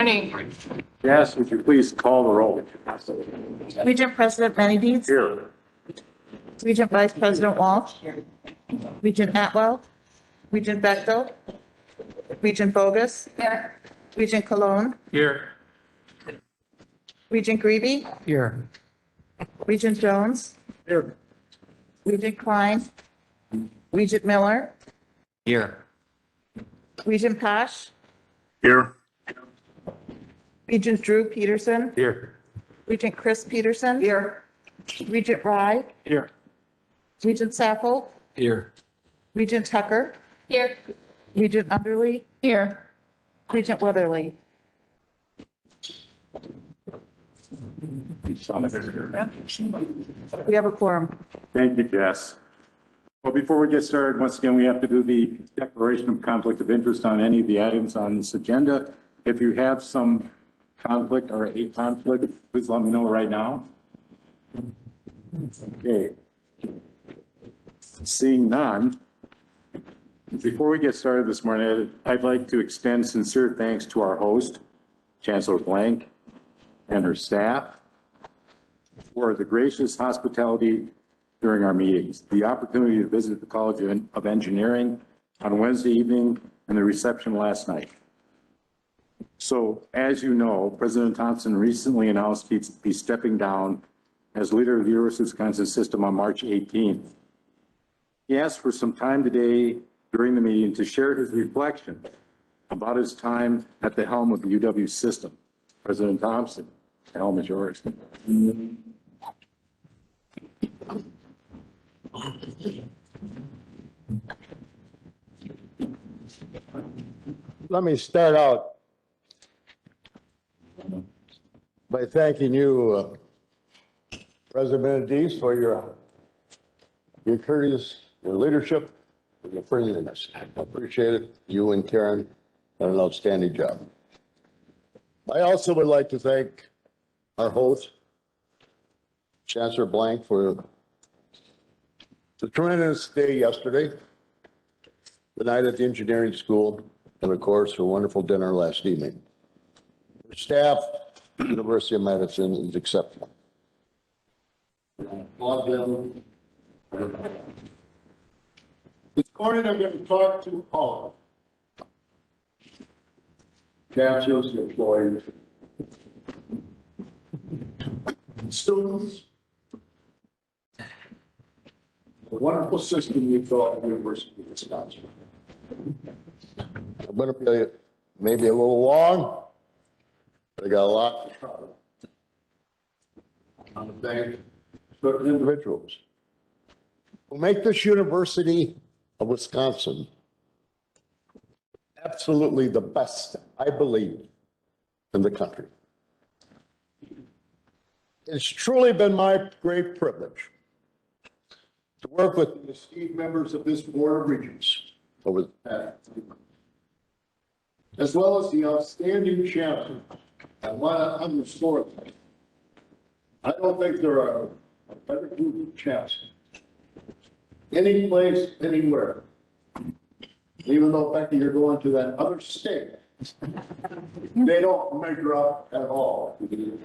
Morning. Yes, would you please call the roll? Regent President Menedez, Here. Regent Vice President Walsh, Regent Atwell, Regent Bechtel, Regent Bogus, Regent Cologne, Here. Regent Greeby, Here. Regent Jones, Here. Regent Klein, Regent Miller, Here. Regent Pash, Here. Regent Drew Peterson, Here. Regent Chris Peterson. Here. Regent Rye, Here. Regent Saffold, Here. Regent Tucker. Here. Regent Underly. Here. Regent Weatherly. We have a quorum. Thank you, Jess. Well, before we get started, once again, we have to do the declaration of conflict of interest on any of the items on this agenda. If you have some conflict or a conflict, please let me know right now. Okay. Seeing none, before we get started this morning, I'd like to extend sincere thanks to our host, Chancellor Blank, and her staff for the gracious hospitality during our meetings, the opportunity to visit the College of Engineering on Wednesday evening, and the reception last night. So, as you know, President Thompson recently announced he'd be stepping down as leader of the University of Wisconsin system on March 18th. He asked for some time today during the meeting to share his reflections about his time at the helm of the UW system. President Thompson, the helm is yours. Let me start out by thanking you, President Menedez, for your courteous, your leadership, and your friendliness. I appreciate it. You and Karen done an outstanding job. I also would like to thank our host, Chancellor Blank, for the tremendous day yesterday, the night at the engineering school, and of course, a wonderful dinner last evening. The staff at the University of Madison is exceptional. This morning, I'm going to talk to all of you. Chancellors, employees, students, the wonderful system we call the University of Wisconsin. I'm going to be maybe a little long, but I got a lot to cover. I want to thank certain individuals who make this University of Wisconsin absolutely the best, I believe, in the country. It's truly been my great privilege to work with the esteemed members of this Board of Regents over the past few months, as well as the outstanding chancellor. I want to underscore that. I don't think there are a better group of chancellors any place, anywhere. Even though, Becky, you're going to that other state, they don't measure up at all. 13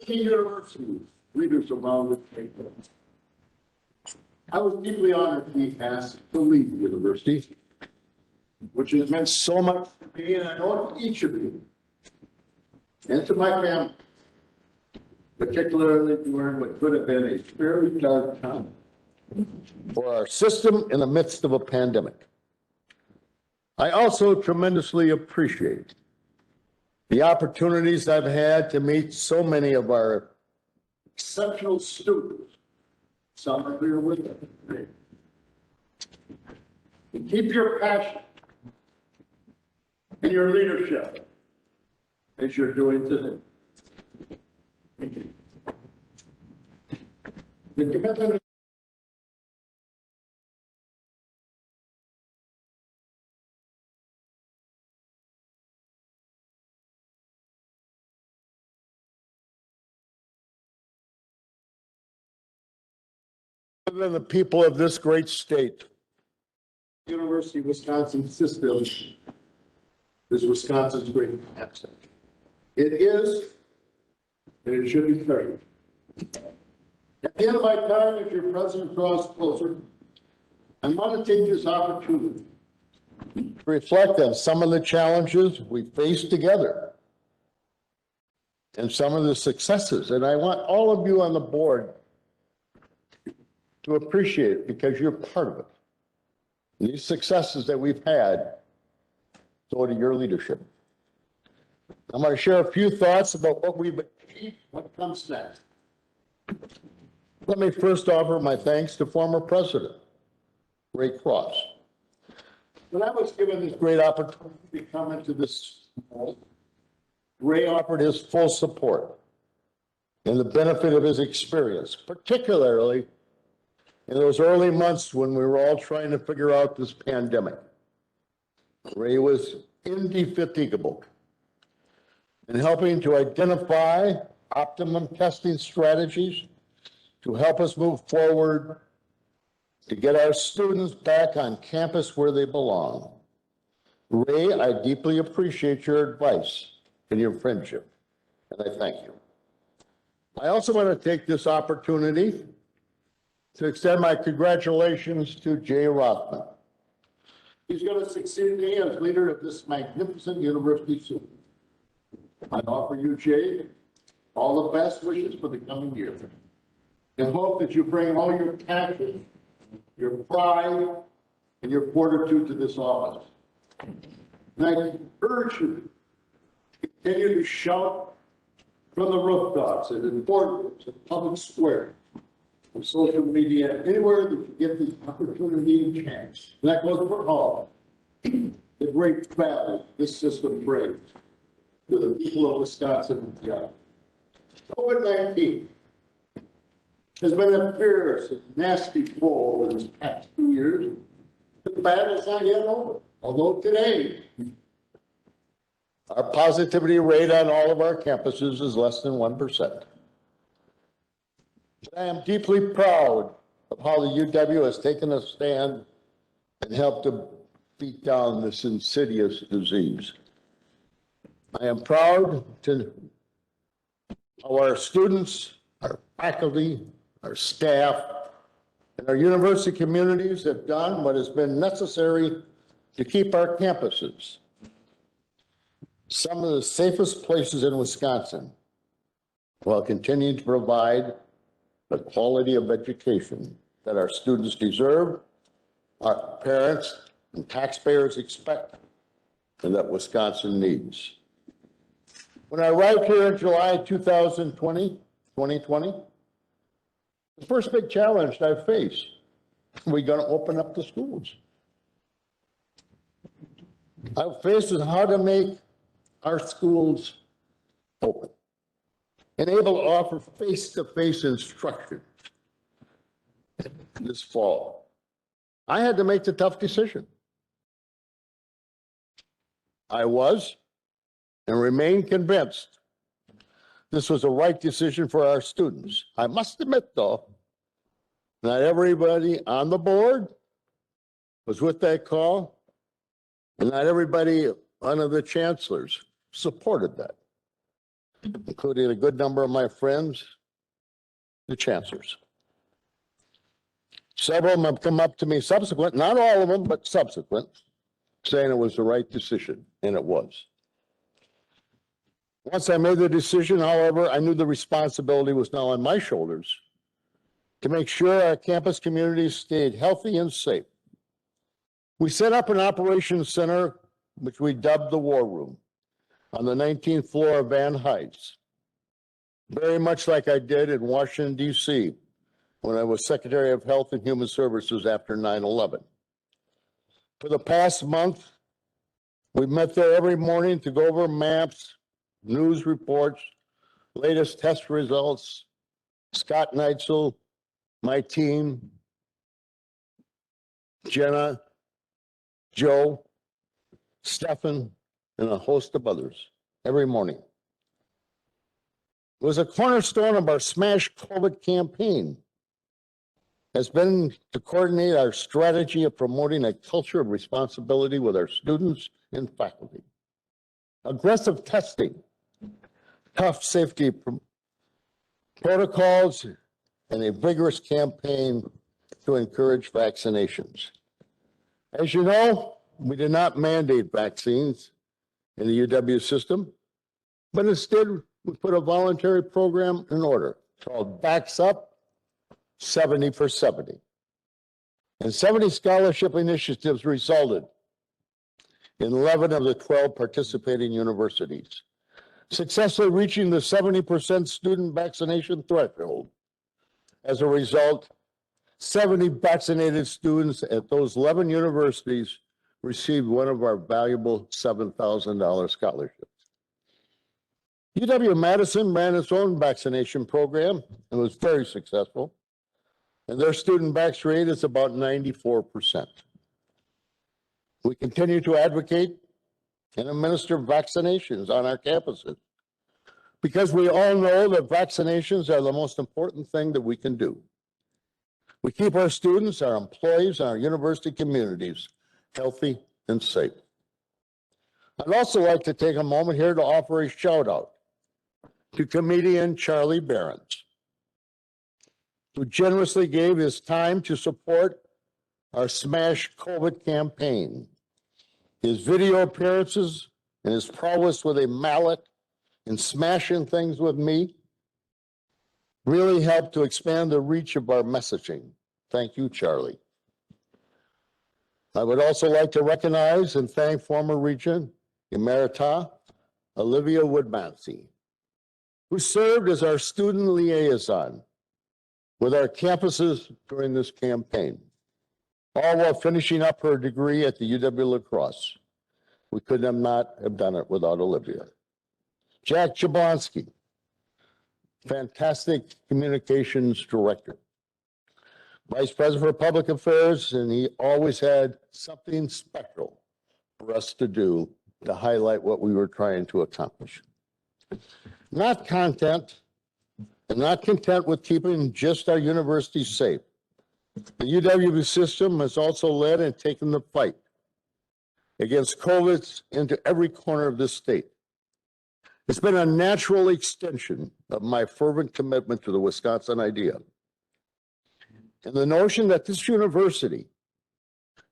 universities, leaders around the country. I was deeply honored to be asked to lead the university, which has meant so much to me, and I know to each of you, and to my family, particularly during what could have been a very dark time for our system in the midst of a pandemic. I also tremendously appreciate the opportunities I've had to meet so many of our exceptional students. Some are here with us today. And keep your passion and your leadership as you're doing today. Thank you. The commitment than the people of this great state. University of Wisconsin system is Wisconsin's great asset. It is, and it should be carried. At the end of my time as your president draws closer, I want to take this opportunity to reflect on some of the challenges we faced together and some of the successes. And I want all of you on the board to appreciate it because you're part of it. And these successes that we've had go to your leadership. I'm going to share a few thoughts about what we've achieved, what comes next. Let me first offer my thanks to former President Ray Crosse. When I was given this great opportunity to come into this role, Ray offered his full support and the benefit of his experience, particularly in those early months when we were all trying to figure out this pandemic. Ray was indefatigable in helping to identify optimum testing strategies to help us move forward to get our students back on campus where they belong. Ray, I deeply appreciate your advice and your friendship, and I thank you. I also want to take this opportunity to extend my congratulations to Jay Rothman. He's going to succeed me as leader of this magnificent university soon. I offer you, Jay, all the best wishes for the coming year, and hope that you bring all your passion, your pride, and your fortitude to this office. And I urge you to continue to shout from the rooftops and in boardrooms and public squares, on social media, anywhere that you get the opportunity and chance. And that goes for all. The great battle this system brings to the people of Wisconsin and beyond. COVID-19 has been a fierce and nasty foe over this past 2 years. The battle's not yet over, although today, our positivity rate on all of our campuses is less than 1%. I am deeply proud of how the UW has taken a stand and helped to beat down this insidious disease. I am proud to how our students, our faculty, our staff, and our university communities have done what has been necessary to keep our campuses some of the safest places in Wisconsin, while continuing to provide the quality of education that our students deserve, our parents and taxpayers expect, and that Wisconsin needs. When I arrived here in July 2020, the first big challenge I faced, we're going to open up the schools. I faced is how to make our schools open and able to offer face-to-face instruction this fall. I had to make the tough decision. I was and remain convinced this was the right decision for our students. I must admit, though, not everybody on the board was with that call, and not everybody under the chancellors supported that, including a good number of my friends, the chancellors. Several of them have come up to me subsequent, not all of them, but subsequent, saying it was the right decision, and it was. Once I made the decision, however, I knew the responsibility was now on my shoulders to make sure our campus communities stayed healthy and safe. We set up an operations center, which we dubbed the War Room, on the 19th floor of Van Heights, very much like I did in Washington, D.C., when I was Secretary of Health and Human Services after 9/11. For the past month, we met there every morning to go over maps, news reports, latest test results. Scott Neitzel, my team, Jenna, Joe, Stefan, and a host of others every morning. It was a cornerstone of our Smash COVID campaign. Has been to coordinate our strategy of promoting a culture of responsibility with our students and faculty. aggressive testing, tough safety protocols, and a vigorous campaign to encourage vaccinations. As you know, we did not mandate vaccines in the UW system, but instead we put a voluntary program in order called Backs Up 70 for 70. And 70 scholarship initiatives resulted in 11 of the 12 participating universities, successfully reaching the 70% student vaccination threshold. As a result, 70 vaccinated students at those 11 universities received one of our valuable $7,000 scholarships. UW-Madison ran its own vaccination program and was very successful. And their student vax rate is about 94%. We continue to advocate and administer vaccinations on our campuses because we all know that vaccinations are the most important thing that we can do. We keep our students, our employees, and our university communities healthy and safe. I'd also like to take a moment here to offer a shout out to comedian Charlie Behrens, who generously gave his time to support our Smash COVID campaign. His video appearances and his prowess with a mallet and smashing things with me really helped to expand the reach of our messaging. Thank you, Charlie. I would also like to recognize and thank former Regent Emerita Olivia Woodmansey, who served as our student liaison with our campuses during this campaign, all while finishing up her degree at the UW-La Crosse. We could not have done it without Olivia. Jack Jablonski, fantastic communications director, vice president for public affairs, and he always had something special for us to do to highlight what we were trying to accomplish. Not content, and not content with keeping just our universities safe, the UW system has also led and taken the fight against COVID into every corner of this state. It's been a natural extension of my fervent commitment to the Wisconsin idea and the notion that this university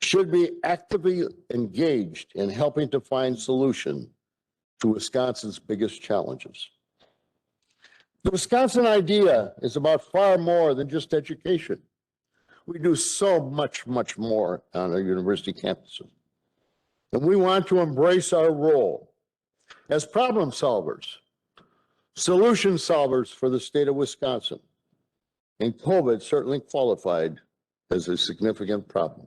should be actively engaged in helping to find solutions to Wisconsin's biggest challenges. The Wisconsin idea is about far more than just education. We do so much, much more on our university campuses. And we want to embrace our role as problem solvers, solution solvers for the state of Wisconsin. And COVID certainly qualified as a significant problem.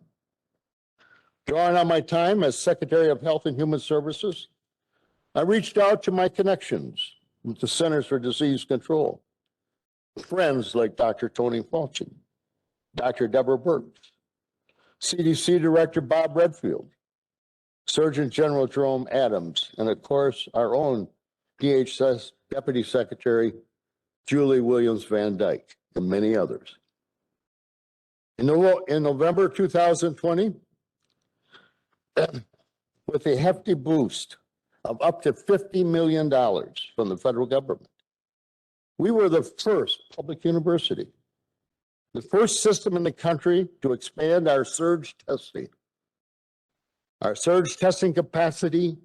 Drawing on my time as Secretary of Health and Human Services, I reached out to my connections with the Centers for Disease Control, friends like Dr. Tony Fauci, Dr. Deborah Birx, CDC Director Bob Redfield, Surgeon General Jerome Adams, and of course, our own DHS Deputy Secretary Julie Williams Van Dyke, and many others. In November 2020, with a hefty boost of up to $50 million from the federal government, we were the first public university, the first system in the country to expand our surge testing capacity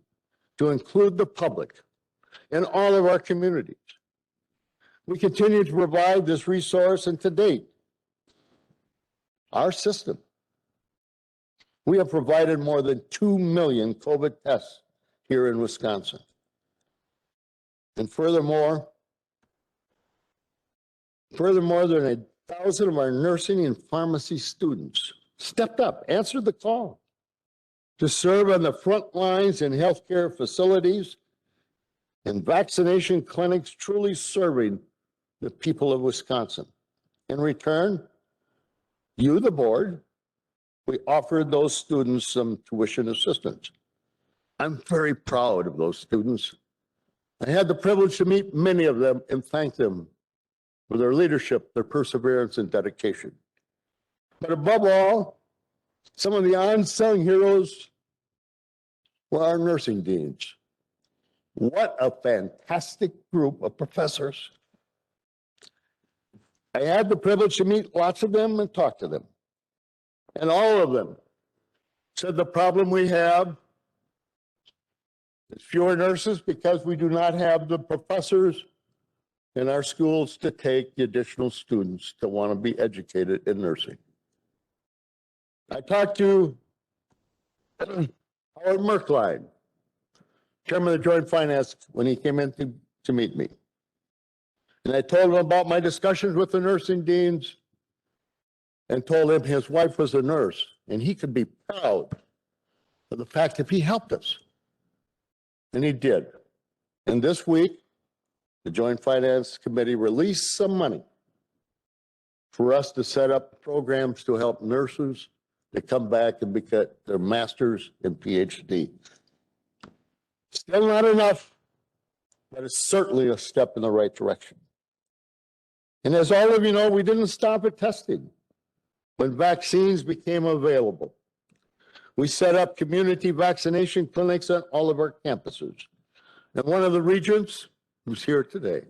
to include the public in all of our communities. We continue to provide this resource, and to date, our system, we have provided more than 2 million COVID tests here in Wisconsin. And furthermore, than 1,000 of our nursing and pharmacy students stepped up, answered the call to serve on the front lines in healthcare facilities and vaccination clinics, truly serving the people of Wisconsin. In return, you, the board, we offered those students some tuition assistance. I'm very proud of those students. I had the privilege to meet many of them and thank them for their leadership, their perseverance, and dedication. But above all, some of the unsung heroes were our nursing deans. What a fantastic group of professors. I had the privilege to meet lots of them and talk to them. And all of them said the problem we have is fewer nurses because we do not have the professors in our schools to take the additional students that want to be educated in nursing. I talked to Howard Merkline, chairman of the Joint Finance, when he came in to meet me. And I told him about my discussions with the nursing deans and told him his wife was a nurse and he could be proud of the fact that he helped us. And he did. And this week, the Joint Finance Committee released some money for us to set up programs to help nurses to come back and get their master's and PhD. Still not enough, but it's certainly a step in the right direction. And as all of you know, we didn't stop at testing. When vaccines became available, we set up community vaccination clinics on all of our campuses. And one of the regents, who's here today,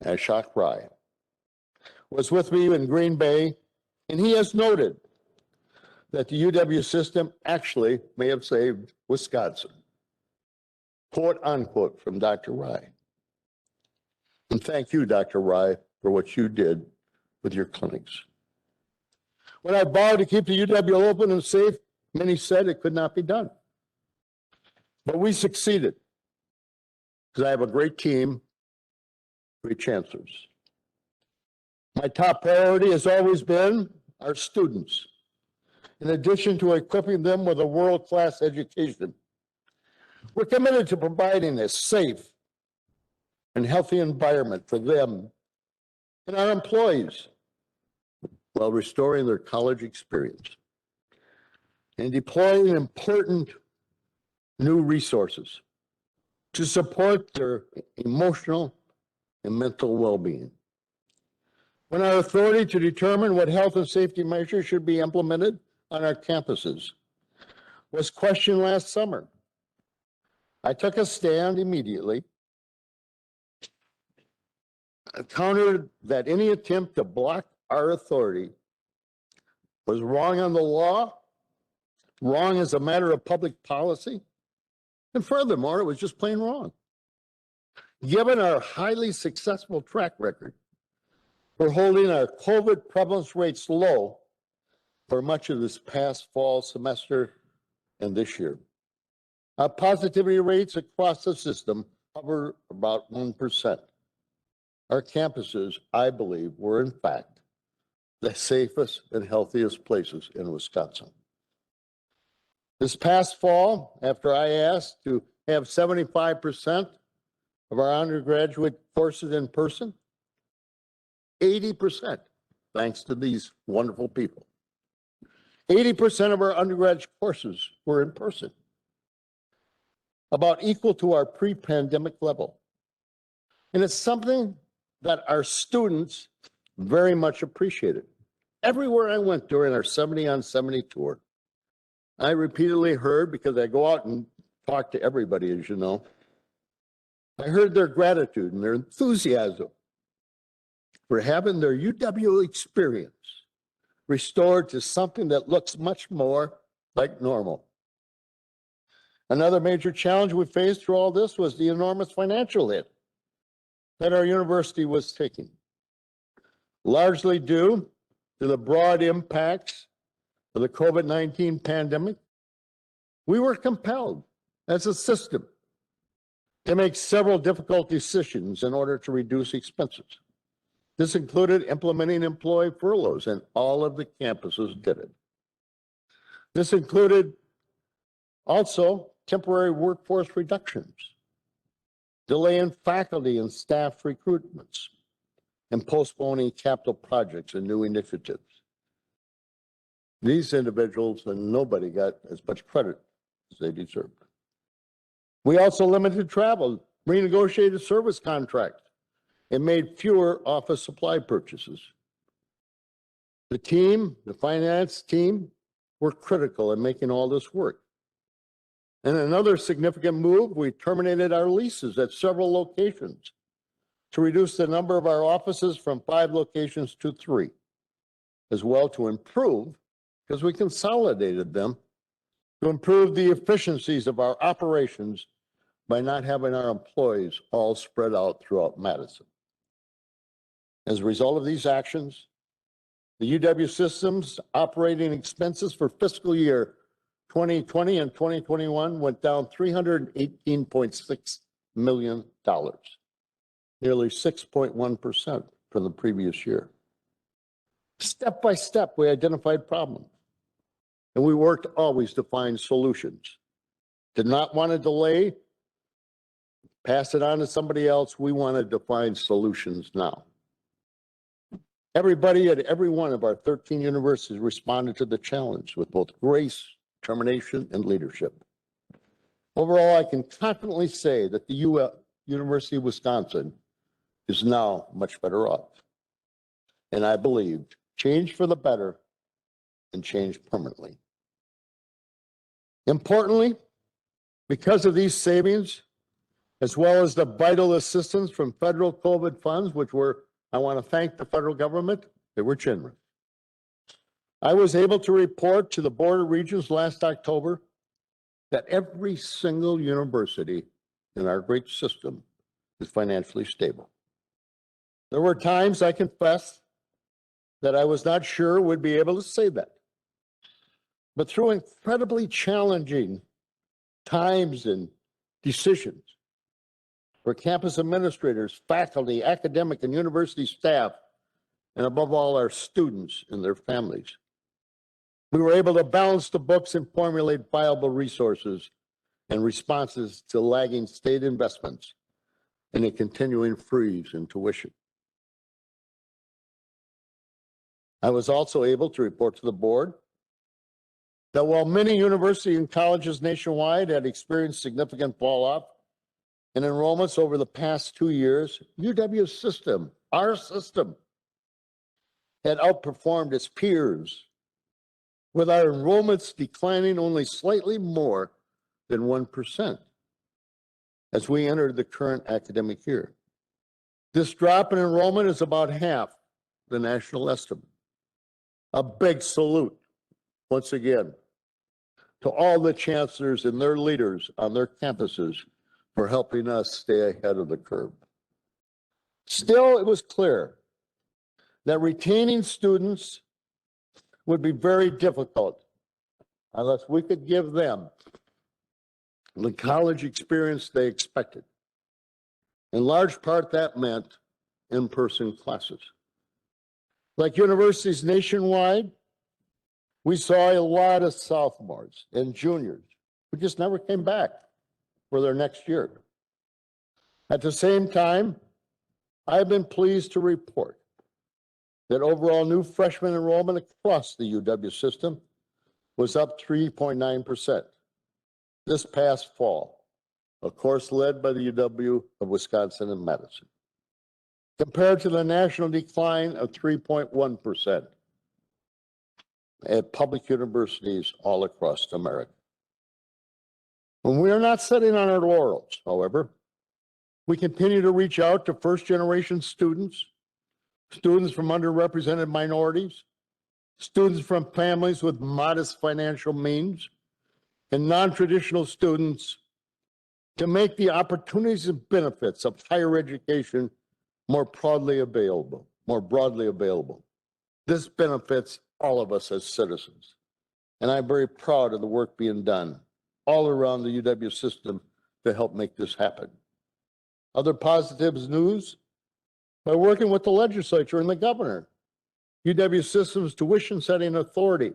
Ashok Rai, was with me in Green Bay, and he has noted that the UW system actually may have saved Wisconsin. Quote unquote from Dr. Rai. And thank you, Dr. Rai, for what you did with your clinics. When I vowed to keep the UW open and safe, many said it could not be done. But we succeeded because I have a great team, great chancellors. My top priority has always been our students. In addition to equipping them with a world-class education, we're committed to providing a safe and healthy environment for them and our employees while restoring their college experience and deploying important new resources to support their emotional and mental well-being. When our authority to determine what health and safety measures should be implemented on our campuses was questioned last summer, I took a stand immediately, countered that any attempt to block our authority was wrong on the law, wrong as a matter of public policy, and furthermore, it was just plain wrong. Given our highly successful track record for holding our COVID prevalence rates low for much of this past fall semester and this year, our positivity rates across the system hover about 1%. Our campuses, I believe, were in fact the safest and healthiest places in Wisconsin. This past fall, after I asked to have 75% of our undergraduate courses in person, 80%, thanks to these wonderful people, 80% of our undergraduate courses were in person, about equal to our pre-pandemic level. And it's something that our students very much appreciated. Everywhere I went during our 70 on 70 tour, I repeatedly heard, because I go out and talk to everybody, as you know, I heard their gratitude and their enthusiasm for having their UW experience restored to something that looks much more like normal. Another major challenge we faced through all this was the enormous financial hit that our university was taking, largely due to the broad impacts of the COVID-19 pandemic. We were compelled as a system to make several difficult decisions in order to reduce expenses. This included implementing employee furloughs, and all of the campuses did it. This included also temporary workforce reductions, delaying faculty and staff recruitments, and postponing capital projects and new initiatives. These individuals, and nobody got as much credit as they deserved. We also limited travel, renegotiated service contracts, and made fewer office supply purchases. The team, the finance team, were critical in making all this work. In another significant move, we terminated our leases at several locations to reduce the number of our offices from 5 locations to 3, as well to improve, because we consolidated them, to improve the efficiencies of our operations by not having our employees all spread out throughout Madison. As a result of these actions, the UW system's operating expenses for fiscal year 2020 and 2021 went down $318.6 million, nearly 6.1% from the previous year. Step by step, we identified problems, and we worked always to find solutions. Did not want to delay, pass it on to somebody else. We wanted to find solutions now. Everybody at every one of our 13 universities responded to the challenge with both grace, determination, and leadership. Overall, I can confidently say that the University of Wisconsin is now much better off. And I believe change for the better and change permanently. Importantly, because of these savings, as well as the vital assistance from federal COVID funds, which were, I want to thank the federal government, they were generous. I was able to report to the Board of Regents last October that every single university in our great system is financially stable. There were times, I confess, that I was not sure would be able to say that. But through incredibly challenging times and decisions for campus administrators, faculty, academic, and university staff, and above all, our students and their families, we were able to balance the books and formulate viable resources and responses to lagging state investments and a continuing freeze in tuition. I was also able to report to the board that while many universities and colleges nationwide had experienced significant fall off in enrollments over the past 2 years, UW's system, our system, had outperformed its peers, with our enrollments declining only slightly more than 1% as we entered the current academic year. This drop in enrollment is about half the national estimate. A big salute, once again, to all the chancellors and their leaders on their campuses for helping us stay ahead of the curve. Still, it was clear that retaining students would be very difficult unless we could give them the college experience they expected. In large part, that meant in-person classes. Like universities nationwide, we saw a lot of sophomores and juniors who just never came back for their next year. At the same time, I've been pleased to report that overall new freshman enrollment across the UW system was up 3.9% this past fall, a course led by the UW of Wisconsin and Madison, compared to the national decline of 3.1% at public universities all across America. When we are not sitting on our laurels, however, we continue to reach out to first-generation students, students from underrepresented minorities, students from families with modest financial means, and non-traditional students to make the opportunities and benefits of higher education more broadly available. This benefits all of us as citizens. And I'm very proud of the work being done all around the UW system to help make this happen. Other positives news, by working with the legislature and the governor, UW system's tuition setting authority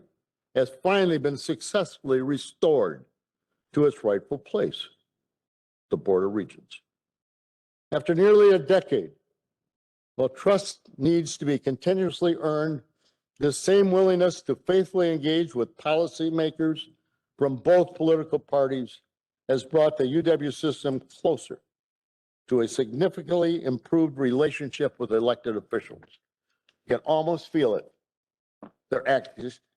has finally been successfully restored to its rightful place, the Board of Regents. After nearly a decade, while trust needs to be continuously earned, the same willingness to faithfully engage with policymakers from both political parties has brought the UW system closer to a significantly improved relationship with elected officials. You can almost feel it. They're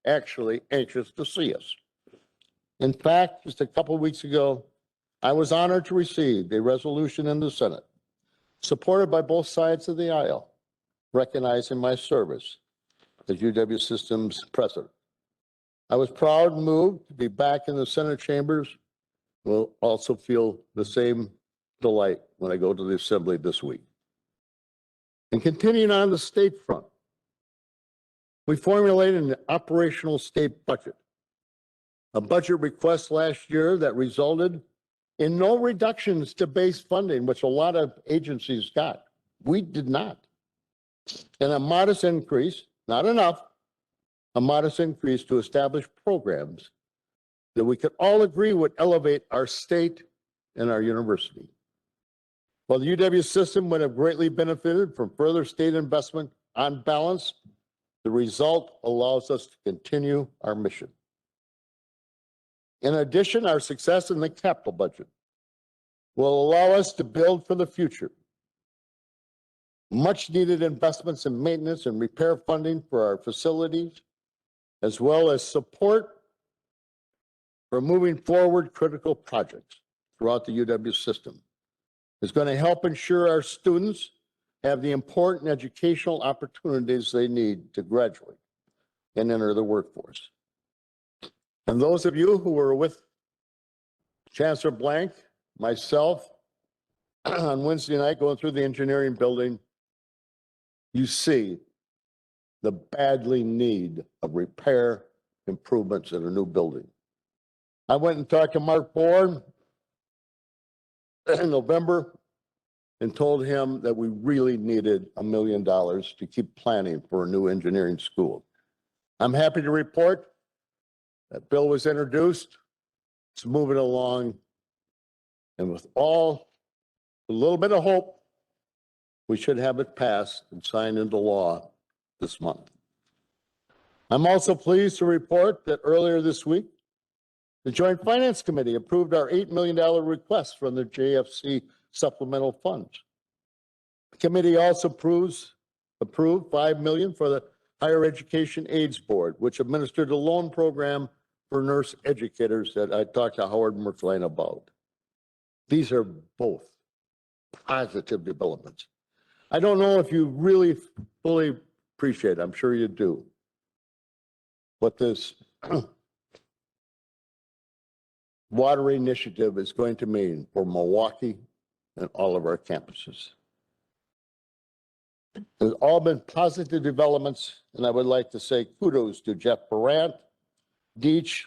actually anxious to see us. In fact, just a couple of weeks ago, I was honored to receive a resolution in the Senate, supported by both sides of the aisle, recognizing my service as UW Systems president. I was proud and moved to be back in the Senate chambers. Will also feel the same delight when I go to the Assembly this week. And continuing on the state front, we formulated an operational state budget, a budget request last year that resulted in no reductions to base funding, which a lot of agencies got. We did not. And a modest increase, not enough, a modest increase to establish programs that we could all agree would elevate our state and our university. While the UW system would have greatly benefited from further state investment, on balance, the result allows us to continue our mission. In addition, our success in the capital budget will allow us to build for the future. Much needed investments in maintenance and repair funding for our facilities, as well as support for moving forward critical projects throughout the UW system. Is going to help ensure our students have the important educational opportunities they need to graduate and enter the workforce. And those of you who were with Chancellor Blank, myself, on Wednesday night going through the engineering building, you see the badly need of repair improvements in a new building. I went and talked to Mark Bourne in November and told him that we really needed $1 million to keep planning for a new engineering school. I'm happy to report that bill was introduced. It's moving along. And with all a little bit of hope, we should have it passed and signed into law this month. I'm also pleased to report that earlier this week, the Joint Finance Committee approved our $8 million request from the JFC supplemental funds. The committee also approved $5 million for the Higher Education AIDS Board, which administered a loan program for nurse educators that I talked to Howard McLean about. These are both positive developments. I don't know if you really fully appreciate, I'm sure you do, what this water initiative is going to mean for Milwaukee and all of our campuses. There's all been positive developments, and I would like to say kudos to Jeff Barant, Deach,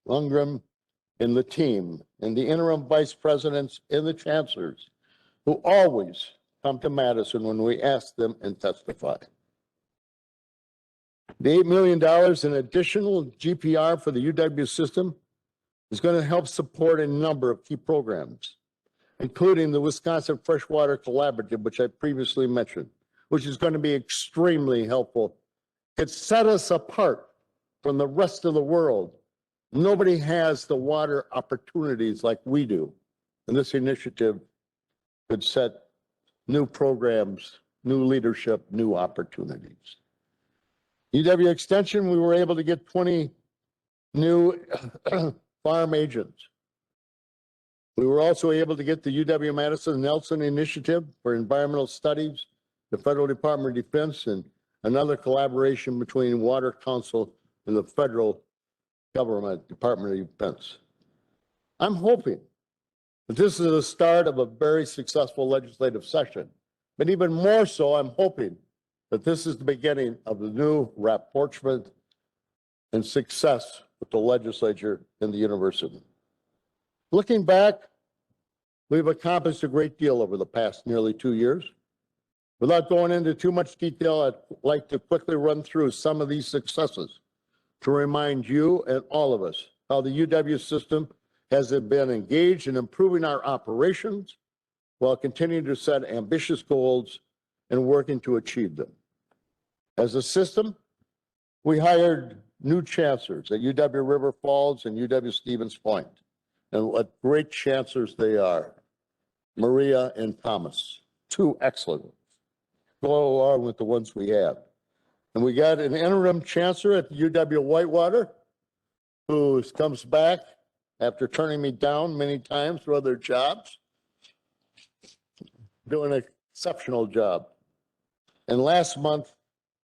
Lundgren, and the team, and the interim vice presidents and the chancellors, who always come to Madison when we ask them and testify. The $8 million in additional GPR for the UW system is going to help support a number of key programs, including the Wisconsin Freshwater Collaborative, which I previously mentioned, which is going to be extremely helpful. It set us apart from the rest of the world. Nobody has the water opportunities like we do. And this initiative could set new programs, new leadership, new opportunities. UW Extension, we were able to get 20 new farm agents. We were also able to get the UW-Madison Nelson Initiative for Environmental Studies, the Federal Department of Defense, and another collaboration between Water Council and the federal government Department of Defense. I'm hoping that this is the start of a very successful legislative session, but even more so, I'm hoping that this is the beginning of the new rapprochement and success with the legislature and the university. Looking back, we've accomplished a great deal over the past nearly 2 years. Without going into too much detail, I'd like to quickly run through some of these successes to remind you and all of us how the UW system has been engaged in improving our operations while continuing to set ambitious goals and working to achieve them. As a system, we hired new chancellors at UW River Falls and UW Stevens Point. And what great chancellors they are, Maria and Thomas, two excellent ones. Go along with the ones we have. And we got an interim chancellor at the UW Whitewater who comes back after turning me down many times for other jobs, doing an exceptional job. And last month,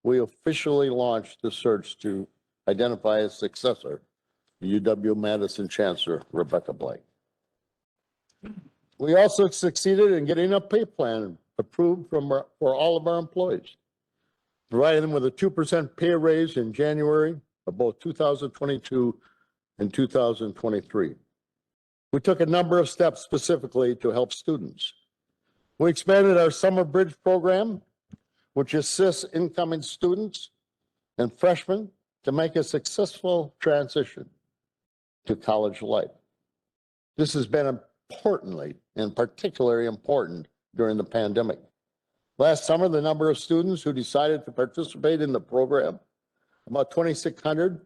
we officially launched the search to identify a successor, UW-Madison Chancellor Rebecca Blake. We also succeeded in getting a pay plan approved for all of our employees, providing them with a 2% pay raise in January of both 2022 and 2023. We took a number of steps specifically to help students. We expanded our Summer Bridge program, which assists incoming students and freshmen to make a successful transition to college life. This has been importantly and particularly important during the pandemic. Last summer, the number of students who decided to participate in the program, about 2,600,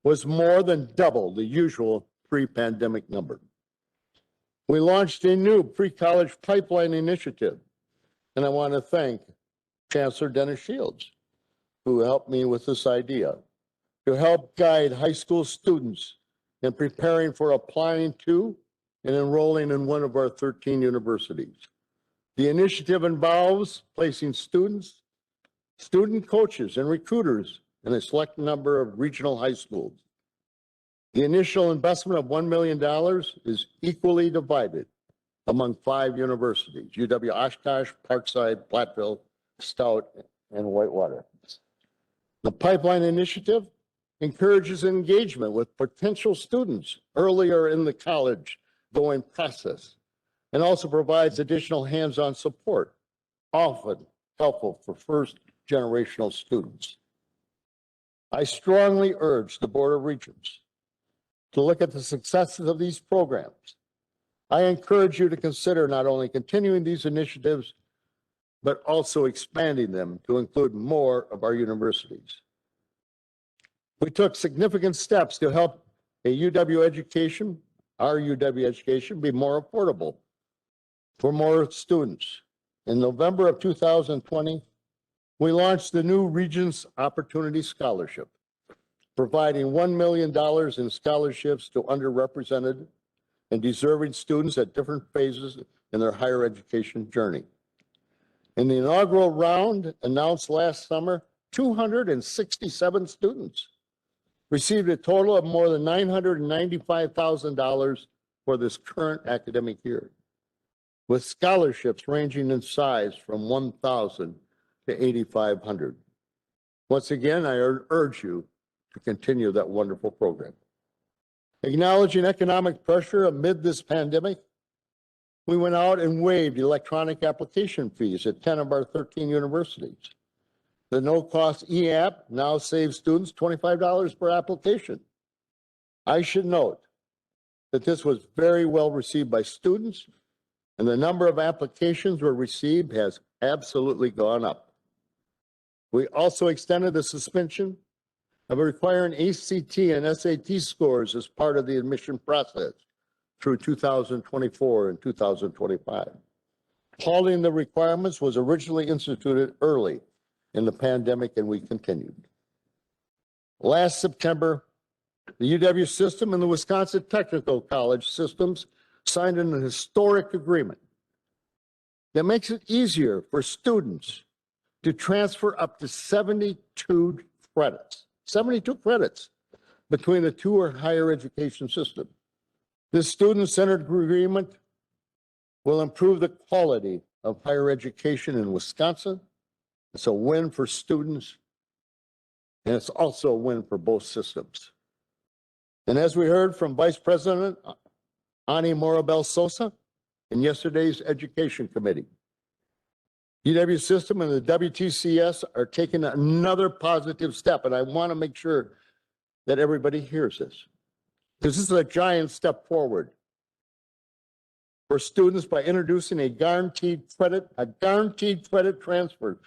was more than double the usual pre-pandemic number. We launched a new pre-college pipeline initiative, and I want to thank Chancellor Dennis Shields, who helped me with this idea, to help guide high school students in preparing for applying to and enrolling in one of our 13 universities. The initiative involves placing students, student coaches, and recruiters in a select number of regional high schools. The initial investment of $1 million is equally divided among 5 universities: UW-Oshkosh, Parkside, Platteville, Stout, and Whitewater. The pipeline initiative encourages engagement with potential students earlier in the college going process, and also provides additional hands-on support, often helpful for first-generational students. I strongly urge the Board of Regents to look at the successes of these programs. I encourage you to consider not only continuing these initiatives, but also expanding them to include more of our universities. We took significant steps to help our UW education, be more affordable for more students. In November of 2020, we launched the new Regents Opportunity Scholarship, providing $1 million in scholarships to underrepresented and deserving students at different phases in their higher education journey. In the inaugural round announced last summer, 267 students received a total of more than $995,000 for this current academic year, with scholarships ranging in size from $1,000 to $8,500. Once again, I urge you to continue that wonderful program. Acknowledging economic pressure amid this pandemic, we went out and waived electronic application fees at 10 of our 13 universities. The no-cost e-app now saves students $25 per application. I should note that this was very well received by students, and the number of applications were received has absolutely gone up. We also extended the suspension of requiring ACT and SAT scores as part of the admission process through 2024 and 2025. Halting the requirements was originally instituted early in the pandemic, and we continued. Last September, the UW system and the Wisconsin Technical College systems signed an historic agreement that makes it easier for students to transfer up to 72 credits between the two or higher education systems. This student-centered agreement will improve the quality of higher education in Wisconsin. It's a win for students, and it's also a win for both systems. And as we heard from Vice President Ani Morabel Sosa in yesterday's Education Committee, UW system and the WTCS are taking another positive step, and I want to make sure that everybody hears this, because this is a giant step forward for students by introducing a guaranteed credit transfer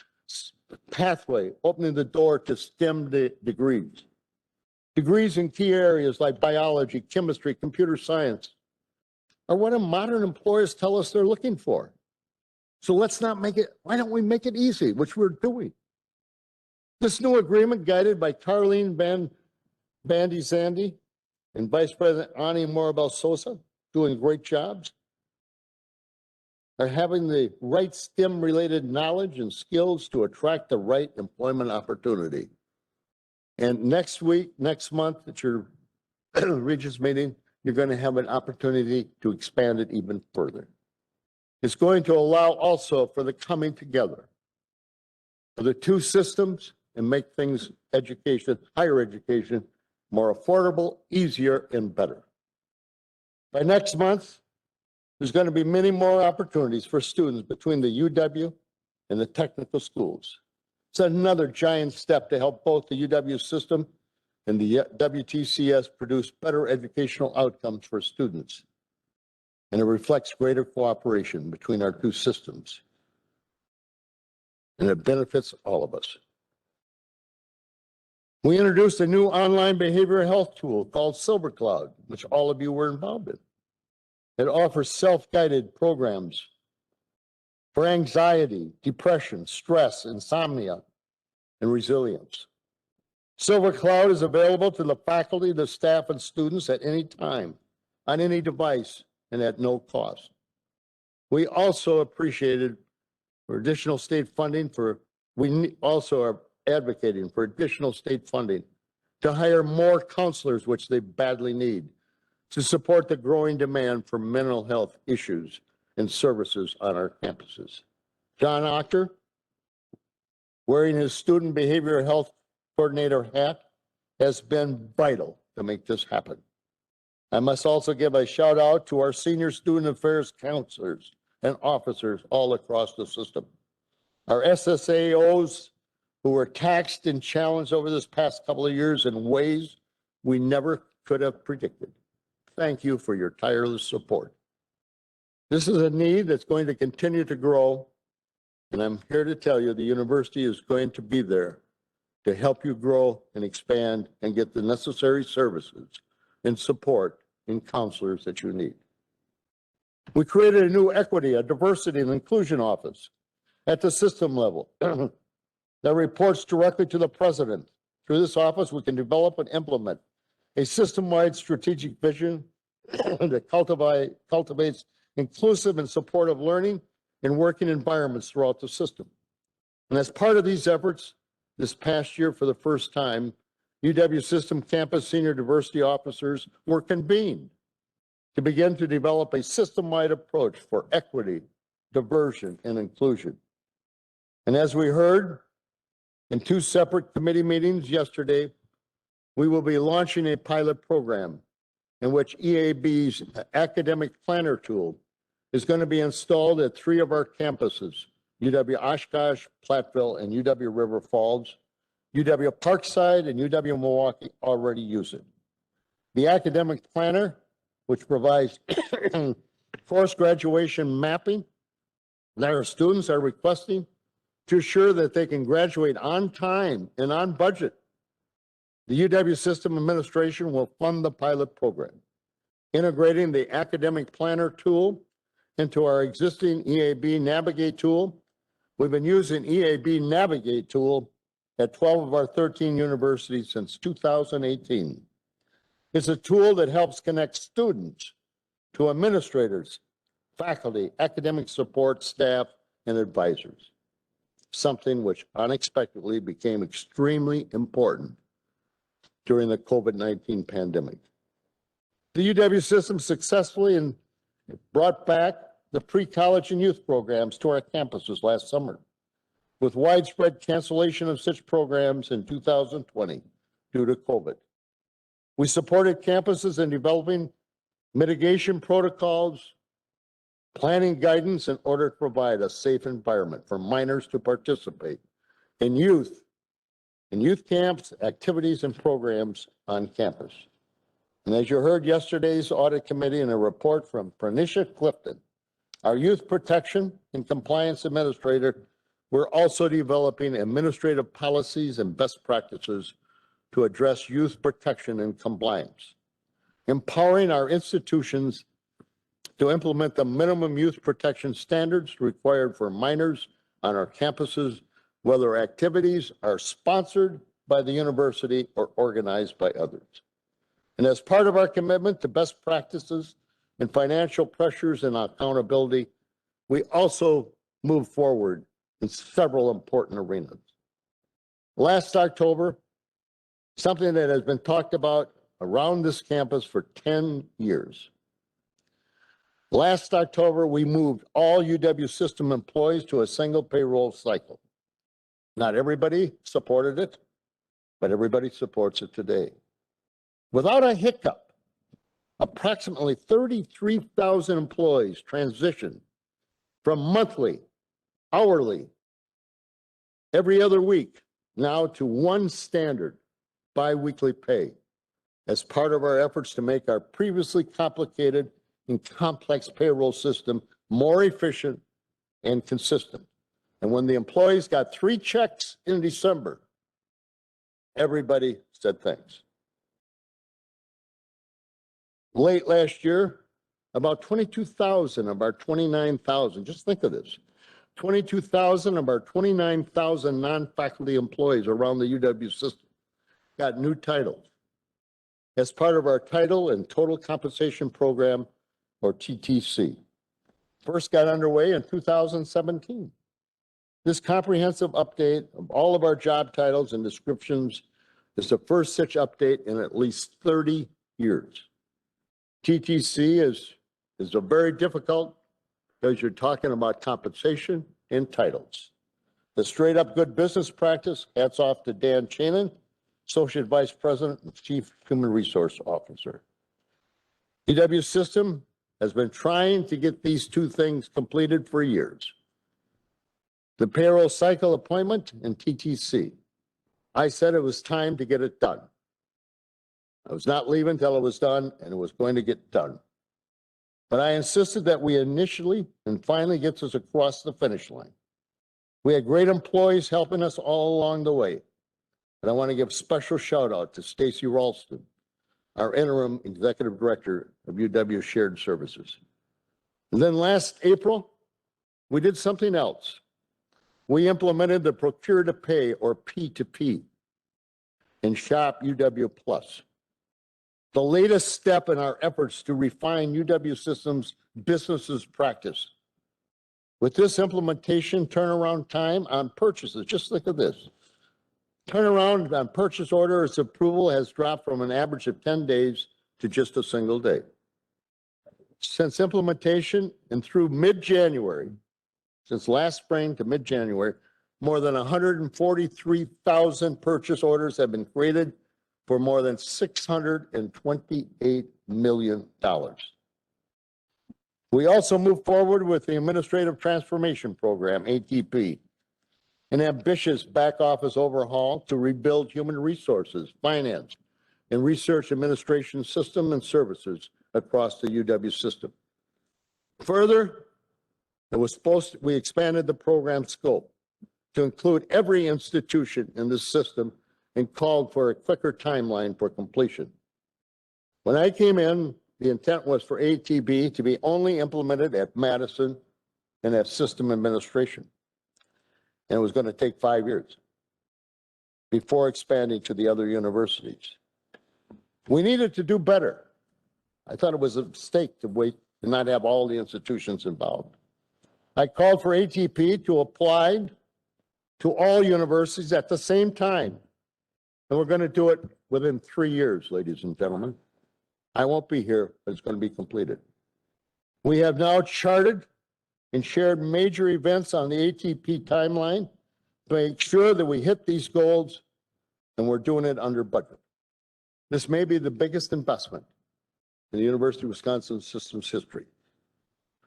pathway, opening the door to STEM degrees. Degrees in key areas like biology, chemistry, computer science are what modern employers tell us they're looking for. So let's not make it, why don't we make it easy, which we're doing. This new agreement, guided by Carleen Bandy Zandy, and Vice President Ani Morabel Sosa, doing great jobs, are having the right STEM-related knowledge and skills to attract the right employment opportunity. And next month, at your Regents meeting, you're going to have an opportunity to expand it even further. It's going to allow also for the coming together of the two systems and make things higher education, more affordable, easier, and better. By next month, there's going to be many more opportunities for students between the UW and the technical schools. It's another giant step to help both the UW system and the WTCS produce better educational outcomes for students. And it reflects greater cooperation between our two systems. And it benefits all of us. We introduced a new online behavioral health tool called Silver Cloud, which all of you were involved in. It offers self-guided programs for anxiety, depression, stress, insomnia, and resilience. Silver Cloud is available to the faculty, the staff, and students at any time, on any device, and at no cost. We also appreciated for additional state funding we also are advocating for additional state funding to hire more counselors, which they badly need, to support the growing demand for mental health issues and services on our campuses. John Ocker, wearing his student behavioral health coordinator hat, has been vital to make this happen. I must also give a shout out to our senior student affairs counselors and officers all across the system. Our SSAOs who were taxed and challenged over this past couple of years in ways we never could have predicted. Thank you for your tireless support. This is a need that's going to continue to grow, and I'm here to tell you the university is going to be there to help you grow and expand and get the necessary services and support and counselors that you need. We created a new equity, a diversity and inclusion office at the system level that reports directly to the president. Through this office, we can develop and implement a system-wide strategic vision that cultivates inclusive and supportive learning and working environments throughout the system. And as part of these efforts, this past year, for the first time, UW System campus senior diversity officers were convened to begin to develop a system-wide approach for equity, diversion, and inclusion. And as we heard in two separate committee meetings yesterday, we will be launching a pilot program in which EAB's academic planner tool is going to be installed at 3 of our campuses, UW-Oshkosh, Platteville, and UW-River Falls. UW-Parkside and UW-Milwaukee already use it. The academic planner, which provides course graduation mapping that our students are requesting to ensure that they can graduate on time and on budget. The UW System Administration will fund the pilot program, integrating the academic planner tool into our existing EAB Navigate tool. We've been using EAB Navigate tool at 12 of our 13 universities since 2018. It's a tool that helps connect students to administrators, faculty, academic support staff, and advisors, something which unexpectedly became extremely important during the COVID-19 pandemic. The UW system successfully brought back the pre-college and youth programs to our campuses last summer, with widespread cancellation of such programs in 2020 due to COVID. We supported campuses in developing mitigation protocols, planning guidance in order to provide a safe environment for minors to participate in youth camps, activities, and programs on campus. And as you heard yesterday's audit committee in a report from Pranisha Clifton, our youth protection and compliance administrator, we're also developing administrative policies and best practices to address youth protection and compliance, empowering our institutions to implement the minimum youth protection standards required for minors on our campuses, whether activities are sponsored by the university or organized by others. And as part of our commitment to best practices and financial pressures and accountability, we also move forward in several important arenas. Last October, something that has been talked about around this campus for 10 years. Last October, we moved all UW system employees to a single payroll cycle. Not everybody supported it, but everybody supports it today. Without a hiccup, approximately 33,000 employees transitioned from monthly, hourly, every other week, now to one standard biweekly pay as part of our efforts to make our previously complicated and complex payroll system more efficient and consistent. And when the employees got 3 checks in December, everybody said thanks. Late last year, about 22,000 of our 29,000, just think of this, 22,000 of our 29,000 non-faculty employees around the UW system got new titles as part of our title and total compensation program, or TTC. First got underway in 2017. This comprehensive update of all of our job titles and descriptions is the first such update in at least 30 years. TTC is a very difficult because you're talking about compensation and titles. The straight up good business practice, hats off to Dan Chanin, Associate Vice President and Chief Human Resource Officer. UW System has been trying to get these 2 things completed for years. The payroll cycle appointment and TTC. I said it was time to get it done. I was not leaving until it was done, and it was going to get done. But I insisted that we initially and finally get us across the finish line. We had great employees helping us all along the way. And I want to give special shout out to Stacy Ralston, our interim executive director of UW Shared Services. And then last April, we did something else. We implemented the Procure to Pay, or P2P, in Shop UW Plus. The latest step in our efforts to refine UW Systems businesses practice. With this implementation, turnaround time on purchases, just look at this. Turnaround on purchase orders approval has dropped from an average of 10 days to just a single day. Since implementation and through mid-January, since last spring to mid-January, more than 143,000 purchase orders have been created for more than $628 million. We also moved forward with the Administrative Transformation Program, ATP, an ambitious back office overhaul to rebuild human resources, finance, and research administration system and services across the UW system. Further, we expanded the program scope to include every institution in the system and called for a quicker timeline for completion. When I came in, the intent was for ATB to be only implemented at Madison and at system administration. And it was going to take 5 years before expanding to the other universities. We needed to do better. I thought it was a mistake to wait and not have all the institutions involved. I called for ATP to apply to all universities at the same time. And we're going to do it within 3 years, ladies and gentlemen. I won't be here, but it's going to be completed. We have now charted and shared major events on the ATP timeline to make sure that we hit these goals, and we're doing it under budget. This may be the biggest investment in the University of Wisconsin system's history.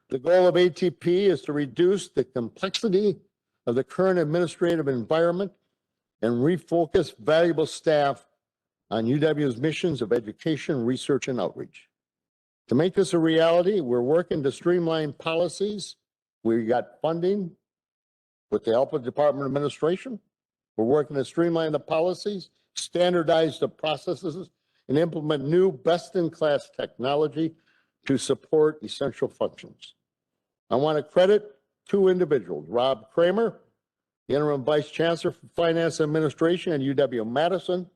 The goal of ATP is to reduce the complexity of the current administrative environment and refocus valuable staff on UW's missions of education, research, and outreach. To make this a reality, we're working to streamline policies. We got funding with the help of the Department of Administration. We're working to streamline the policies, standardize the processes, and implement new best-in-class technology to support essential functions. I want to credit 2 individuals, Rob Kramer, the Interim Vice Chancellor for Finance and Administration at UW-Madison,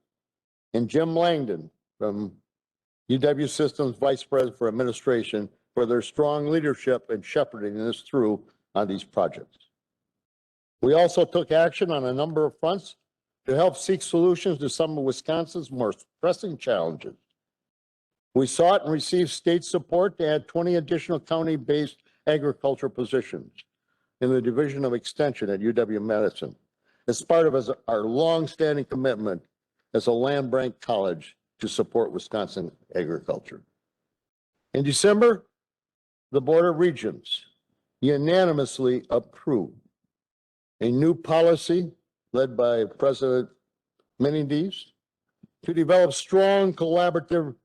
and Jim Langdon from UW Systems Vice President for Administration, for their strong leadership in shepherding this through on these projects. We also took action on a number of fronts to help seek solutions to some of Wisconsin's more pressing challenges. We sought and received state support to add 20 additional county-based agriculture positions in the Division of Extension at UW-Madison as part of our long-standing commitment as a land-bank college to support Wisconsin agriculture. In December, the Board of Regents unanimously approved a new policy led by President Menendez to develop strong collaborative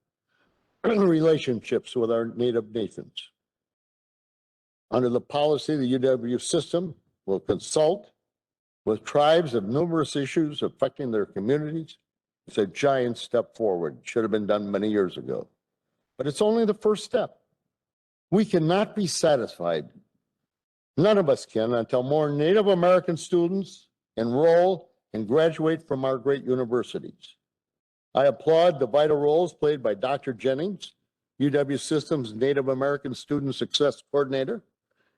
relationships with our Native nations. Under the policy, the UW system will consult with tribes of numerous issues affecting their communities. It's a giant step forward. Should have been done many years ago. But it's only the first step. We cannot be satisfied. None of us can until more Native American students enroll and graduate from our great universities. I applaud the vital roles played by Dr. Jennings, UW Systems Native American Student Success Coordinator,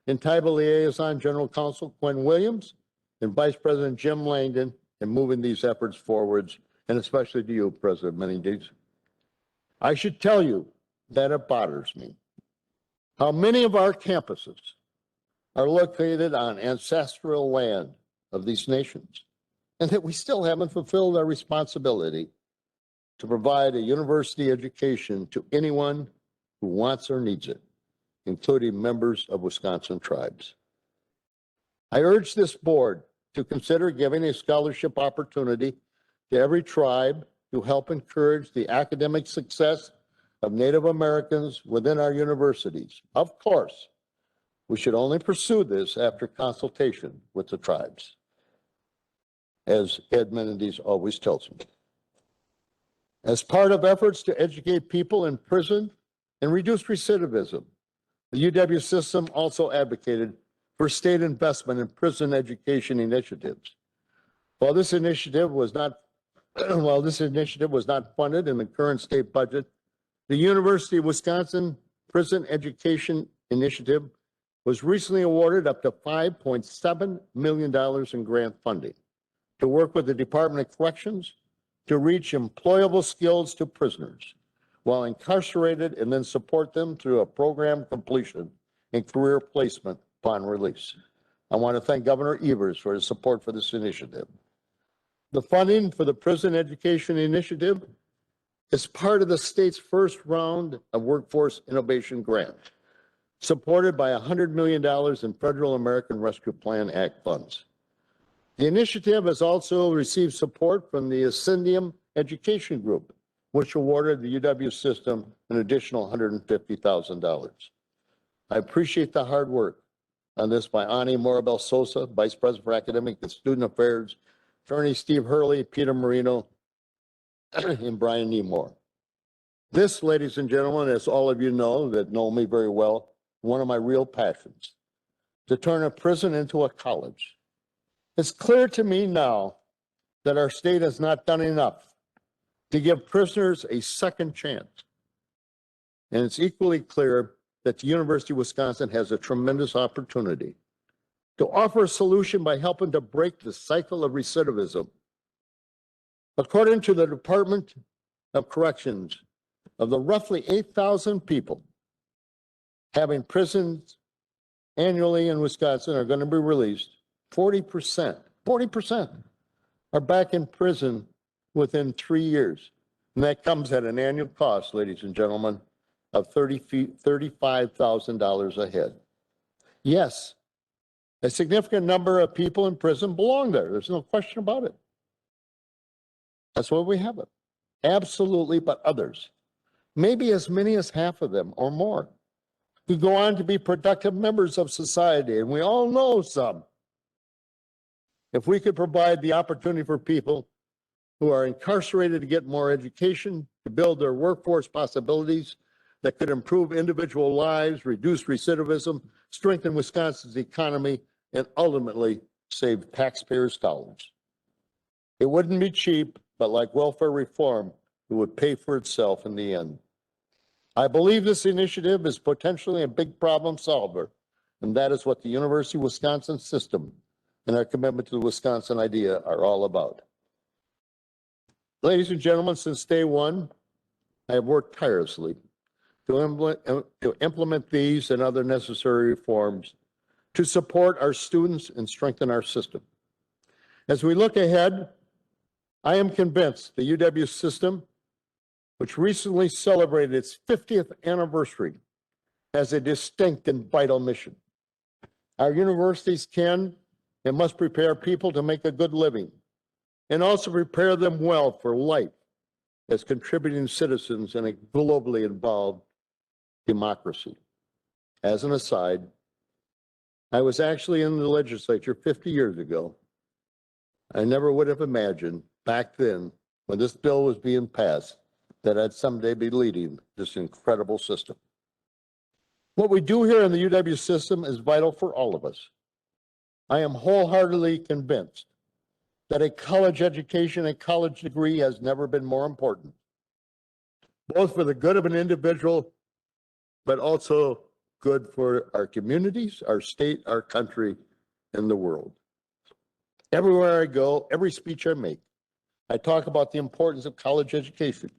and Tribal Liaison General Counsel Quinn Williams, and Vice President Jim Langdon in moving these efforts forwards, and especially to you, President Menendez. I should tell you that it bothers me how many of our campuses are located on ancestral land of these nations, and that we still haven't fulfilled our responsibility to provide a university education to anyone who wants or needs it, including members of Wisconsin tribes. I urge this board to consider giving a scholarship opportunity to every tribe to help encourage the academic success of Native Americans within our universities. Of course, we should only pursue this after consultation with the tribes, as Ed Menendez always tells me. As part of efforts to educate people in prison and reduce recidivism, the UW system also advocated for state investment in prison education initiatives. While this initiative was not funded in the current state budget, the University of Wisconsin Prison Education Initiative was recently awarded up to $5.7 million in grant funding to work with the Department of Corrections to reach employable skills to prisoners while incarcerated, and then support them through a program completion and career placement upon release. I want to thank Governor Evers for his support for this initiative. The funding for the Prison Education Initiative is part of the state's first round of Workforce Innovation Grant, supported by $100 million in Federal American Rescue Plan Act funds. The initiative has also received support from the Ascendium Education Group, which awarded the UW system an additional $150,000. I appreciate the hard work on this by Ani Morabel Sosa, Vice President for Academic and Student Affairs, Attorney Steve Hurley, Peter Marino, and Brian Nemore. This, ladies and gentlemen, as all of you know that know me very well, one of my real passions, to turn a prison into a college. It's clear to me now that our state has not done enough to give prisoners a second chance. And it's equally clear that the University of Wisconsin has a tremendous opportunity to offer a solution by helping to break the cycle of recidivism. According to the Department of Corrections, of the roughly 8,000 people having prisons annually in Wisconsin are going to be released, 40% are back in prison within 3 years. And that comes at an annual cost, ladies and gentlemen, of $35,000 a head. Yes, a significant number of people in prison belong there. There's no question about it. That's why we have it. Absolutely, but others, maybe as many as half of them or more, could go on to be productive members of society, and we all know some. If we could provide the opportunity for people who are incarcerated to get more education, to build their workforce possibilities that could improve individual lives, reduce recidivism, strengthen Wisconsin's economy, and ultimately save taxpayers' dollars. It wouldn't be cheap, but like welfare reform, it would pay for itself in the end. I believe this initiative is potentially a big problem solver, and that is what the University of Wisconsin system and our commitment to the Wisconsin idea are all about. Ladies and gentlemen, since day one, I have worked tirelessly to implement these and other necessary reforms to support our students and strengthen our system. As we look ahead, I am convinced the UW system, which recently celebrated its 50th anniversary, has a distinct and vital mission. Our universities can and must prepare people to make a good living and also prepare them well for life as contributing citizens in a globally involved democracy. As an aside, I was actually in the legislature 50 years ago. I never would have imagined back then, when this bill was being passed, that I'd someday be leading this incredible system. What we do here in the UW system is vital for all of us. I am wholeheartedly convinced that a college education, a college degree has never been more important, both for the good of an individual, but also good for our communities, our state, our country, and the world. Everywhere I go, every speech I make, I talk about the importance of college education,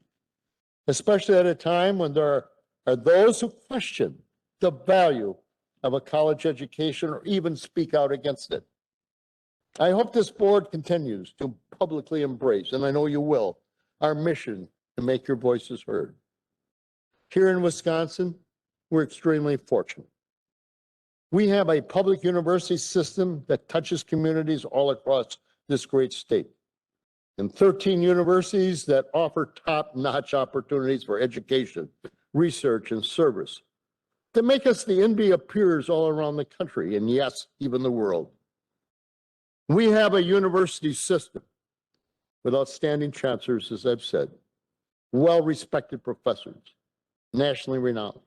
especially at a time when there are those who question the value of a college education or even speak out against it. I hope this board continues to publicly embrace, and I know you will, our mission to make your voices heard. Here in Wisconsin, we're extremely fortunate. We have a public university system that touches communities all across this great state, and 13 universities that offer top-notch opportunities for education, research, and service that make us the envy of peers all around the country, and yes, even the world. We have a university system with outstanding chancellors, as I've said, well-respected professors, nationally renowned,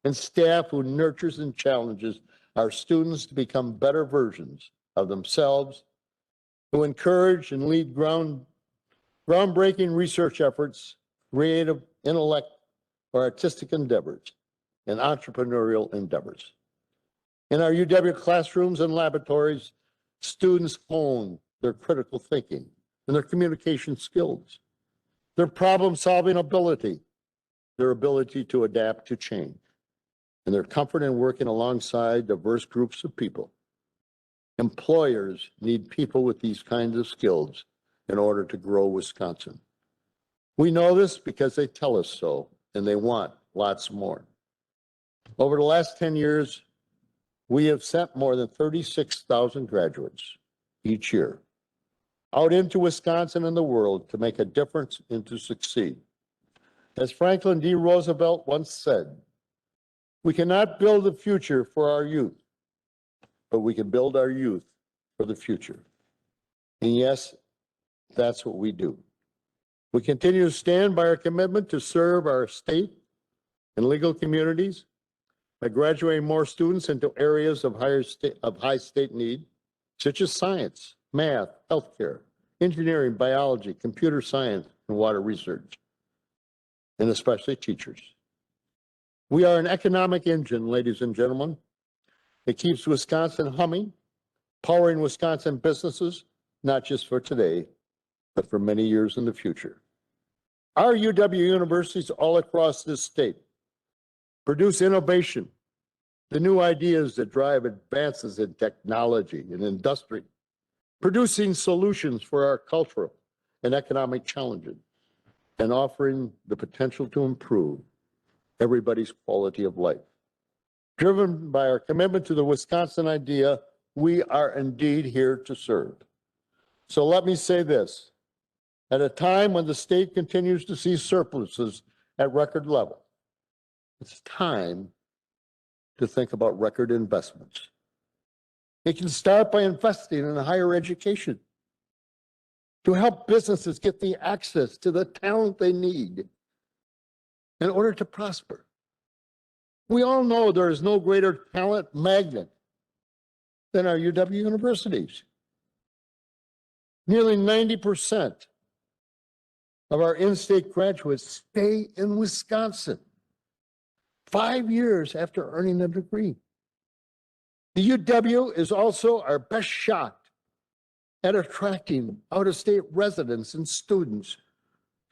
and staff who nurtures and challenges our students to become better versions of themselves, who encourage and lead groundbreaking research efforts, creative intellect, or artistic endeavors, and entrepreneurial endeavors. In our UW classrooms and laboratories, students hone their critical thinking and their communication skills, their problem-solving ability, their ability to adapt to change, and their comfort in working alongside diverse groups of people. Employers need people with these kinds of skills in order to grow Wisconsin. We know this because they tell us so, and they want lots more. Over the last 10 years, we have sent more than 36,000 graduates each year out into Wisconsin and the world to make a difference and to succeed. As Franklin D. Roosevelt once said, we cannot build the future for our youth, but we can build our youth for the future. And yes, that's what we do. We continue to stand by our commitment to serve our state and legal communities by graduating more students into areas of high state need, such as science, math, healthcare, engineering, biology, computer science, and water research, and especially teachers. We are an economic engine, ladies and gentlemen. It keeps Wisconsin humming, powering Wisconsin businesses, not just for today, but for many years in the future. Our UW universities all across this state produce innovation, the new ideas that drive advances in technology and industry, producing solutions for our cultural and economic challenges, and offering the potential to improve everybody's quality of life. Driven by our commitment to the Wisconsin idea, we are indeed here to serve. So let me say this. At a time when the state continues to see surpluses at record level, it's time to think about record investments. It can start by investing in higher education to help businesses get the access to the talent they need in order to prosper. We all know there is no greater talent magnet than our UW universities. Nearly 90% of our in-state graduates stay in Wisconsin. 5 years after earning a degree. The UW is also our best shot at attracting out-of-state residents and students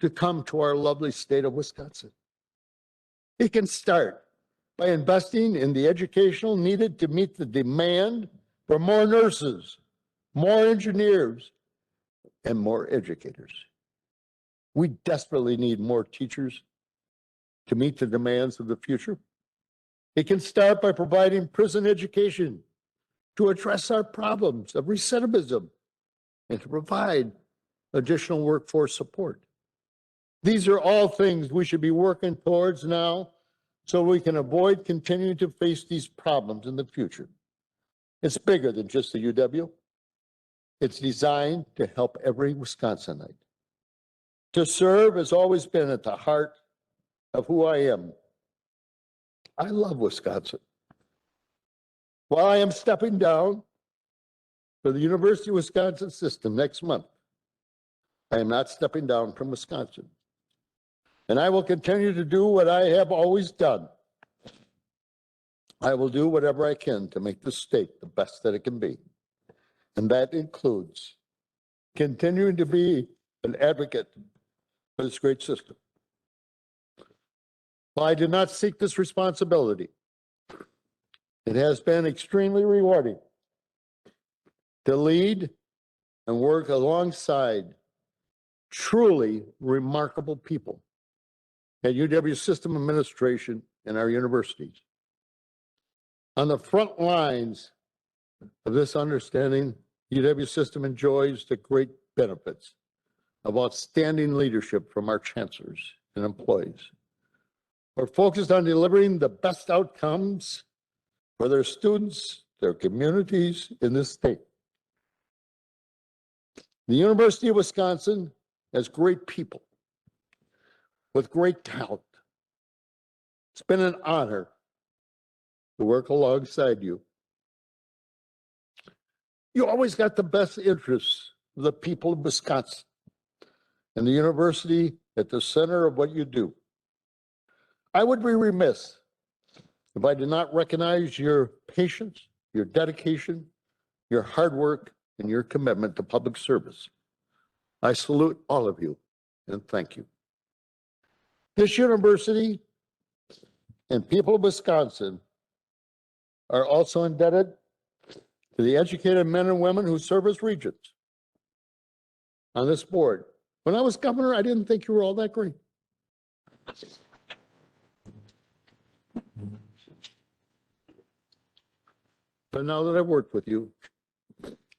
to come to our lovely state of Wisconsin. It can start by investing in the educational needed to meet the demand for more nurses, more engineers, and more educators. We desperately need more teachers to meet the demands of the future. It can start by providing prison education to address our problems of recidivism and to provide additional workforce support. These are all things we should be working towards now so we can avoid continuing to face these problems in the future. It's bigger than just the UW. It's designed to help every Wisconsinite. To serve has always been at the heart of who I am. I love Wisconsin. While I am stepping down for the University of Wisconsin system next month, I am not stepping down from Wisconsin. And I will continue to do what I have always done. I will do whatever I can to make the state the best that it can be. And that includes continuing to be an advocate for this great system. While I did not seek this responsibility, it has been extremely rewarding to lead and work alongside truly remarkable people at UW System Administration and our universities. On the front lines of this understanding, UW System enjoys the great benefits of outstanding leadership from our chancellors and employees. We're focused on delivering the best outcomes for their students, their communities in this state. The University of Wisconsin has great people with great talent. It's been an honor to work alongside you. You always got the best interests of the people of Wisconsin and the university at the center of what you do. I would be remiss if I did not recognize your patience, your dedication, your hard work, and your commitment to public service. I salute all of you and thank you. This university and people of Wisconsin are also indebted to the educated men and women who serve as regents on this board. When I was governor, I didn't think you were all that great. But now that I've worked with you,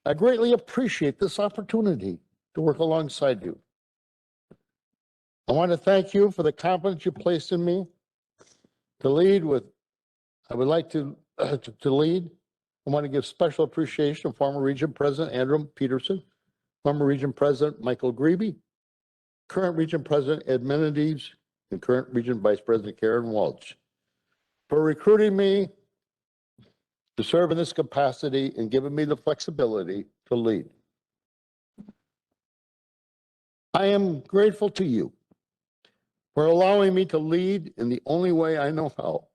I greatly appreciate this opportunity to work alongside you. I want to thank you for the confidence you placed in me to lead with, I would like to lead. I want to give special appreciation to former Regent President Andrew Peterson, former Regent President Michael Grebe, current Regent President Ed Menendez, and current Regent Vice President Karen Walsh for recruiting me to serve in this capacity and giving me the flexibility to lead. I am grateful to you for allowing me to lead in the only way I know how.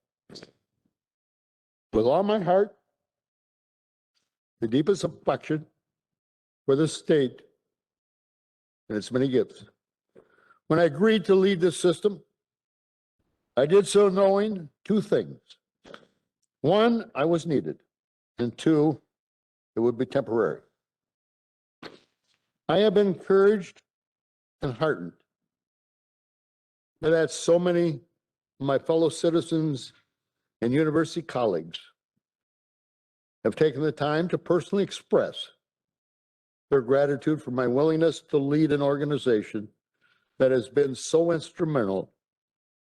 With all my heart, the deepest affection for the state and its many gifts. When I agreed to lead this system, I did so knowing two things. One, I was needed, and two, it would be temporary. I have been encouraged and heartened that so many of my fellow citizens and university colleagues have taken the time to personally express their gratitude for my willingness to lead an organization that has been so instrumental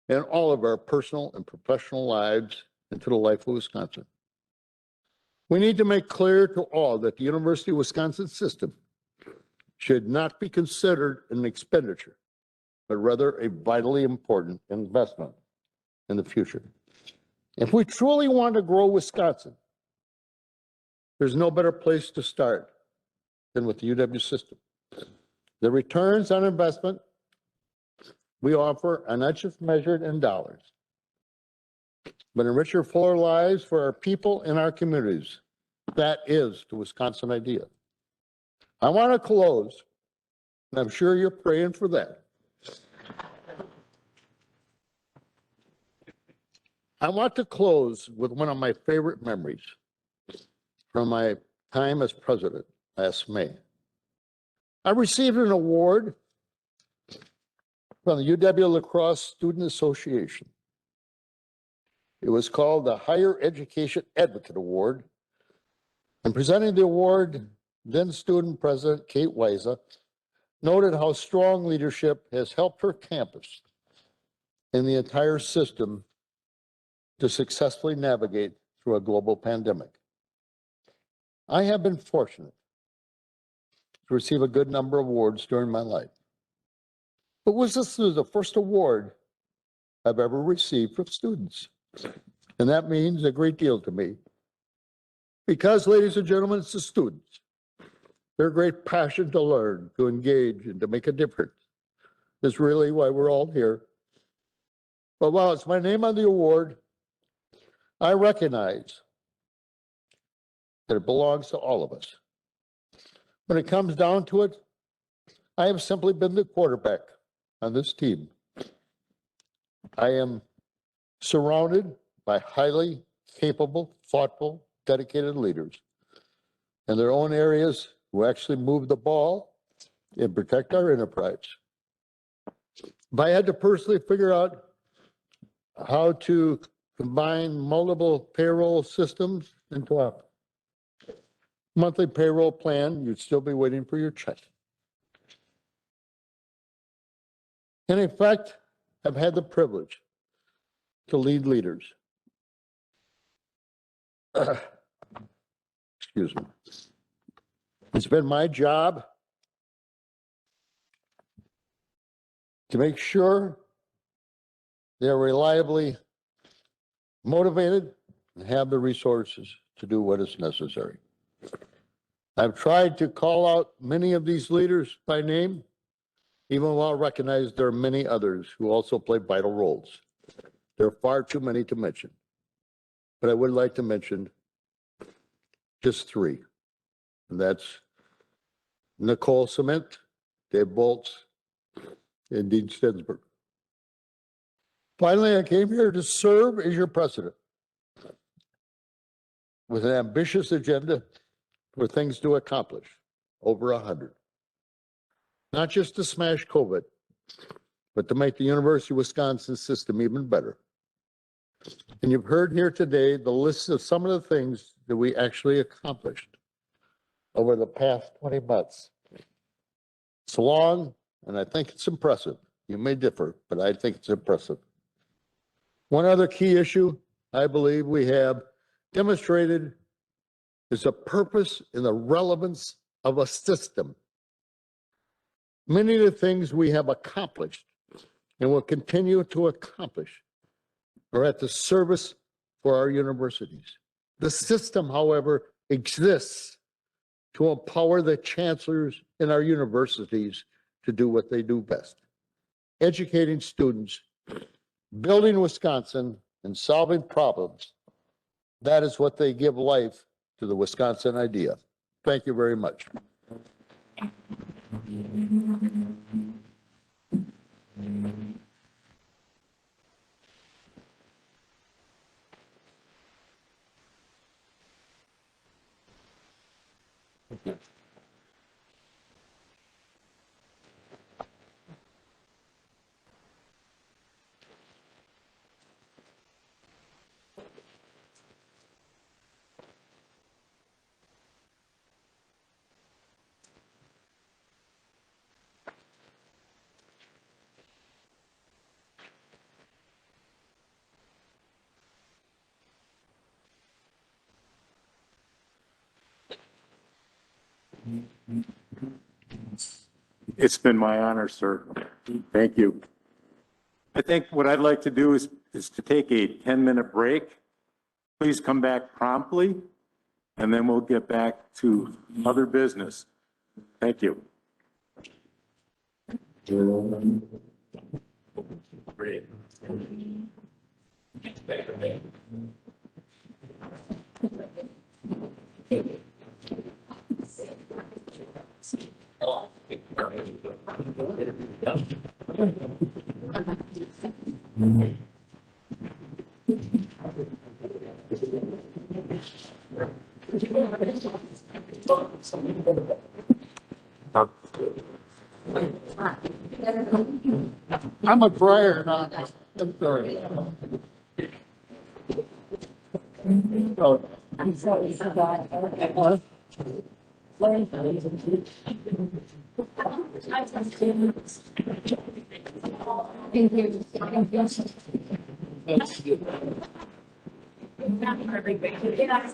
in all of our personal and professional lives and to the life of Wisconsin. We need to make clear to all that the University of Wisconsin system should not be considered an expenditure, but rather a vitally important investment in the future. If we truly want to grow Wisconsin, there's no better place to start than with the UW system. The returns on investment we offer are not just measured in dollars. but enrich our fuller lives for our people and our communities. That is the Wisconsin idea. I want to close, and I'm sure you're praying for that. I want to close with one of my favorite memories from my time as president last May. I received an award from the UW-La Crosse Student Association. It was called the Higher Education Advocate Award. And presenting the award, then student president Kate Wiesa noted how strong leadership has helped her campus and the entire system to successfully navigate through a global pandemic. I have been fortunate to receive a good number of awards during my life. But this was the first award I've ever received from students. And that means a great deal to me. Because, ladies and gentlemen, it's the students. Their great passion to learn, to engage, and to make a difference is really why we're all here. But while it's my name on the award, I recognize that it belongs to all of us. When it comes down to it, I have simply been the quarterback on this team. I am surrounded by highly capable, thoughtful, dedicated leaders in their own areas who actually move the ball and protect our enterprise. If I had to personally figure out how to combine multiple payroll systems into a monthly payroll plan, you'd still be waiting for your check. And in fact, I've had the privilege to lead leaders. Excuse me. It's been my job to make sure they're reliably motivated and have the resources to do what is necessary. I've tried to call out many of these leaders by name, even while I recognize there are many others who also play vital roles. There are far too many to mention, but I would like to mention just three, and that's Nicole Cement, Dave Bolts, and Dean Stensberg. Finally, I came here to serve as your president with an ambitious agenda for things to accomplish, over 100. Not just to smash COVID, but to make the University of Wisconsin system even better. And you've heard here today the list of some of the things that we actually accomplished over the past 20 months. It's long, and I think it's impressive. You may differ, but I think it's impressive. One other key issue I believe we have demonstrated is the purpose and the relevance of a system. Many of the things we have accomplished and will continue to accomplish are at the service for our universities. The system, however, exists to empower the chancellors in our universities to do what they do best. Educating students, building Wisconsin, and solving problems. That is what they give life to the Wisconsin idea. Thank you very much. It's been my honor, sir. Thank you. I think what I'd like to do is to take a 10-minute break. Please come back promptly, and then we'll get back to other business. Thank you. Great. I'm a crier, not. I'm sorry. Oh, I'm sorry, forgot. what? Thank you.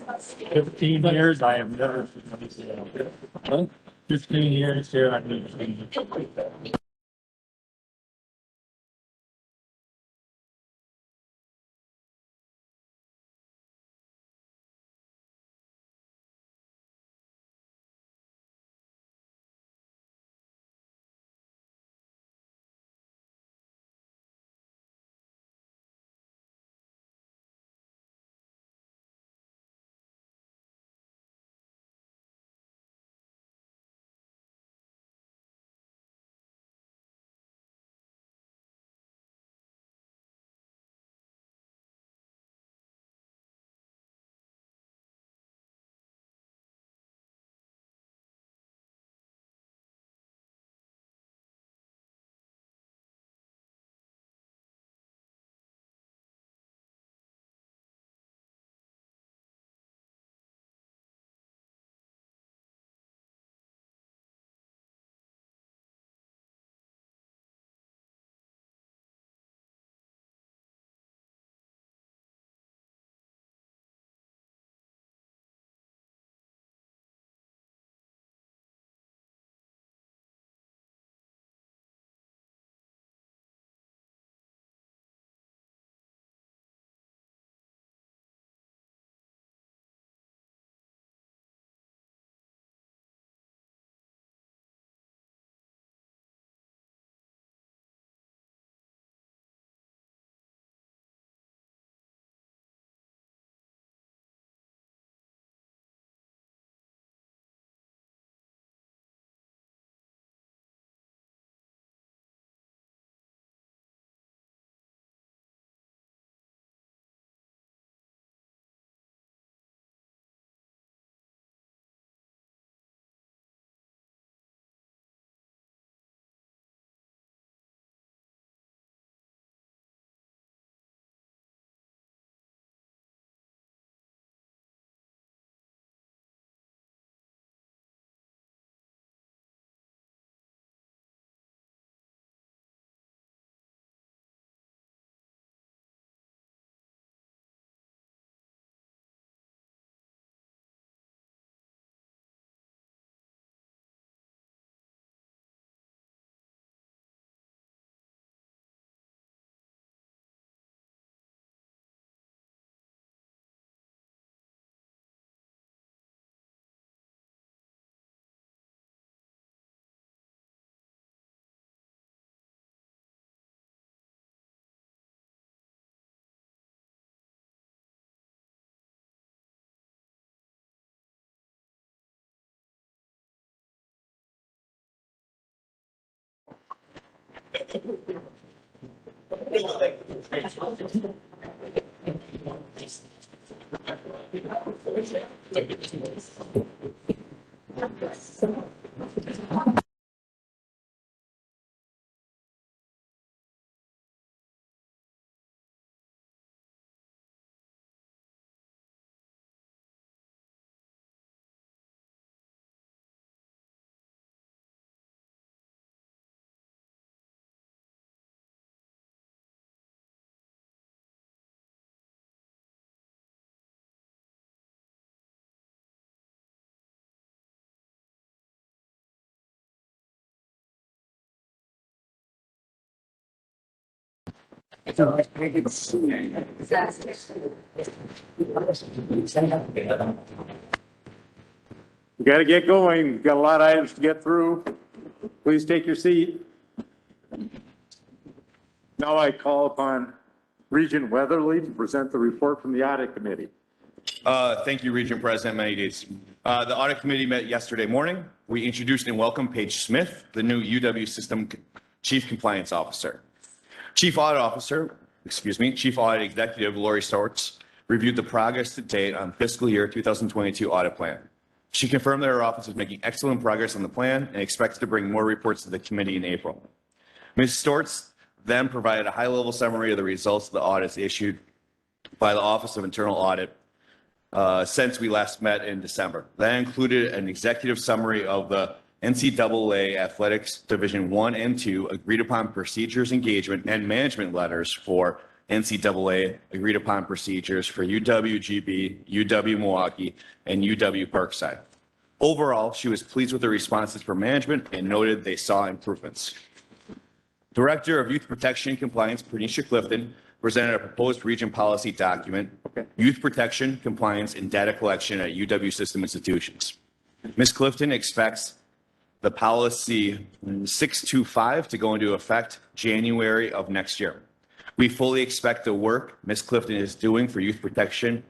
That's 15 years, I have never. Huh? 15 years here, I've never seen it. We got to get going. We've got a lot of items to get through. Please take your seat. Now I call upon Regent Weatherly to present the report from the Audit Committee. Thank you, Regent President Mendes. The Audit Committee met yesterday morning. We introduced and welcomed Paige Smith, the new UW System Chief Compliance Officer. Chief Audit Executive Lori Stewart reviewed the progress to date on fiscal year 2022 audit plan. She confirmed that her office is making excellent progress on the plan and expects to bring more reports to the committee in April. Ms. Stewart then provided a high-level summary of the results of the audits issued by the Office of Internal Audit since we last met in December. That included an executive summary of the NCAA Athletics Division 1 and 2 agreed upon procedures, engagement, and management letters for NCAA agreed upon procedures for UW-GB, UW-Milwaukee, and UW-Parkside. Overall, she was pleased with the responses from management and noted they saw improvements. Director of Youth Protection and Compliance, Pernisha Clifton, presented a proposed region policy document, Youth Protection, Compliance, and Data Collection at UW System Institutions. Ms. Clifton expects the policy 625 to go into effect January of next year. We fully expect the work Ms. Clifton is doing for youth protection.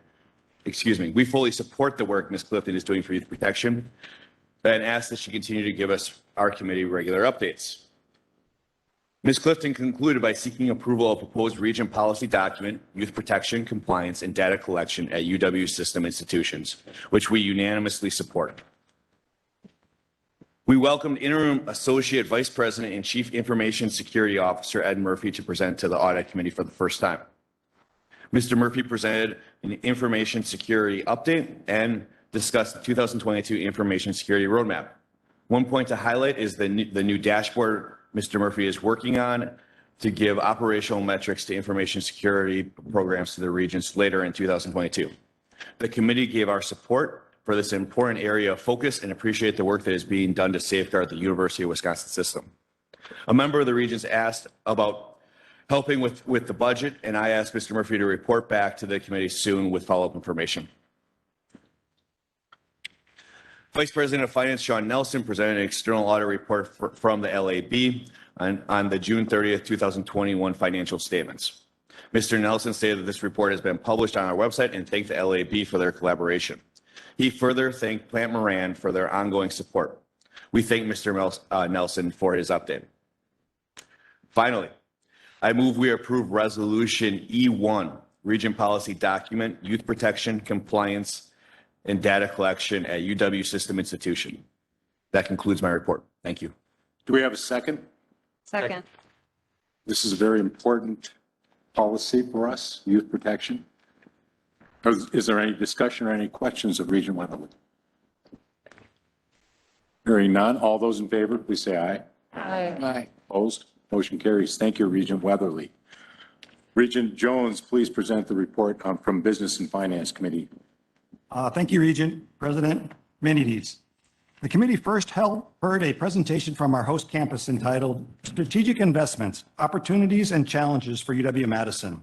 We fully support the work Ms. Clifton is doing for youth protection and ask that she continue to give us, our committee, regular updates. Ms. Clifton concluded by seeking approval of proposed region policy document, Youth Protection, Compliance, and Data Collection at UW System Institutions, which we unanimously support. We welcomed Interim Associate Vice President and Chief Information Security Officer Ed Murphy to present to the Audit Committee for the first time. Mr. Murphy presented an information security update and discussed the 2022 Information Security Roadmap. One point to highlight is the new dashboard Mr. Murphy is working on to give operational metrics to information security programs to the Regents later in 2022. The committee gave our support for this important area of focus and appreciate the work that is being done to safeguard the University of Wisconsin system. A member of the Regents asked about helping with the budget, and I asked Mr. Murphy to report back to the committee soon with follow-up information. Vice President of Finance Sean Nelson presented an external audit report from the LAB on the June 30th, 2021 financial statements. Mr. Nelson stated that this report has been published on our website and thanked the LAB for their collaboration. He further thanked Plant Moran for their ongoing support. We thank Mr. Nelson for his update. Finally, I move we approve Resolution E1, Region Policy Document, Youth Protection, Compliance, and Data Collection at UW System Institution. That concludes my report. Thank you. Do we have a second? Second. This is a very important policy for us, youth protection. Is there any discussion or any questions of Regent Weatherly? Hearing none, all those in favor, please say aye. Aye. Opposed? Motion carries. Thank you, Regent Weatherly. Regent Jones, please present the report from Business and Finance Committee. Thank you, Regent President Mendes. The committee first heard a presentation from our host campus entitled Strategic Investments, Opportunities and Challenges for UW-Madison.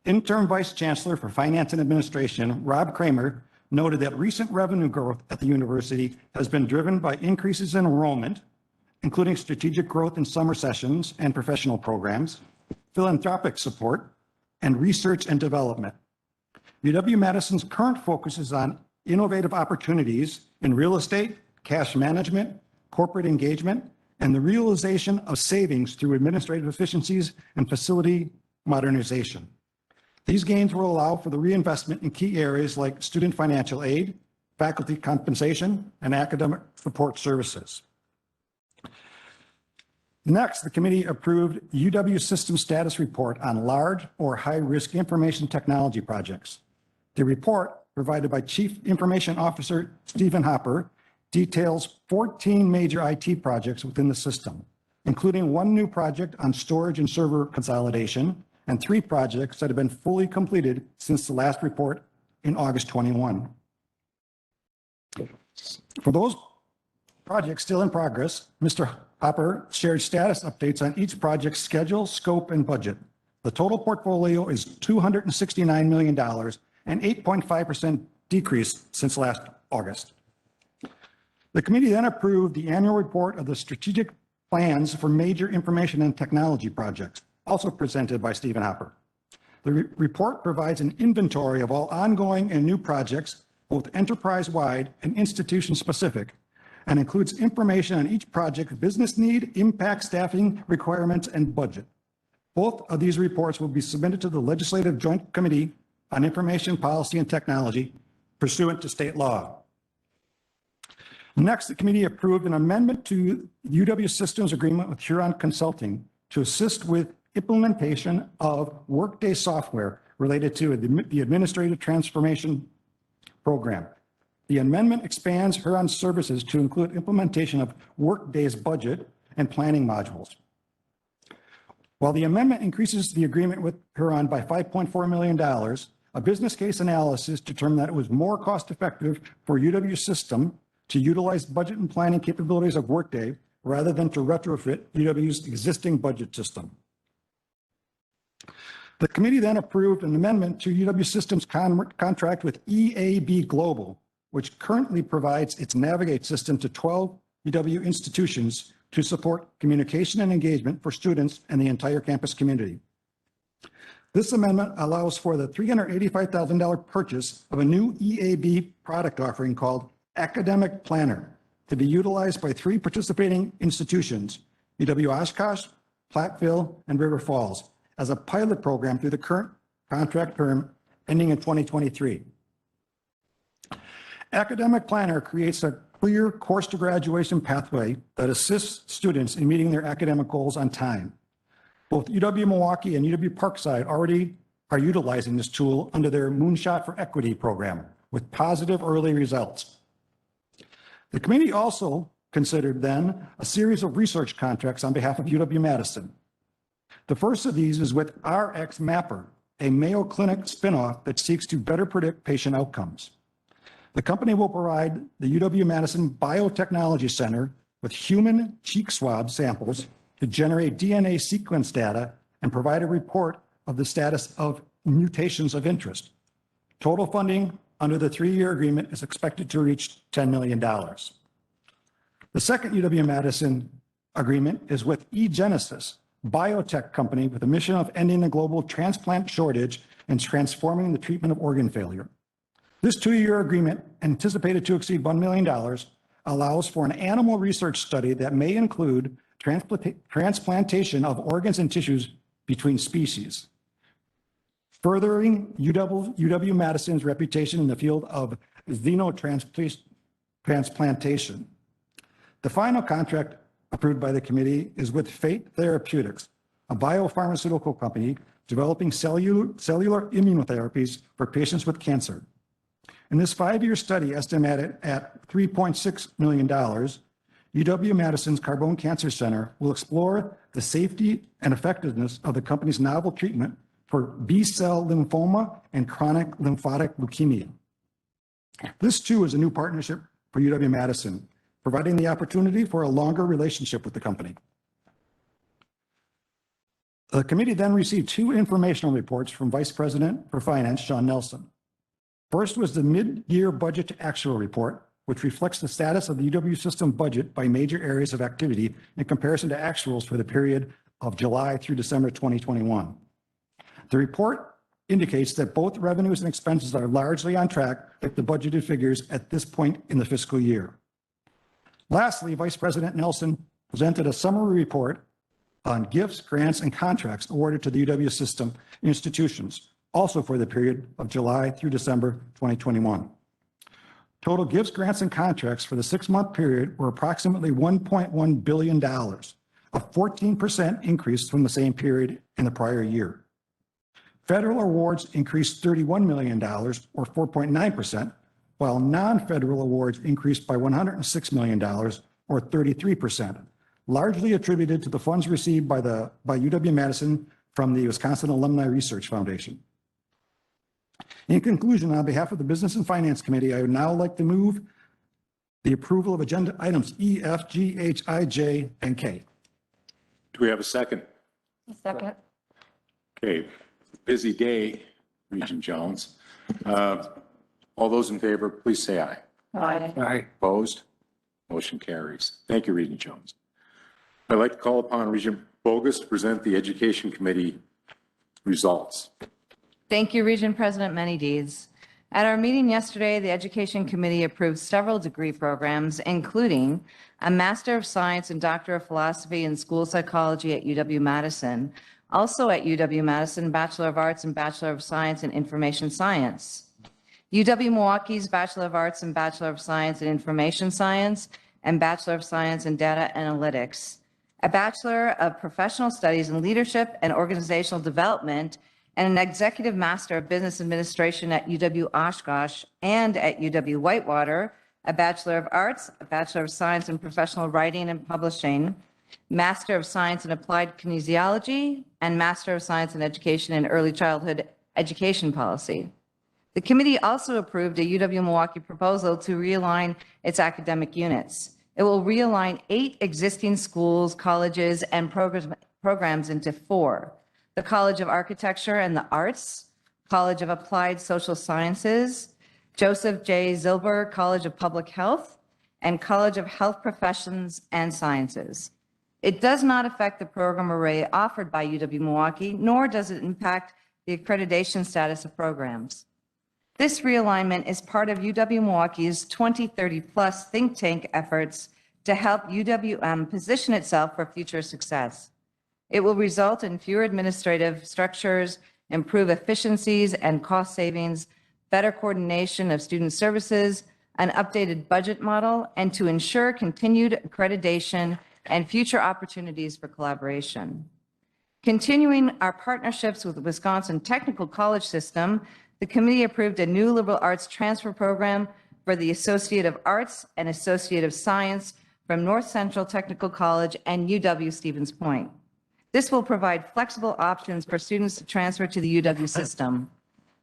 Interim Vice Chancellor for Finance and Administration, Rob Kramer, noted that recent revenue growth at the university has been driven by increases in enrollment, including strategic growth in summer sessions and professional programs, philanthropic support, and research and development. UW-Madison's current focus is on innovative opportunities in real estate, cash management, corporate engagement, and the realization of savings through administrative efficiencies and facility modernization. These gains will allow for the reinvestment in key areas like student financial aid, faculty compensation, and academic support services. Next, the committee approved UW System Status Report on large or high-risk information technology projects. The report, provided by Chief Information Officer Stephen Hopper, details 14 major IT projects within the system, including one new project on storage and server consolidation, and 3 projects that have been fully completed since the last report in August 21. For those projects still in progress, Mr. Hopper shared status updates on each project's schedule, scope, and budget. The total portfolio is $269 million, an 8.5% decrease since last August. The committee then approved the annual report of the strategic plans for major information and technology projects, also presented by Stephen Hopper. The report provides an inventory of all ongoing and new projects, both enterprise-wide and institution-specific, and includes information on each project's business need, impact, staffing requirements, and budget. Both of these reports will be submitted to the Legislative Joint Committee on Information Policy and Technology pursuant to state law. Next, the committee approved an amendment to UW Systems Agreement with Huron Consulting to assist with implementation of Workday software related to the Administrative Transformation Program. The amendment expands Huron's services to include implementation of Workday's budget and planning modules. While the amendment increases the agreement with Huron by $5.4 million, a business case analysis determined that it was more cost-effective for UW System to utilize budget and planning capabilities of Workday rather than to retrofit UW's existing budget system. The committee then approved an amendment to UW Systems contract with EAB Global, which currently provides its Navigate system to 12 UW institutions to support communication and engagement for students and the entire campus community. This amendment allows for the $385,000 purchase of a new EAB product offering called Academic Planner to be utilized by 3 participating institutions, UW-Oshkosh, Platteville, and River Falls, as a pilot program through the current contract term ending in 2023. Academic Planner creates a clear course to graduation pathway that assists students in meeting their academic goals on time. Both UW-Milwaukee and UW-Parkside already are utilizing this tool under their Moonshot for Equity program with positive early results. The committee also considered then a series of research contracts on behalf of UW-Madison. The first of these is with RX Mapper, a Mayo Clinic spinoff that seeks to better predict patient outcomes. The company will provide the UW-Madison Biotechnology Center with human cheek swab samples to generate DNA sequence data and provide a report of the status of mutations of interest. Total funding under the 3-year agreement is expected to reach $10 million. The second UW-Madison agreement is with eGenesis, biotech company with a mission of ending the global transplant shortage and transforming the treatment of organ failure. This 2-year agreement, anticipated to exceed $1 million, allows for an animal research study that may include transplantation of organs and tissues between species, furthering UW-Madison's reputation in the field of xenotransplantation. The final contract approved by the committee is with Fate Therapeutics, a biopharmaceutical company developing cellular immunotherapies for patients with cancer. In this 5-year study estimated at $3.6 million, UW-Madison's Carbone Cancer Center will explore the safety and effectiveness of the company's novel treatment for B-cell lymphoma and chronic lymphatic leukemia. This too is a new partnership for UW-Madison, providing the opportunity for a longer relationship with the company. The committee then received 2 informational reports from Vice President for Finance, Sean Nelson. First was the mid-year budget to actual report, which reflects the status of the UW system budget by major areas of activity in comparison to actuals for the period of July through December 2021. The report indicates that both revenues and expenses are largely on track with the budgeted figures at this point in the fiscal year. Lastly, Vice President Nelson presented a summary report on gifts, grants, and contracts awarded to the UW system institutions, also for the period of July through December 2021. Total gifts, grants, and contracts for the 6-month period were approximately $1.1 billion, a 14% increase from the same period in the prior year. Federal awards increased $31 million, or 4.9%, while non-federal awards increased by $106 million, or 33%, largely attributed to the funds received by UW-Madison from the Wisconsin Alumni Research Foundation. In conclusion, on behalf of the Business and Finance Committee, I would now like to move the approval of agenda items E, F, G, H, I, J, and K. Do we have a second? Second. Okay, busy day, Regent Jones. All those in favor, please say aye. Aye. Aye. Opposed? Motion carries. Thank you, Regent Jones. I'd like to call upon Regent Bogus to present the Education Committee results. Thank you, Region President Manydeeds. At our meeting yesterday, the Education Committee approved several degree programs, including a Master of Science and Doctor of Philosophy in School Psychology at UW-Madison, also at UW-Madison, Bachelor of Arts and Bachelor of Science in Information Science. UW-Milwaukee's Bachelor of Arts and Bachelor of Science in Information Science and Bachelor of Science in Data Analytics. A Bachelor of Professional Studies in Leadership and Organizational Development and an Executive Master of Business Administration at UW-Oshkosh and at UW-Whitewater, a Bachelor of Arts, a Bachelor of Science in Professional Writing and Publishing, Master of Science in Applied Kinesiology, and Master of Science in Education and Early Childhood Education Policy. The committee also approved a UW-Milwaukee proposal to realign its academic units. It will realign 8 existing schools, colleges, and programs into 4. The College of Architecture and the Arts, College of Applied Social Sciences, Joseph J. Zilber College of Public Health, and College of Health Professions and Sciences. It does not affect the program array offered by UW-Milwaukee, nor does it impact the accreditation status of programs. This realignment is part of UW-Milwaukee's 2030-plus think tank efforts to help UWM position itself for future success. It will result in fewer administrative structures, improve efficiencies and cost savings, better coordination of student services, an updated budget model, and to ensure continued accreditation and future opportunities for collaboration. Continuing our partnerships with the Wisconsin Technical College System, the committee approved a new liberal arts transfer program for the Associate of Arts and Associate of Science from North Central Technical College and UW-Stevens Point. This will provide flexible options for students to transfer to the UW system.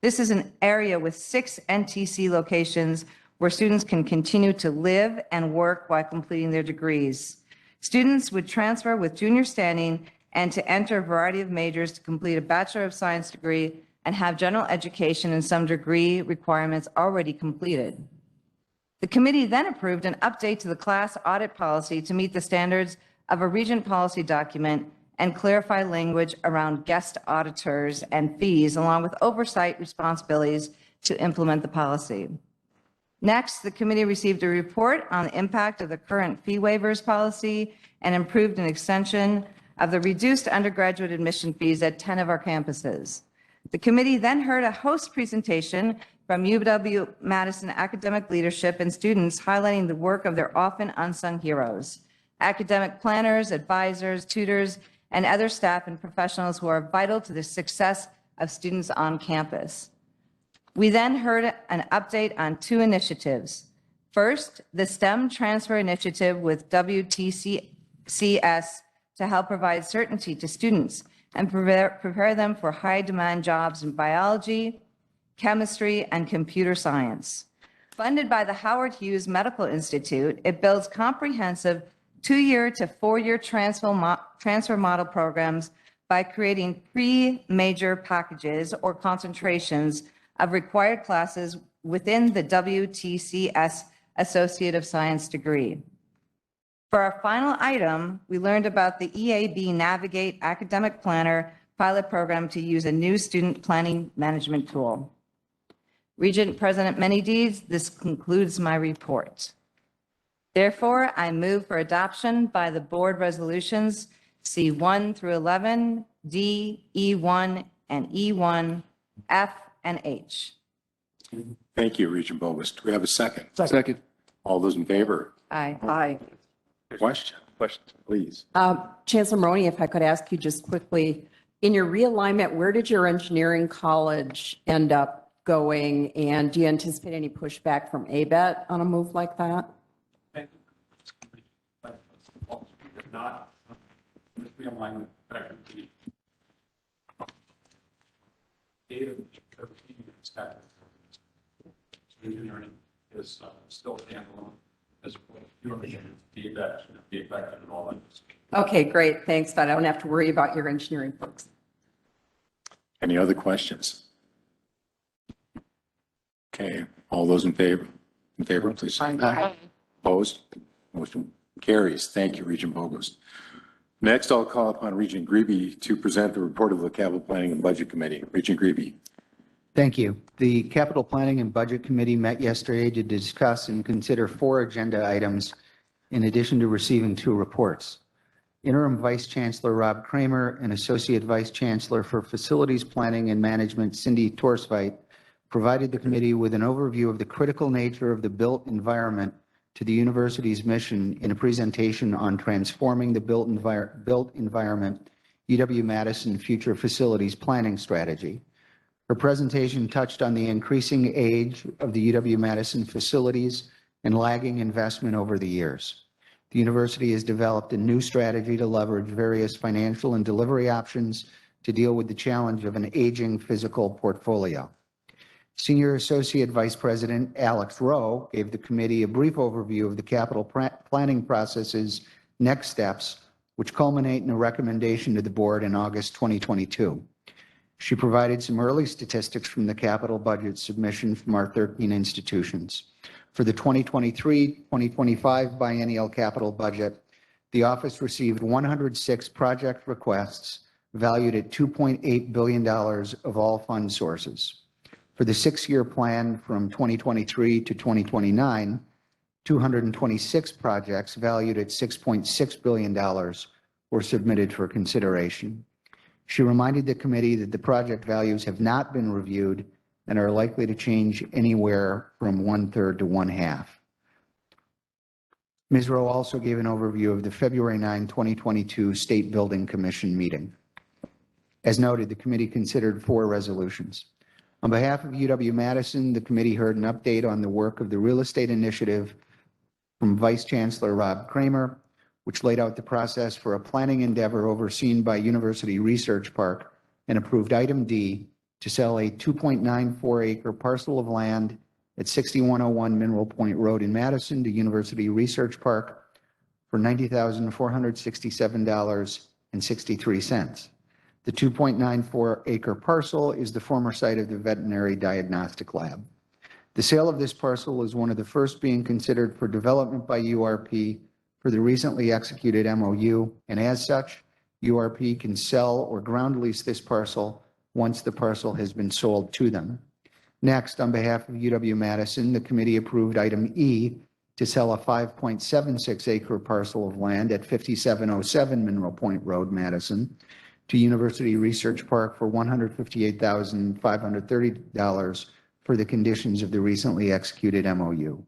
This is an area with 6 NTC locations where students can continue to live and work while completing their degrees. Students would transfer with junior standing and to enter a variety of majors to complete a Bachelor of Science degree and have general education and some degree requirements already completed. The committee then approved an update to the class audit policy to meet the standards of a Regent policy document and clarify language around guest auditors and fees, along with oversight responsibilities to implement the policy. Next, the committee received a report on the impact of the current fee waivers policy and approved an extension of the reduced undergraduate admission fees at 10 of our campuses. The committee then heard a host presentation from UW-Madison academic leadership and students highlighting the work of their often unsung heroes, academic planners, advisors, tutors, and other staff and professionals who are vital to the success of students on campus. We then heard an update on 2 initiatives. First, the STEM transfer initiative with WTCS to help provide certainty to students and prepare them for high demand jobs in biology, chemistry, and computer science. Funded by the Howard Hughes Medical Institute, it builds comprehensive 2-year to 4-year transfer model programs by creating pre-major packages or concentrations of required classes within the WTCS Associate of Science degree. For our final item, we learned about the EAB Navigate Academic Planner pilot program to use a new student planning management tool. Regent President Manydeeds, this concludes my report. Therefore, I move for adoption by the board resolutions C1 through 11, D, E1, and E1, F, and H. Thank you, Regent Bogus. Do we have a second? Second. All those in favor? Aye. Aye. Question, please. Chancellor Maroney, if I could ask you just quickly, in your realignment, where did your engineering college end up going? And do you anticipate any pushback from ABET on a move like that? If not, this realignment faculty. Data of engineering is still standalone as your feedback should be effective and all that. Okay, great. Thanks, but I don't have to worry about your engineering folks. Any other questions? Okay, all those in favor, please say aye. Opposed? Motion carries. Thank you, Regent Bogus. Next, I'll call upon Regent Grebe to present the report of the Capital Planning and Budget Committee. Regent Grebe. Thank you. The Capital Planning and Budget Committee met yesterday to discuss and consider 4 agenda items in addition to receiving 2 reports. Interim Vice Chancellor Rob Kramer and Associate Vice Chancellor for Facilities Planning and Management Cindy Torsveit provided the committee with an overview of the critical nature of the built environment to the university's mission in a presentation on transforming the built environment, UW-Madison Future Facilities Planning Strategy. Her presentation touched on the increasing age of the UW-Madison facilities and lagging investment over the years. The university has developed a new strategy to leverage various financial and delivery options to deal with the challenge of an aging physical portfolio. Senior Associate Vice President Alex Rowe gave the committee a brief overview of the capital planning process's next steps, which culminate in a recommendation to the board in August 2022. She provided some early statistics from the capital budget submission from our 13 institutions. For the 2023-2025 biennial capital budget, the office received 106 project requests valued at $2.8 billion of all fund sources. For the 6-year plan from 2023 to 2029, 226 projects valued at $6.6 billion were submitted for consideration. She reminded the committee that the project values have not been reviewed and are likely to change anywhere from 1/3 to 1/2. Ms. Rowe also gave an overview of the February 9, 2022 State Building Commission meeting. As noted, the committee considered 4 resolutions. On behalf of UW-Madison, the committee heard an update on the work of the real estate initiative from Vice Chancellor Rob Kramer, which laid out the process for a planning endeavor overseen by University Research Park, and approved item D to sell a 2.94-acre parcel of land at 6101 Mineral Point Road in Madison to University Research Park for $90,467.63. The 2.94-acre parcel is the former site of the veterinary diagnostic lab. The sale of this parcel is one of the first being considered for development by URP for the recently executed MOU, and as such, URP can sell or ground lease this parcel once the parcel has been sold to them. Next, on behalf of UW-Madison, the committee approved item E to sell a 5.76-acre parcel of land at 5707 Mineral Point Road, Madison, to University Research Park for $158,530 for the conditions of the recently executed MOU.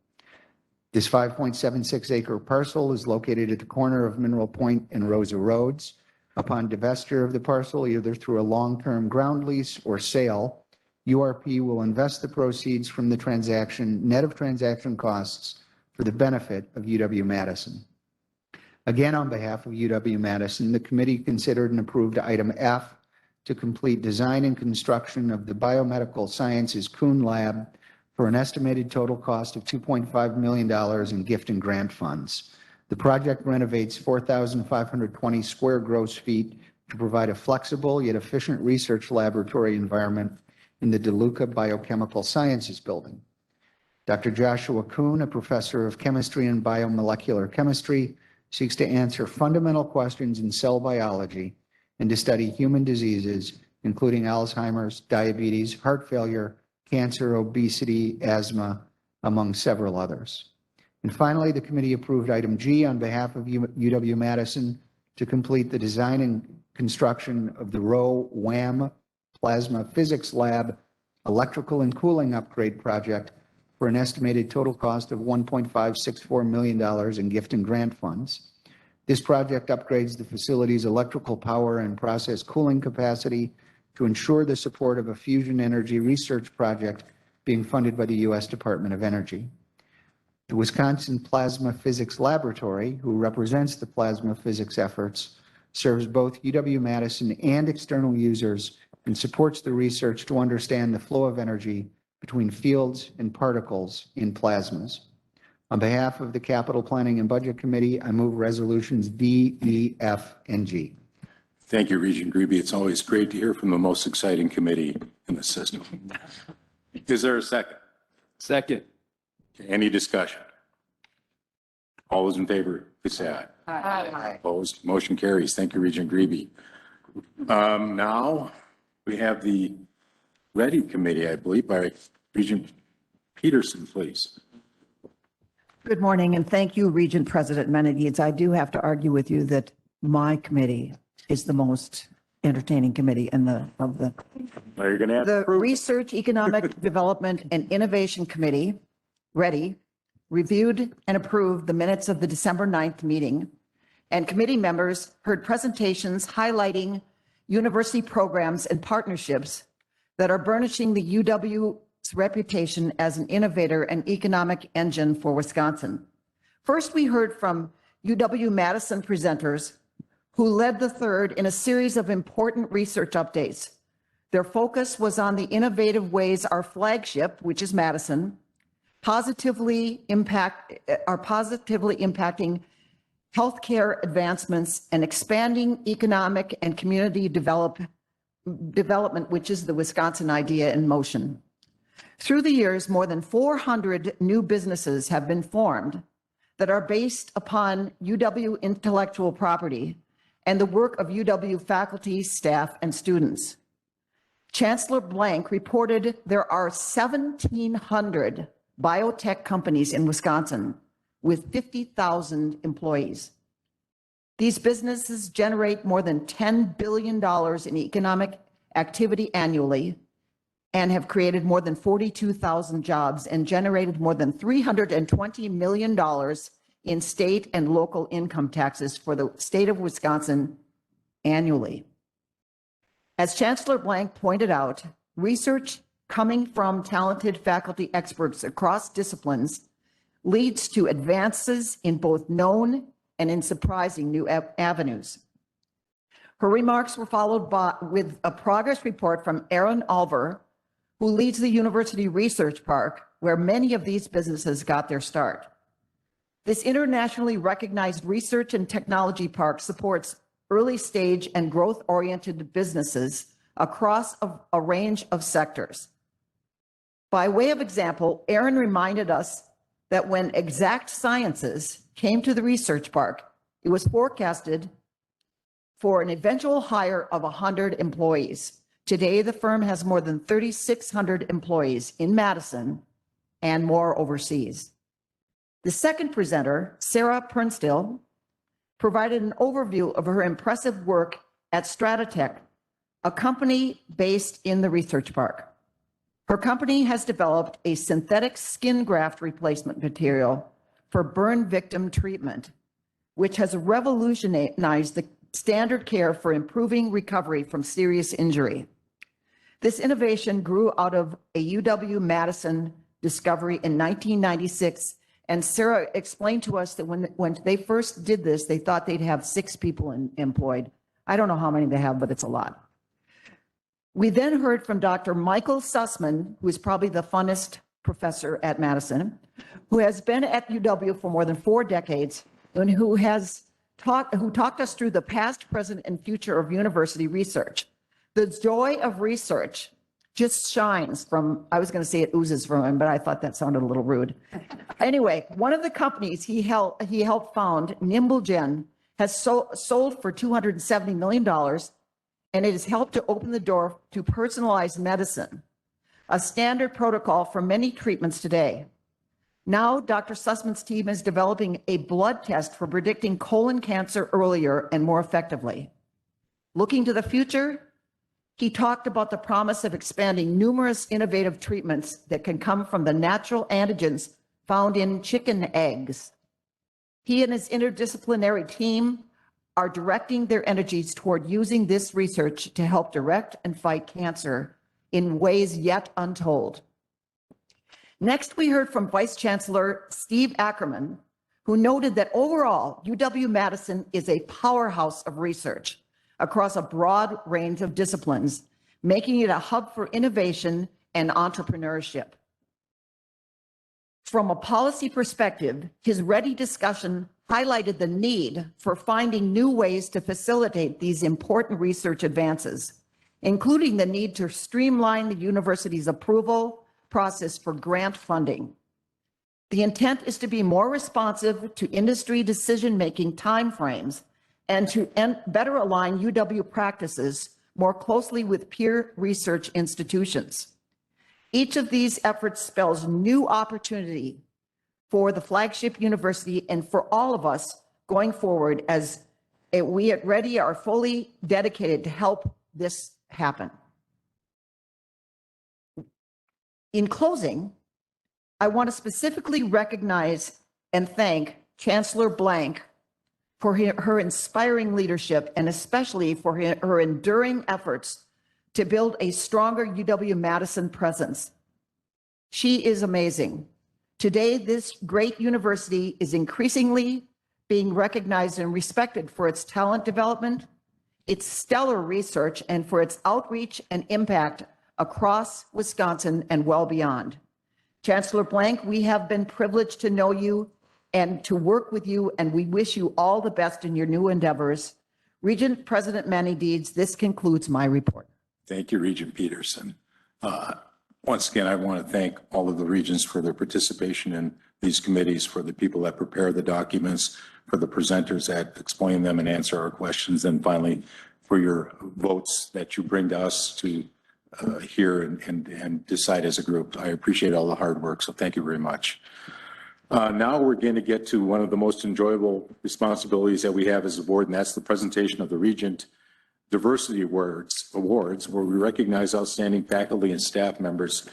This 5.76-acre parcel is located at the corner of Mineral Point and Rosa Roads. Upon divestiture of the parcel, either through a long-term ground lease or sale, URP will invest the proceeds from the transaction, net of transaction costs, for the benefit of UW-Madison. Again, on behalf of UW-Madison, the committee considered and approved item F to complete design and construction of the Biomedical Sciences Kuhn Lab for an estimated total cost of $2.5 million in gift and grant funds. The project renovates 4,520 square gross feet to provide a flexible yet efficient research laboratory environment in the DeLuca Biochemical Sciences Building. Dr. Joshua Kuhn, a professor of chemistry and biomolecular chemistry, seeks to answer fundamental questions in cell biology and to study human diseases, including Alzheimer's, diabetes, heart failure, cancer, obesity, asthma, among several others. And finally, the committee approved item G on behalf of UW-Madison to complete the design and construction of the Rowe WAM Plasma Physics Lab electrical and cooling upgrade project for an estimated total cost of $1.564 million in gift and grant funds. This project upgrades the facility's electrical power and process cooling capacity to ensure the support of a fusion energy research project being funded by the U.S. Department of Energy. The Wisconsin Plasma Physics Laboratory, who represents the plasma physics efforts, serves both UW-Madison and external users and supports the research to understand the flow of energy between fields and particles in plasmas. On behalf of the Capital Planning and Budget Committee, I move resolutions D, E, F, and G. Thank you, Regent Greeby. It's always great to hear from the most exciting committee in the system. Is there a second? Second. Any discussion? All those in favor, please say aye. Aye. Opposed? Motion carries. Thank you, Regent Greeby. Now we have the Ready Committee, I believe, by Regent Peterson, please. Good morning, and thank you, Regent President Menendez. I do have to argue with you that my committee is the most entertaining committee of the Now you're going to have to The prove it. Research, Economic Development, and Innovation Committee, READY, reviewed and approved the minutes of the December 9th meeting, and committee members heard presentations highlighting university programs and partnerships that are burnishing the UW's reputation as an innovator and economic engine for Wisconsin. First, we heard from UW-Madison presenters who led the third in a series of important research updates. Their focus was on the innovative ways our flagship, which is Madison, positively impacting healthcare advancements and expanding economic and community development, which is the Wisconsin idea in motion. Through the years, more than 400 new businesses have been formed that are based upon UW intellectual property and the work of UW faculty, staff, and students. Chancellor Blank reported there are 1,700 biotech companies in Wisconsin with 50,000 employees. These businesses generate more than $10 billion in economic activity annually and have created more than 42,000 jobs and generated more than $320 million in state and local income taxes for the state of Wisconsin annually. As Chancellor Blank pointed out, research coming from talented faculty experts across disciplines leads to advances in both known and in surprising new avenues. Her remarks were followed with a progress report from Aaron Alver, who leads the University Research Park, where many of these businesses got their start. This internationally recognized research and technology park supports early stage and growth-oriented businesses across a range of sectors. By way of example, Aaron reminded us that when Exact Sciences came to the research park, it was forecasted for an eventual hire of 100 employees. Today, the firm has more than 3,600 employees in Madison and more overseas. The second presenter, Sarah Pernstill, provided an overview of her impressive work at Stratotech, a company based in the research park. Her company has developed a synthetic skin graft replacement material for burn victim treatment, which has revolutionized the standard care for improving recovery from serious injury. This innovation grew out of a UW-Madison discovery in 1996, and Sarah explained to us that when they first did this, they thought they'd have 6 people employed. I don't know how many they have, but it's a lot. We then heard from Dr. Michael Sussman, who is probably the funnest professor at Madison, who has been at UW for more than 4 decades, and who talked us through the past, present, and future of university research. The joy of research just shines from, I was going to say it oozes from him, but I thought that sounded a little rude. Anyway, one of the companies he helped found, NimbleGen, has sold for $270 million, and it has helped to open the door to personalized medicine, a standard protocol for many treatments today. Now, Dr. Sussman's team is developing a blood test for predicting colon cancer earlier and more effectively. Looking to the future, he talked about the promise of expanding numerous innovative treatments that can come from the natural antigens found in chicken eggs. He and his interdisciplinary team are directing their energies toward using this research to help direct and fight cancer in ways yet untold. Next, we heard from Vice Chancellor Steve Ackerman, who noted that overall, UW-Madison is a powerhouse of research across a broad range of disciplines, making it a hub for innovation and entrepreneurship. From a policy perspective, his ready discussion highlighted the need for finding new ways to facilitate these important research advances, including the need to streamline the university's approval process for grant funding. The intent is to be more responsive to industry decision-making timeframes and to better align UW practices more closely with peer research institutions. Each of these efforts spells new opportunity for the flagship university and for all of us going forward as we at Ready are fully dedicated to help this happen. In closing, I want to specifically recognize and thank Chancellor Blank for her inspiring leadership and especially for her enduring efforts to build a stronger UW-Madison presence. She is amazing. Today, this great university is increasingly being recognized and respected for its talent development, its stellar research, and for its outreach and impact across Wisconsin and well beyond. Chancellor Blank, we have been privileged to know you and to work with you, and we wish you all the best in your new endeavors. Regent President Manny Deeds, this concludes my report. Thank you, Regent Peterson. Once again, I want to thank all of the regents for their participation in these committees, for the people that prepare the documents, for the presenters that explain them and answer our questions, and finally, for your votes that you bring to us to hear and decide as a group. I appreciate all the hard work, so thank you very much. Now we're going to get to one of the most enjoyable responsibilities that we have as a board, and that's the presentation of the Regent Diversity Awards, where we recognize outstanding faculty and staff members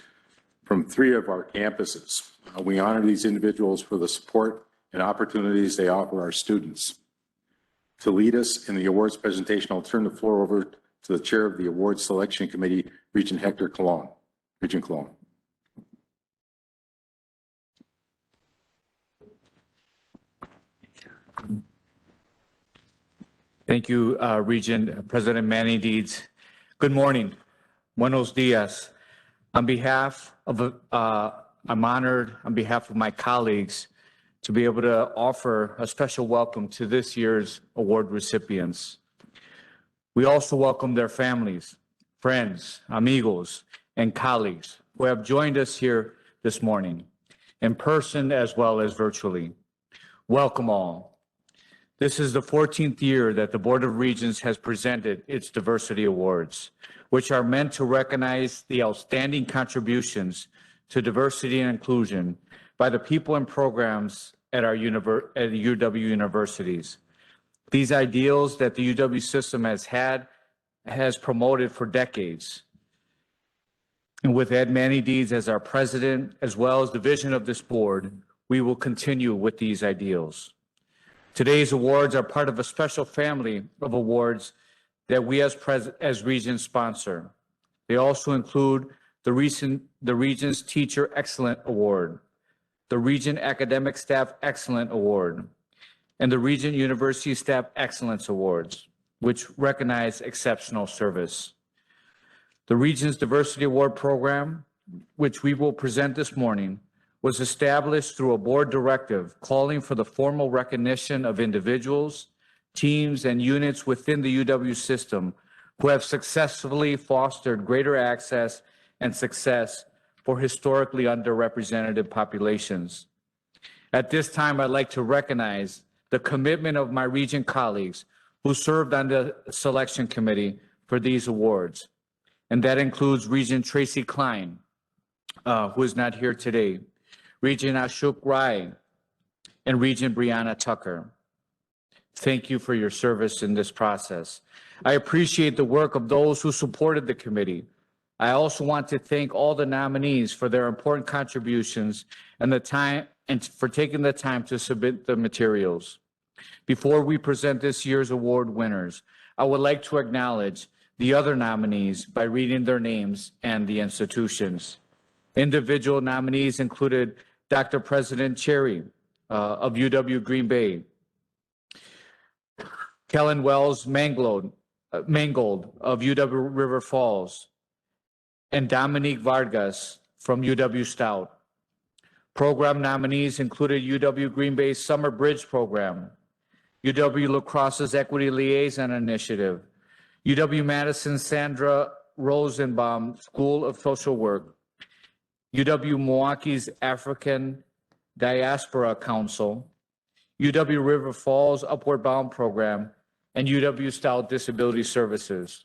from 3 of our campuses. We honor these individuals for the support and opportunities they offer our students. To lead us in the awards presentation, I'll turn the floor over to the chair of the awards selection committee, Regent Hector Cologne. Regent Cologne. Thank you, Regent President Manny Deeds. Good morning. Buenos dias. On behalf of, I'm honored on behalf of my colleagues to be able to offer a special welcome to this year's award recipients. We also welcome their families, friends, amigos, and colleagues who have joined us here this morning, in person as well as virtually. Welcome all. This is the 14th year that the Board of Regents has presented its Diversity Awards, which are meant to recognize the outstanding contributions to diversity and inclusion by the people and programs at our UW universities. These ideals that the UW system has promoted for decades. And with Ed Manny Deeds as our president, as well as the vision of this board, we will continue with these ideals. Today's awards are part of a special family of awards that we as Regents sponsor. They also include the Regents Teacher Excellent Award, the Regent Academic Staff Excellent Award, and the Regent University Staff Excellence Awards, which recognize exceptional service. The Regents Diversity Award Program, which we will present this morning, was established through a board directive calling for the formal recognition of individuals, teams, and units within the UW system who have successfully fostered greater access and success for historically underrepresented populations. At this time, I'd like to recognize the commitment of my Regent colleagues who served on the selection committee for these awards. And that includes Regent Tracy Klein, who is not here today, Regent Ashok Rai, and Regent Brianna Tucker. Thank you for your service in this process. I appreciate the work of those who supported the committee. I also want to thank all the nominees for their important contributions and for taking the time to submit the materials. Before we present this year's award winners, I would like to acknowledge the other nominees by reading their names and the institutions. Individual nominees included Dr. President Cherry of UW Green Bay, Kellen Wells Mangold of UW River Falls, and Dominique Vargas from UW Stout. Program nominees included UW Green Bay's Summer Bridge Program, UW-La Crosse's Equity Liaison Initiative, UW-Madison Sandra Rosenbaum School of Social Work, UW-Milwaukee's African Diaspora Council, UW River Falls Upward Bound Program, and UW Stout Disability Services.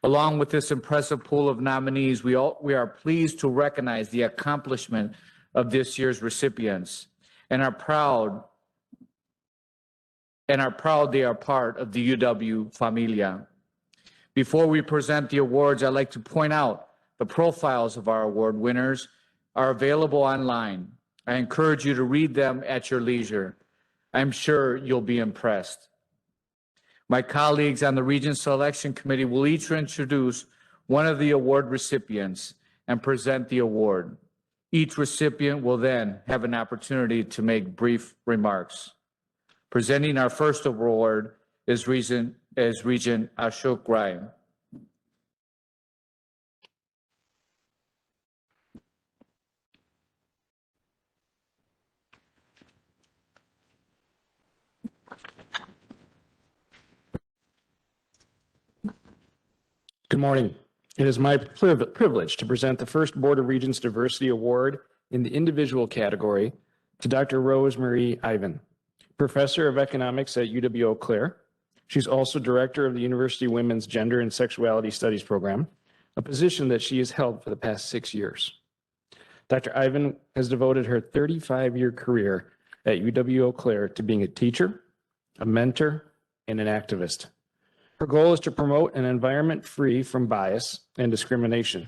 Along with this impressive pool of nominees, we are pleased to recognize the accomplishment of this year's recipients and are proud they are part of the UW familia. Before we present the awards, I'd like to point out the profiles of our award winners are available online. I encourage you to read them at your leisure. I'm sure you'll be impressed. My colleagues on the Regents Selection Committee will each introduce one of the award recipients and present the award. Each recipient will then have an opportunity to make brief remarks. Presenting our first award is Regent Ashok Rai. Good morning. It is my privilege to present the first Board of Regents Diversity Award in the individual category to Dr. Rosemary Avin, Professor of Economics at UW-Eau. She's also Director of the University Women's Gender and Sexuality Studies Program, a position that she has held for the past 6 years. Dr. Avin has devoted her 35-year career at UW-Eau to being a teacher, a mentor, and an activist. Her goal is to promote an environment free from bias and discrimination.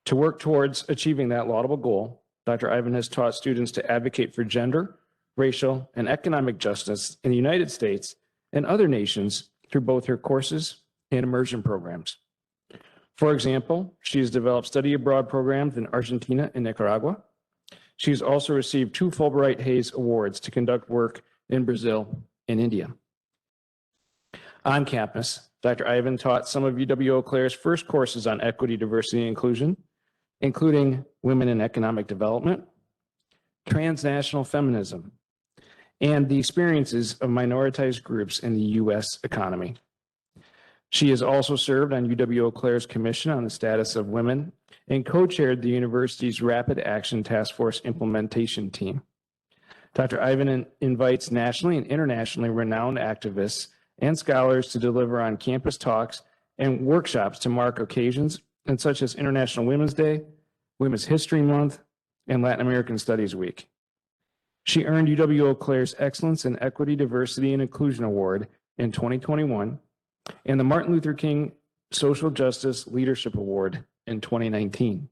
To work towards achieving that laudable goal, Dr. Avin has taught students to advocate for gender, racial, and economic justice in the United States and other nations through both her courses and immersion programs. For example, she has developed study abroad programs in Argentina and Nicaragua. She's also received 2 Fulbright Hayes Awards to conduct work in Brazil and India. On campus, Dr. Avin taught some of UW-Eau first courses on equity, diversity, and inclusion, including women in economic development, transnational feminism, and the experiences of minoritized groups in the U.S. economy. She has also served on UW-Eau Commission on the Status of Women and co-chaired the university's Rapid Action Task Force implementation team. Dr. Avin invites nationally and internationally renowned activists and scholars to deliver on campus talks and workshops to mark occasions such as International Women's Day, Women's History Month, and Latin American Studies Week. She earned UW-Eau's Excellence in Equity, Diversity, and Inclusion Award in 2021 and the Martin Luther King Social Justice Leadership Award in 2019.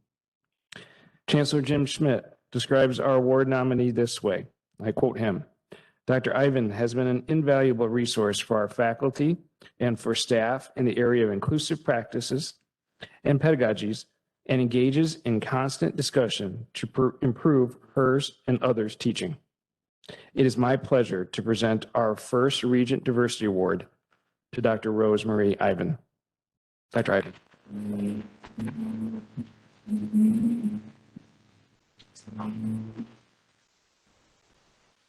Chancellor Jim Schmidt describes our award nominee this way. I quote him: Dr. Avin has been an invaluable resource for our faculty and for staff in the area of inclusive practices and pedagogies and engages in constant discussion to improve hers and others' teaching. It is my pleasure to present our first Regent Diversity Award to Dr. Rosemary Avin. Dr. Avin.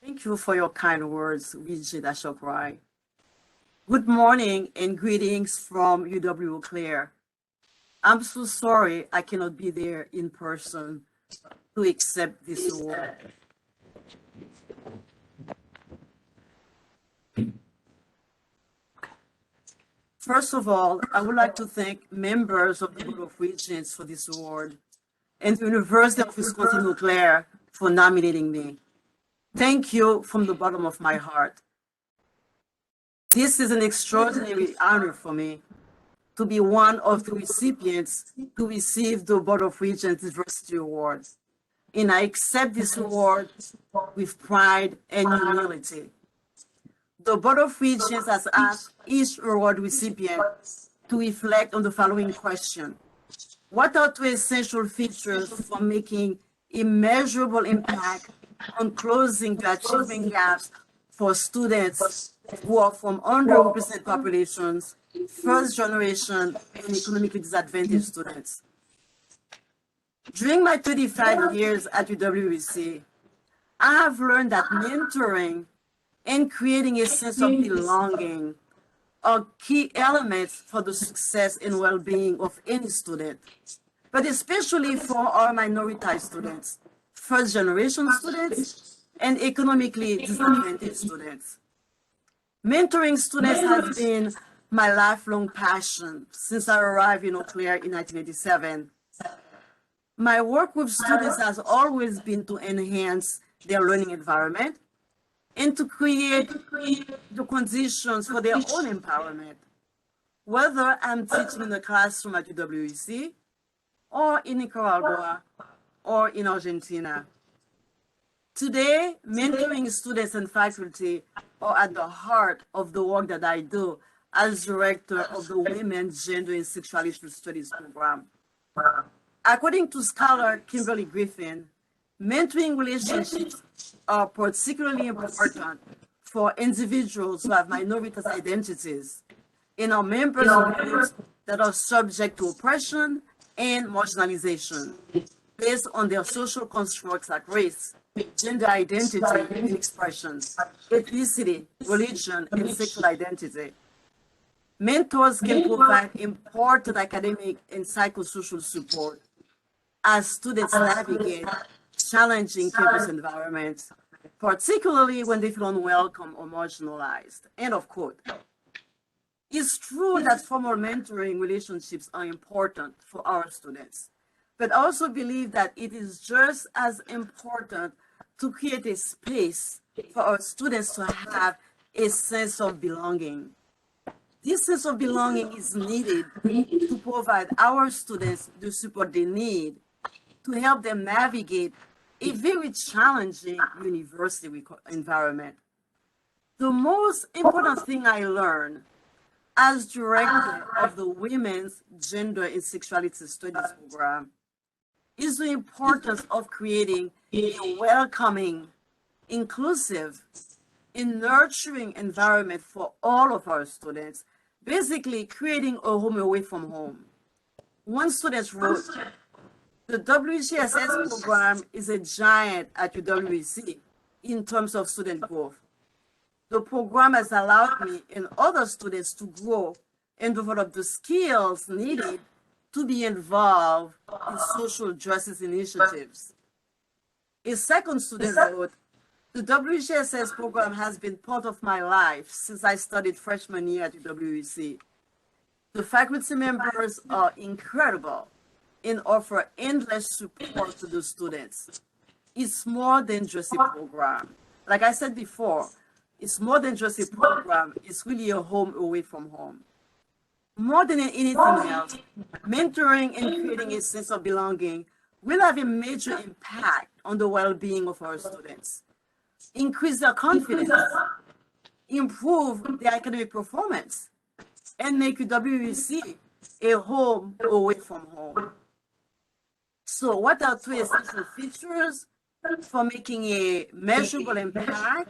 Thank you for your kind words, Regent Ashok Rai. Good morning and greetings from UW-Eau. I'm so sorry I cannot be there in person to accept this award. First of all, I would like to thank members of the Board of Regents for this award and the University of Wisconsin-Eau Claire for nominating me. Thank you from the bottom of my heart. This is an extraordinary honor for me to be one of the recipients to receive the Board of Regents Diversity Award. And I accept this award with pride and humility. The Board of Regents has asked each award recipient to reflect on the following question: what are 2 essential features for making immeasurable impact on closing the achievement gaps for students who are from underrepresented populations, first generation, and economically disadvantaged students? During my 35 years at UWC, I have learned that mentoring and creating a sense of belonging are key elements for the success and well-being of any student, but especially for our minoritized students, first-generation students, and economically disadvantaged students. Mentoring students has been my lifelong passion since I arrived in Eau Claire in 1987. My work with students has always been to enhance their learning environment and to create the conditions for their own empowerment. Whether I'm teaching in the classroom at UW-EC or in Nicaragua or in Argentina. Today, mentoring students and faculty are at the heart of the work that I do as director of the Women's Gender and Sexuality Studies program. According to scholar Kimberly Griffin, mentoring relationships are particularly important for individuals who have minority identities and are members of groups that are subject to oppression and marginalization based on their social constructs like race, gender identity and expressions, ethnicity, religion, and sexual identity. Mentors can provide important academic and psychosocial support as students navigate challenging campus environments, particularly when they feel unwelcome or marginalized. End of quote. It's true that formal mentoring relationships are important for our students, but I also believe that it is just as important to create a space for our students to have a sense of belonging. This sense of belonging is needed to provide our students the support they need to help them navigate a very challenging university environment. The most important thing I learned as director of the Women's Gender and Sexuality Studies program is the importance of creating a welcoming, inclusive, and nurturing environment for all of our students, basically creating a home away from home. One student wrote, the WGSS program is a giant at UW-EC in terms of student growth. The program has allowed me and other students to grow and develop the skills needed to be involved in social justice initiatives. A second student wrote, the WGSS program has been part of my life since I studied freshman year at UW-EC. The faculty members are incredible and offer endless support to the students. It's more than just a program. Like I said before, it's more than just a program. It's really a home away from home. More than anything else, mentoring and creating a sense of belonging will have a major impact on the well-being of our students. Increase their confidence, improve their academic performance, and make UW-EC a home away from home. So what are two essential features for making a measurable impact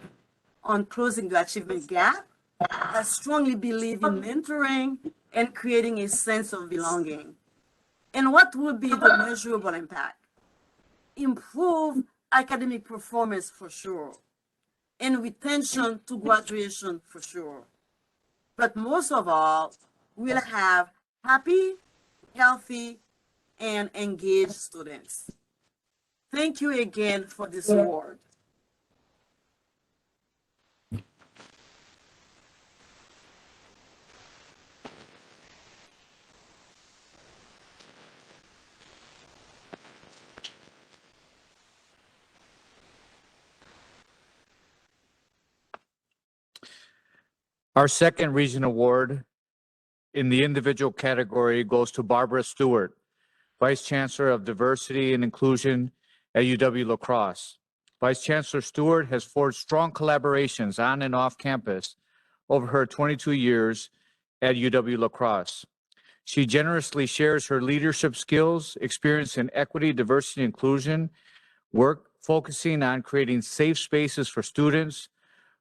on closing the achievement gap? I strongly believe in mentoring and creating a sense of belonging. And what would be the measurable impact? Improve academic performance for sure, and retention to graduation for sure. But most of all, we'll have happy, healthy, and engaged students. Thank you again for this award. Our second Region Award in the individual category goes to Barbara Stewart, Vice Chancellor of Diversity and Inclusion at UW-La Crosse. Vice Chancellor Stewart has forged strong collaborations on and off campus over her 22 years at UW-La Crosse. She generously shares her leadership skills, experience in equity, diversity, and inclusion, work focusing on creating safe spaces for students,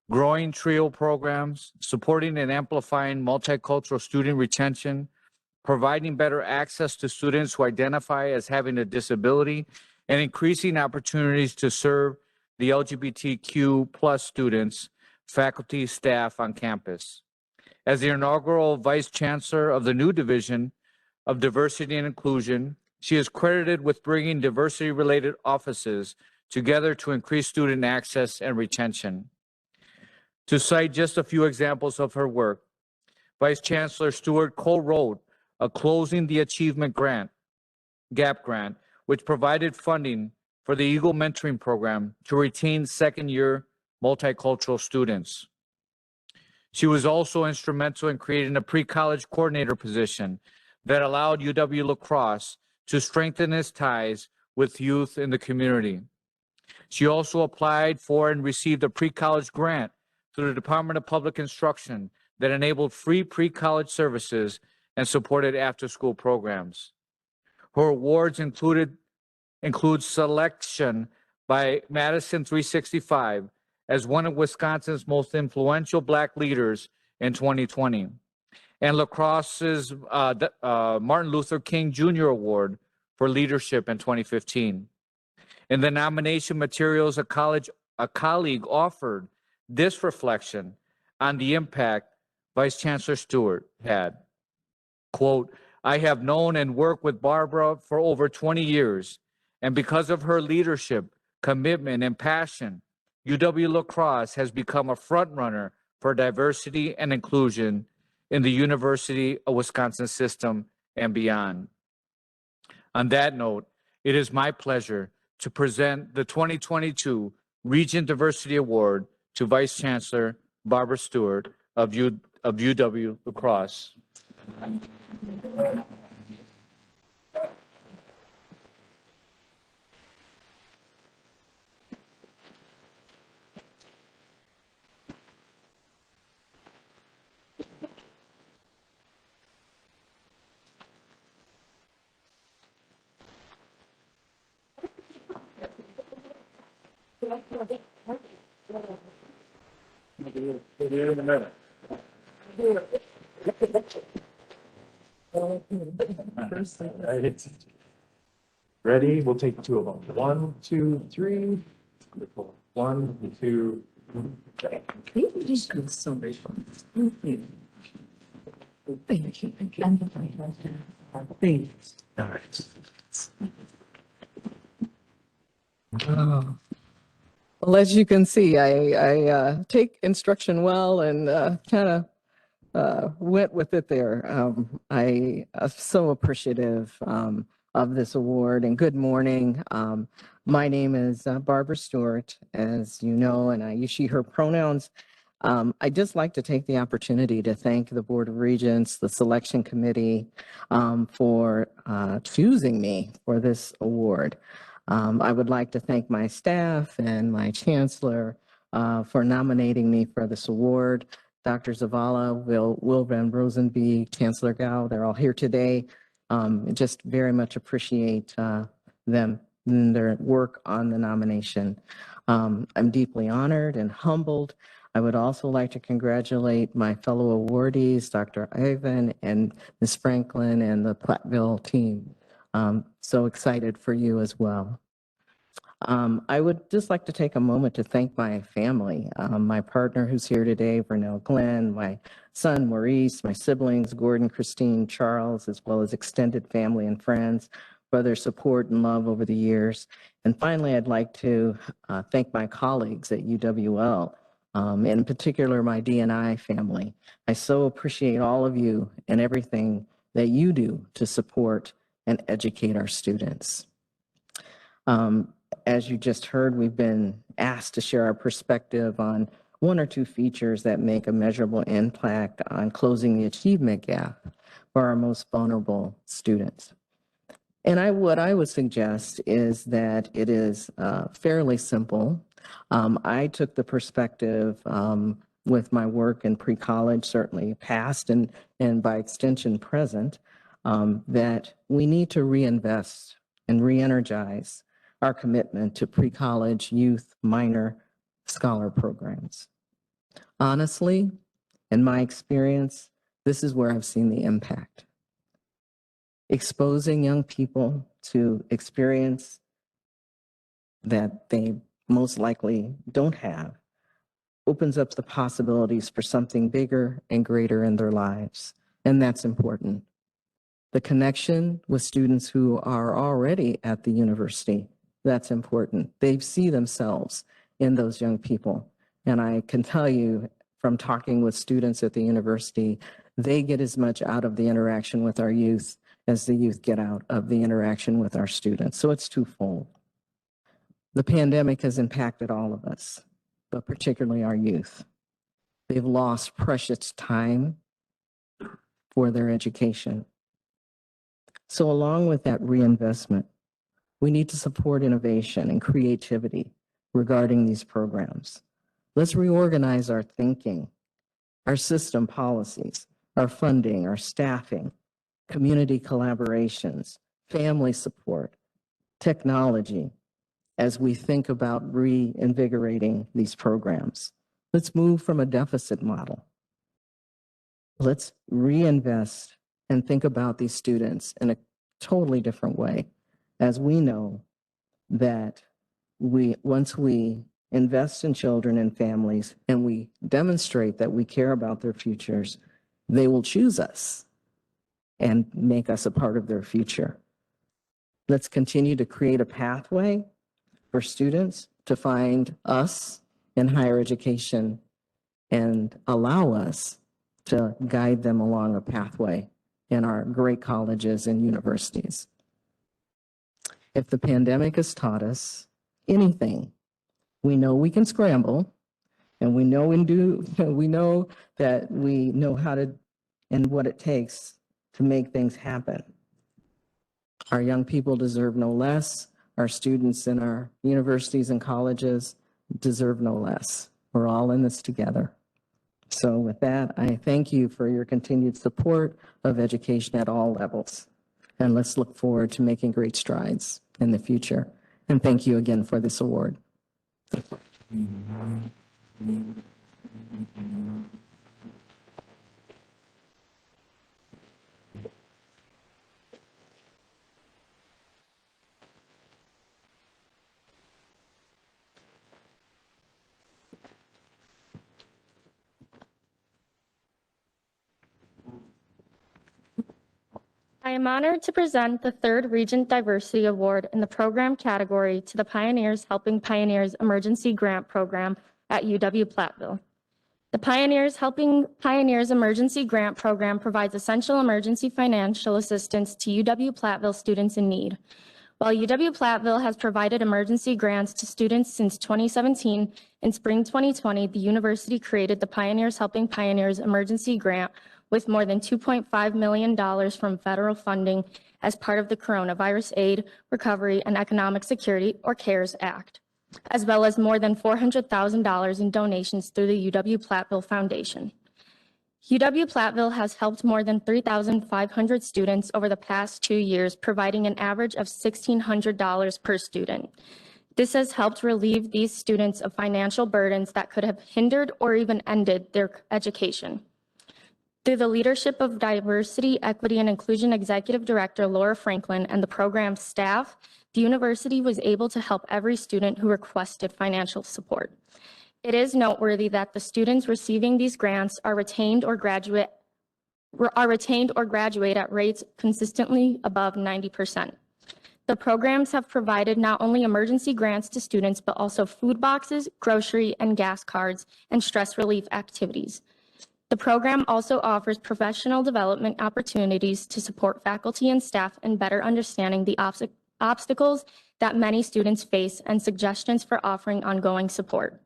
growing TRIO programs, supporting and amplifying multicultural student retention, providing better access to students who identify as having a disability, and increasing opportunities to serve the LGBTQ plus students, faculty, staff on campus. As the inaugural Vice Chancellor of the new Division of Diversity and Inclusion, she is credited with bringing diversity-related offices together to increase student access and retention. To cite just a few examples of her work, Vice Chancellor Stewart co-wrote a Closing the Achievement Gap Grant, which provided funding for the Eagle Mentoring Program to retain second-year multicultural students. She was also instrumental in creating a pre-college coordinator position that allowed UW-La Crosse to strengthen its ties with youth in the community. She also applied for and received a pre-college grant through the Department of Public Instruction that enabled free pre-college services and supported after-school programs. Her awards include selection by Madison 365 as one of Wisconsin's most influential Black leaders in 2020, and La Crosse's Martin Luther King Jr. Award for leadership in 2015. In the nomination materials, a colleague offered this reflection on the impact Vice Chancellor Stewart had. Quote, "I have known and worked with Barbara for over 20 years, and because of her leadership, commitment, and passion, UW-La Crosse has become a frontrunner for diversity and inclusion in the University of Wisconsin system and beyond." On that note, it is my pleasure to present the 2022 Regent Diversity Award to Vice Chancellor Barbara Stewart of UW-La Crosse. Ready? We'll take two of them. 1, 2, 3. 1, 2. All right. Well, as you can see, I take instruction well and kind of went with it there. I am so appreciative of this award, and good morning. My name is Barbara Stewart, as you know, and I use she, her pronouns. I'd just like to take the opportunity to thank the Board of Regents, the selection committee, for choosing me for this award. I would like to thank my staff and my chancellor for nominating me for this award. Dr. Zavala, Will Van Rosenby, Chancellor Gao, they're all here today. Just very much appreciate them and their work on the nomination. I'm deeply honored and humbled. I would also like to congratulate my fellow awardees, Dr. Avin and Ms. Franklin and the Platteville team. So excited for you as well. I would just like to take a moment to thank my family, my partner who's here today, Vernell Glenn, my son Maurice, my siblings, Gordon, Christine, Charles, as well as extended family and friends for their support and love over the years. And finally, I'd like to thank my colleagues at UW-Eau, in particular my D&I family. I so appreciate all of you and everything that you do to support and educate our students. As you just heard, we've been asked to share our perspective on one or two features that make a measurable impact on closing the achievement gap for our most vulnerable students. And what I would suggest is that it is fairly simple. I took the perspective with my work in pre-college, certainly past and by extension present, that we need to reinvest and re-energize our commitment to pre-college youth minor scholar programs. Honestly, in my experience, this is where I've seen the impact. Exposing young people to experience that they most likely don't have opens up the possibilities for something bigger and greater in their lives, and that's important. The connection with students who are already at the university, that's important. They see themselves in those young people. And I can tell you, from talking with students at the university, they get as much out of the interaction with our youth as the youth get out of the interaction with our students. So it's twofold. The pandemic has impacted all of us, but particularly our youth. They've lost precious time for their education. So along with that reinvestment, we need to support innovation and creativity regarding these programs. Let's reorganize our thinking, our system policies, our funding, our staffing, community collaborations, family support, technology, as we think about reinvigorating these programs. Let's move from a deficit model. Let's reinvest and think about these students in a totally different way, as we know that once we invest in children and families and we demonstrate that we care about their futures, they will choose us and make us a part of their future. Let's continue to create a pathway for students to find us in higher education and allow us to guide them along a pathway in our great colleges and universities. If the pandemic has taught us anything, we know we can scramble, and we know that we know how to and what it takes to make things happen. Our young people deserve no less. Our students in our universities and colleges deserve no less. We're all in this together. So with that, I thank you for your continued support of education at all levels. And let's look forward to making great strides in the future. And thank you again for this award. I am honored to present the third Regent Diversity Award in the program category to the Pioneers Helping Pioneers Emergency Grant Program at UW-Platteville. The Pioneers Helping Pioneers Emergency Grant Program provides essential emergency financial assistance to UW-Platteville students in need. While UW-Platteville has provided emergency grants to students since 2017, in spring 2020, the university created the Pioneers Helping Pioneers Emergency Grant with more than $2.5 million from federal funding as part of the Coronavirus Aid, Recovery, and Economic Security, or CARES Act, as well as more than $400,000 in donations through the UW-Platteville Foundation. UW-Platteville has helped more than 3,500 students over the past 2 years, providing an average of $1,600 per student. This has helped relieve these students of financial burdens that could have hindered or even ended their education. Through the leadership of Diversity, Equity, and Inclusion Executive Director Laura Franklin and the program's staff, the university was able to help every student who requested financial support. It is noteworthy that the students receiving these grants are retained or graduate at rates consistently above 90%. The programs have provided not only emergency grants to students, but also food boxes, grocery and gas cards, and stress relief activities. The program also offers professional development opportunities to support faculty and staff in better understanding the obstacles that many students face and suggestions for offering ongoing support.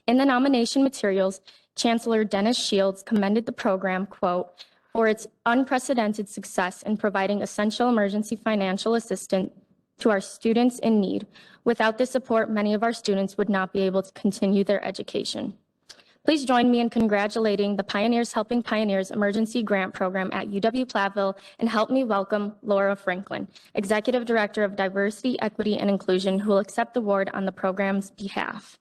In the nomination materials, Chancellor Dennis Shields commended the program, quote, for its unprecedented success in providing essential emergency financial assistance to our students in need. Without this support, many of our students would not be able to continue their education. Please join me in congratulating the Pioneers Helping Pioneers Emergency Grant Program at UW-Platteville and help me welcome Laura Franklin, Executive Director of Diversity, Equity, and Inclusion, who will accept the award on the program's behalf.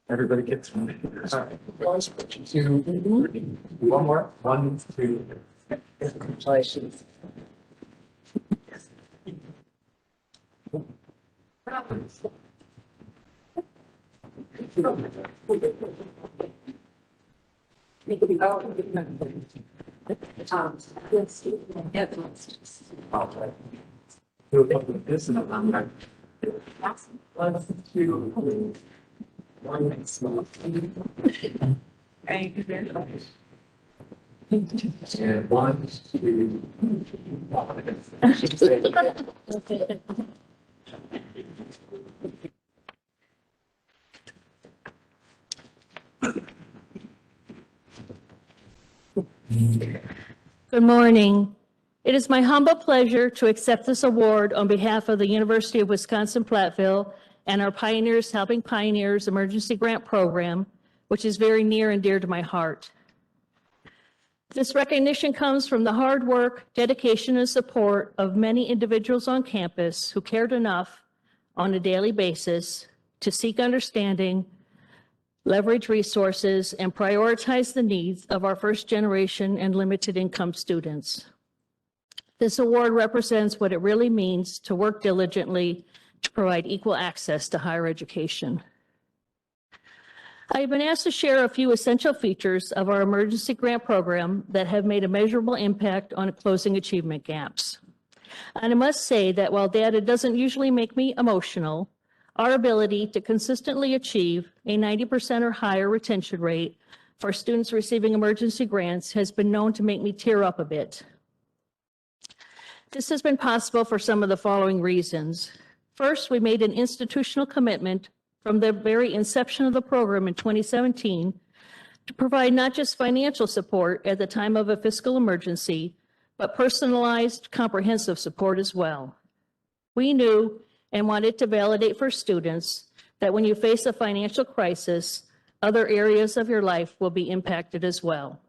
Everybody gets one. One more. 1, 2. Good morning. It is my humble pleasure to accept this award on behalf of the University of Wisconsin-Platteville and our Pioneers Helping Pioneers Emergency Grant Program, which is very near and dear to my heart. This recognition comes from the hard work, dedication, and support of many individuals on campus who cared enough on a daily basis to seek understanding, leverage resources, and prioritize the needs of our first generation and limited income students. This award represents what it really means to work diligently to provide equal access to higher education. I have been asked to share a few essential features of our emergency grant program that have made a measurable impact on closing achievement gaps. And I must say that while data doesn't usually make me emotional, our ability to consistently achieve a 90% or higher retention rate for students receiving emergency grants has been known to make me tear up a bit. This has been possible for some of the following reasons. First, we made an institutional commitment from the very inception of the program in 2017 to provide not just financial support at the time of a fiscal emergency, but personalized, comprehensive support as well. We knew and wanted to validate for students that when you face a financial crisis, other areas of your life will be impacted as well.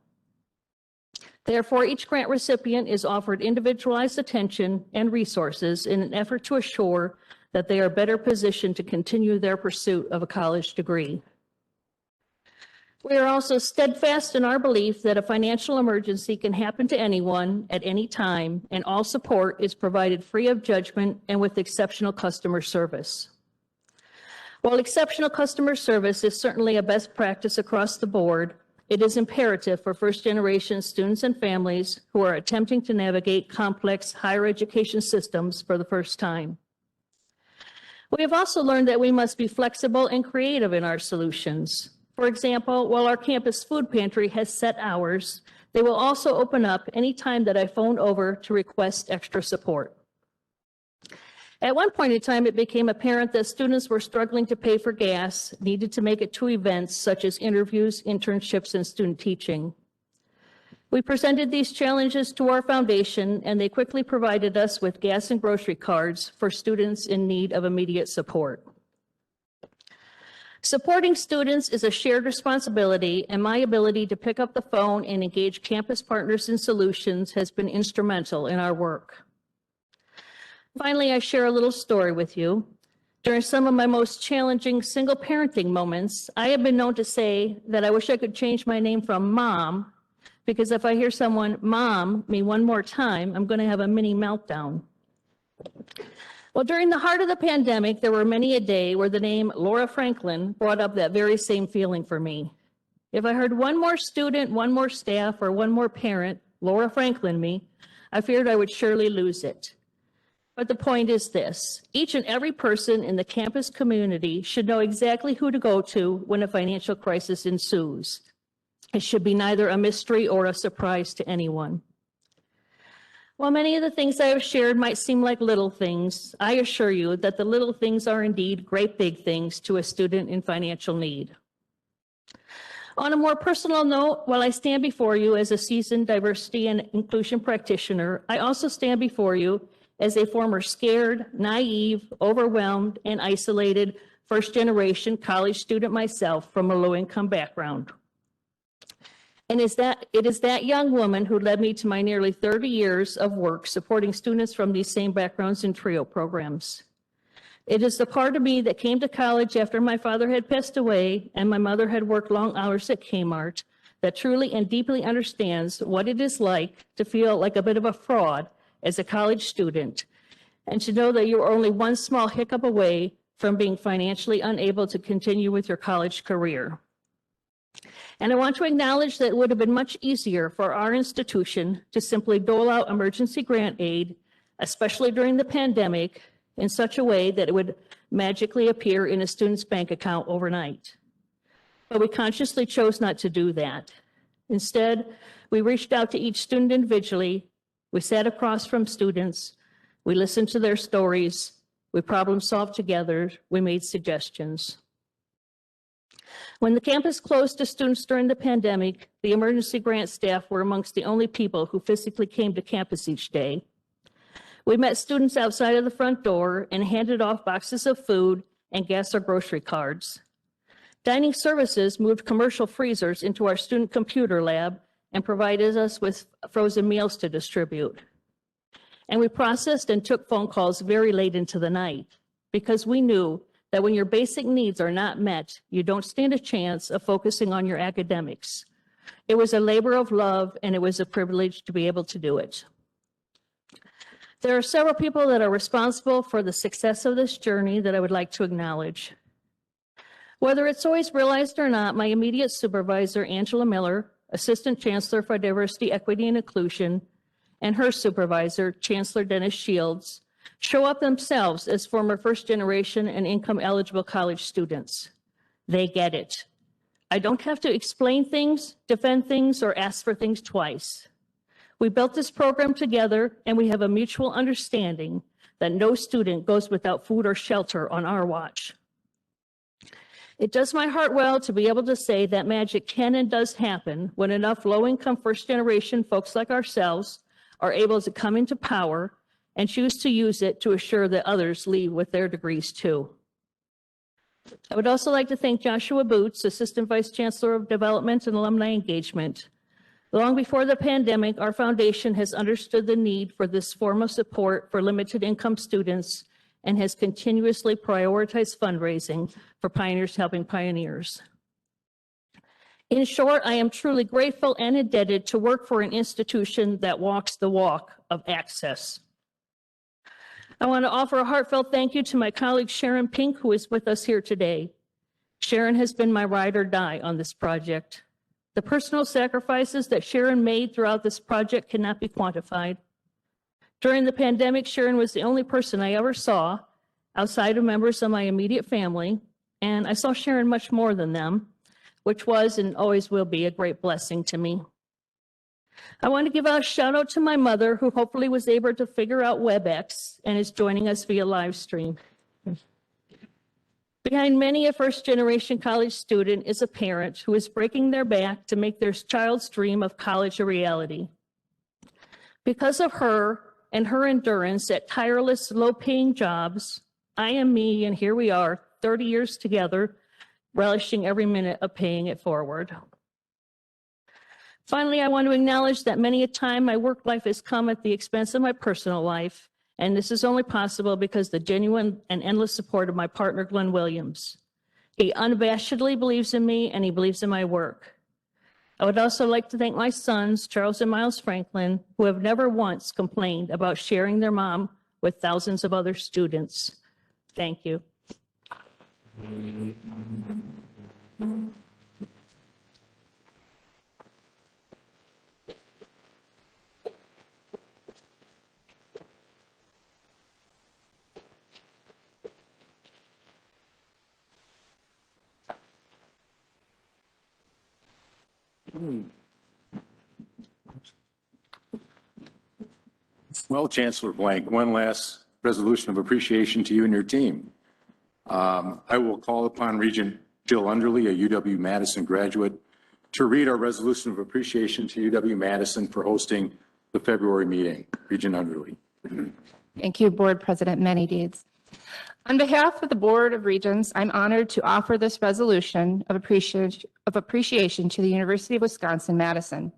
Therefore, each grant recipient is offered individualized attention and resources in an effort to assure that they are better positioned to continue their pursuit of a college degree. We are also steadfast in our belief that a financial emergency can happen to anyone at any time, and all support is provided free of judgment and with exceptional customer service. While exceptional customer service is certainly a best practice across the board, it is imperative for first-generation students and families who are attempting to navigate complex higher education systems for the first time. We have also learned that we must be flexible and creative in our solutions. For example, while our campus food pantry has set hours, they will also open up any time that I phone over to request extra support. At one point in time, it became apparent that students were struggling to pay for gas, needed to make it to events such as interviews, internships, and student teaching. We presented these challenges to our foundation, and they quickly provided us with gas and grocery cards for students in need of immediate support. Supporting students is a shared responsibility, and my ability to pick up the phone and engage campus partners in solutions has been instrumental in our work. Finally, I share a little story with you. During some of my most challenging single parenting moments, I have been known to say that I wish I could change my name from Mom, because if I hear someone Mom me one more time, I'm going to have a mini meltdown. Well, during the heart of the pandemic, there were many a day where the name Laura Franklin brought up that very same feeling for me. If I heard one more student, one more staff, or one more parent, Laura Franklin me, I feared I would surely lose it. But the point is this: each and every person in the campus community should know exactly who to go to when a financial crisis ensues. It should be neither a mystery or a surprise to anyone. While many of the things I have shared might seem like little things, I assure you that the little things are indeed great big things to a student in financial need. On a more personal note, while I stand before you as a seasoned diversity and inclusion practitioner, I also stand before you as a former scared, naive, overwhelmed, and isolated first-generation college student myself from a low-income background. And it is that young woman who led me to my nearly 30 years of work supporting students from these same backgrounds in TRIO programs. It is the part of me that came to college after my father had passed away and my mother had worked long hours at Kmart that truly and deeply understands what it is like to feel like a bit of a fraud as a college student, and to know that you're only one small hiccup away from being financially unable to continue with your college career. And I want to acknowledge that it would have been much easier for our institution to simply dole out emergency grant aid, especially during the pandemic, in such a way that it would magically appear in a student's bank account overnight. But we consciously chose not to do that. Instead, we reached out to each student individually. We sat across from students. We listened to their stories. We problem solved together. We made suggestions. When the campus closed to students during the pandemic, the emergency grant staff were amongst the only people who physically came to campus each day. We met students outside of the front door and handed off boxes of food and gas or grocery cards. Dining services moved commercial freezers into our student computer lab and provided us with frozen meals to distribute. And we processed and took phone calls very late into the night because we knew that when your basic needs are not met, you don't stand a chance of focusing on your academics. It was a labor of love, and it was a privilege to be able to do it. There are several people that are responsible for the success of this journey that I would like to acknowledge. Whether it's always realized or not, my immediate supervisor, Angela Miller, Assistant Chancellor for Diversity, Equity, and Inclusion, and her supervisor, Chancellor Dennis Shields, show up themselves as former first-generation and income-eligible college students. They get it. I don't have to explain things, defend things, or ask for things twice. We built this program together, and we have a mutual understanding that no student goes without food or shelter on our watch. It does my heart well to be able to say that magic can and does happen when enough low-income first-generation folks like ourselves are able to come into power and choose to use it to assure that others leave with their degrees too. I would also like to thank Joshua Boots, Assistant Vice Chancellor of Development and Alumni Engagement. Long before the pandemic, our foundation has understood the need for this form of support for limited income students and has continuously prioritized fundraising for Pioneers Helping Pioneers. In short, I am truly grateful and indebted to work for an institution that walks the walk of access. I want to offer a heartfelt thank you to my colleague Sharon Pink, who is with us here today. Sharon has been my ride or die on this project. The personal sacrifices that Sharon made throughout this project cannot be quantified. During the pandemic, Sharon was the only person I ever saw outside of members of my immediate family, and I saw Sharon much more than them, which was and always will be a great blessing to me. I want to give a shout out to my mother, who hopefully was able to figure out WebEx and is joining us via live stream. Behind many a first-generation college student is a parent who is breaking their back to make their child's dream of college a reality. Because of her and her endurance at tireless, low-paying jobs, I am me, and here we are, 30 years together, relishing every minute of paying it forward. Finally, I want to acknowledge that many a time my work life has come at the expense of my personal life, and this is only possible because the genuine and endless support of my partner, Glenn Williams. He unabashedly believes in me, and he believes in my work. I would also like to thank my sons, Charles and Miles Franklin, who have never once complained about sharing their mom with thousands of other students. Thank you. Well, Chancellor Blank, one last resolution of appreciation to you and your team. I will call upon Regent Jill Underly, a UW-Madison graduate, to read our resolution of appreciation to UW-Madison for hosting the February meeting. Regent Underly. Thank you, Board President Manydeeds. On behalf of the Board of Regents, I'm honored to offer this resolution of appreciation to the University of Wisconsin-Madison.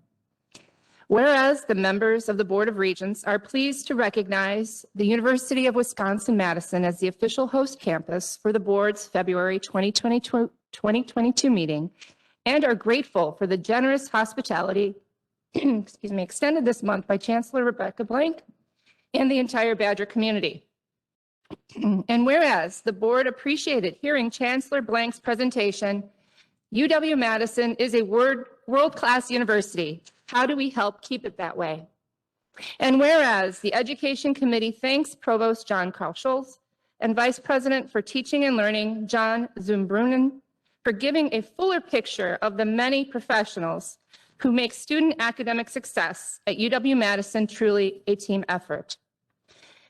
Whereas the members of the Board of Regents are pleased to recognize the University of Wisconsin-Madison as the official host campus for the board's February 2022 meeting, and are grateful for the generous hospitality extended this month by Chancellor Rebecca Blank and the entire Badger community. And whereas the board appreciated hearing Chancellor Blank's presentation, UW-Madison is a world-class university. How do we help keep it that way? And whereas the Education Committee thanks Provost John Carl Schultz and Vice President for Teaching and Learning John Zumbrunnen for giving a fuller picture of the many professionals who make student academic success at UW-Madison truly a team effort.